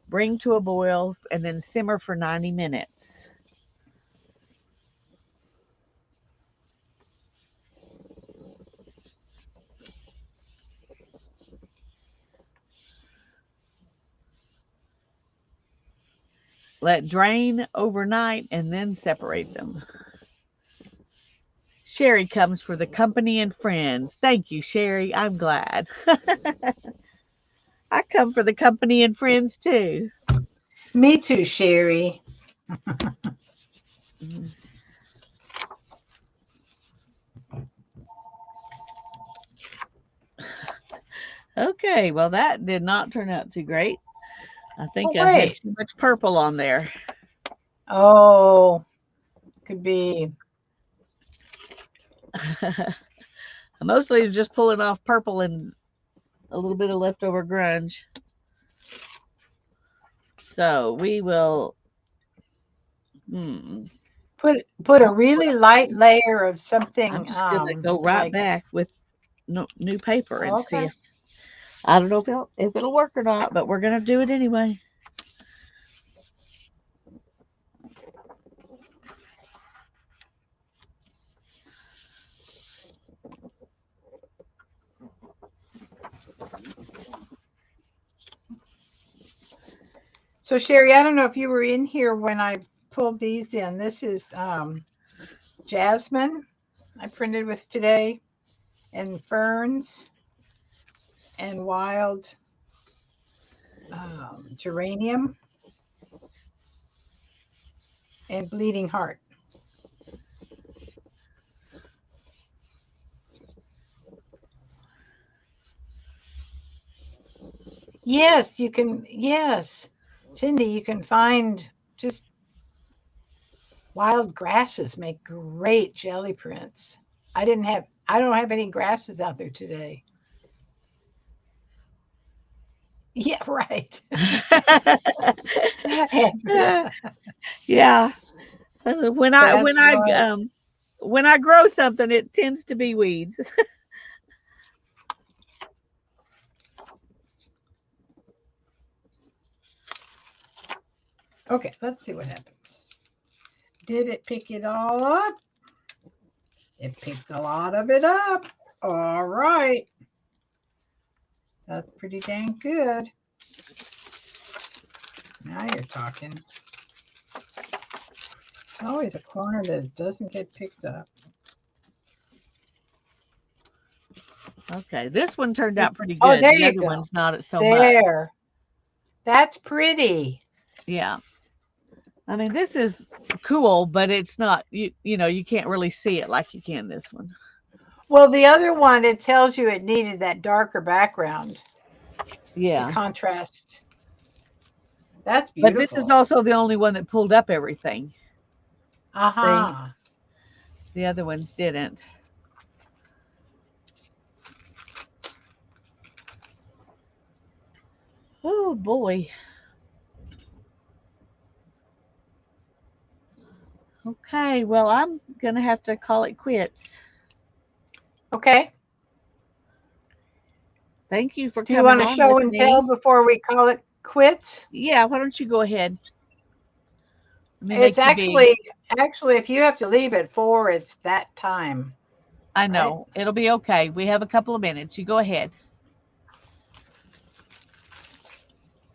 B: bring to a boil, and then simmer for 90 minutes. Let drain overnight and then separate them. Sherry comes for the company and friends. Thank you, Sherry. I'm glad. I come for the company and friends too.
A: Me too, Sherry.
B: Okay, well, that did not turn out too great. I think
A: Oh,
B: I had
A: wait.
B: too much purple on there.
A: Oh, could be.
B: I'm mostly just pulling off purple and a little bit of leftover grunge. So we will
A: Put a really light layer of
B: I'm
A: something
B: just gonna go right
A: like.
B: back with new paper and see
A: Okay.
B: if I don't know if it'll work or not, but we're gonna do it anyway.
A: So Sherry, I don't know if you were in here when I pulled these in. This is jasmine I printed with today, and ferns, and wild geranium, and bleeding heart. Yes, you can. Yes, Cindy, you can find just wild grasses make great jelly prints. I don't have any grasses out there today. Yeah, right. Andrea,
B: Yeah. When I when
A: that's
B: I
A: right.
B: when I grow something, it tends to be weeds.
A: Okay, let's see what happens. Did it pick it all up? It picked a lot of it up. All right. That's pretty dang good. Now you're talking. Always a corner that doesn't get picked up.
B: Okay, this one turned out pretty
A: Oh,
B: good.
A: there
B: The
A: you
B: other
A: go.
B: one's not so much.
A: There. That's pretty.
B: Yeah. I mean, this is cool, but it's not you know, you can't really see it like you can this one.
A: Well, the other one, it tells you it needed that darker background to
B: Yeah.
A: contrast. That's
B: But this is
A: beautiful.
B: also the only one that pulled up everything. See?
A: Uh-huh.
B: The other ones didn't. Oh boy. Okay, well, I'm going to have to call it quits.
A: Okay.
B: Thank you for
A: Do you
B: coming
A: want to
B: on with
A: show and tell
B: me.
A: before we call it quits?
B: Yeah, why don't you go ahead? Let me
A: It's
B: make you big.
A: actually if you have to leave at 4, it's that time,
B: I
A: right?
B: know. It'll be okay. We have a couple of minutes. You go ahead.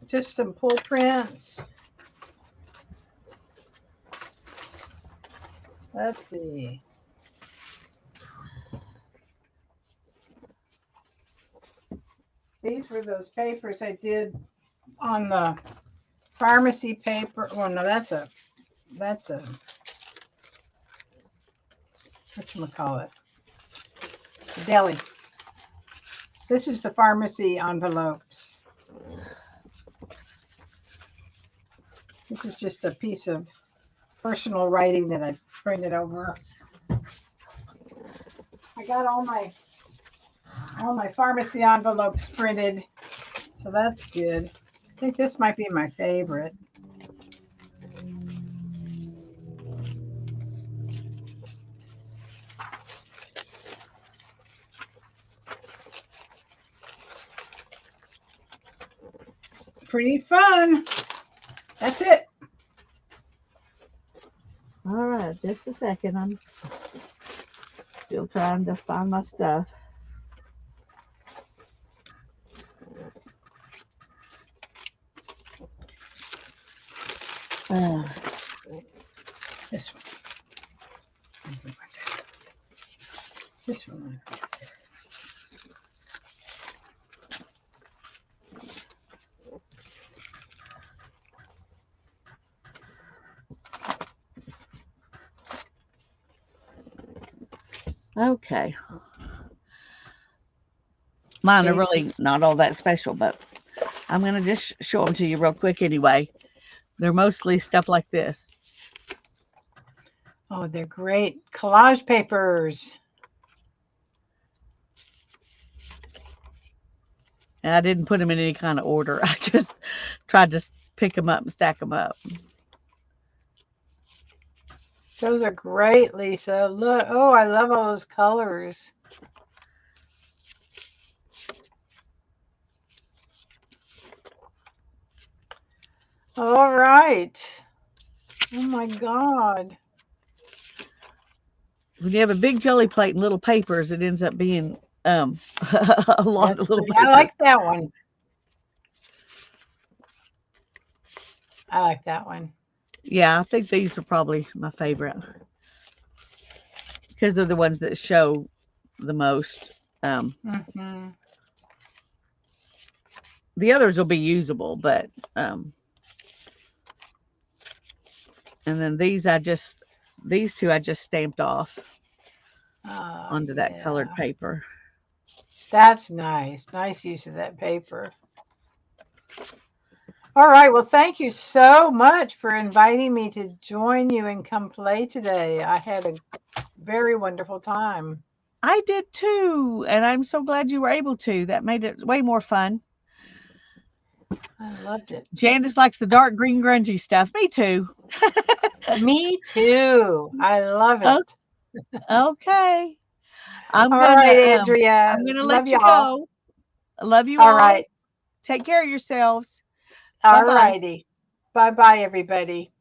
A: Just some pull prints. Let's see. These were those papers I did on the pharmacy paper. Oh no, that's a whatchamacallit? Deli. This is the pharmacy envelopes. This is just a piece of personal writing that I printed over. I got all my pharmacy envelopes printed, so that's good. I think this might be my favorite. Pretty fun. That's it.
B: All right, just a second. I'm still trying to find my stuff. Uh,
A: This one. This one.
B: okay. Mine are
A: These.
B: really not all that special, but I'm going to just show them to you real quick anyway. They're mostly stuff like this.
A: Oh, they're great. Collage papers.
B: And I didn't put them in any kind of order. I just tried to pick them up and stack them up.
A: Those are great, Lisa. Look. Oh, I love all those colors. All right. Oh my God.
B: When you have a big jelly plate and little papers, it ends up being a lot
A: That's
B: of little
A: pretty. I
B: papers.
A: like that one. I like that one.
B: Yeah, I think these are probably my favorite because they're the ones that show the most. Um,
A: Hmm.
B: the others will be usable, but and then these two I just stamped off
A: Oh,
B: onto that colored
A: yeah.
B: paper.
A: That's nice. Nice use of that paper. All right. Well, thank you so much for inviting me to join you and come play today. I had a very wonderful time.
B: I did too, and I'm so glad you were able to. That made it way more fun.
A: I loved it.
B: Janice likes the dark green grungy stuff. Me too.
A: Me too. I love
B: Oh,
A: it.
B: okay.
A: All right, Andrea.
B: I'm gonna
A: Love
B: let you
A: y'all.
B: go. I love you
A: All
B: all.
A: right.
B: Take care of yourselves. Bye
A: All
B: bye.
A: righty. Bye bye, everybody.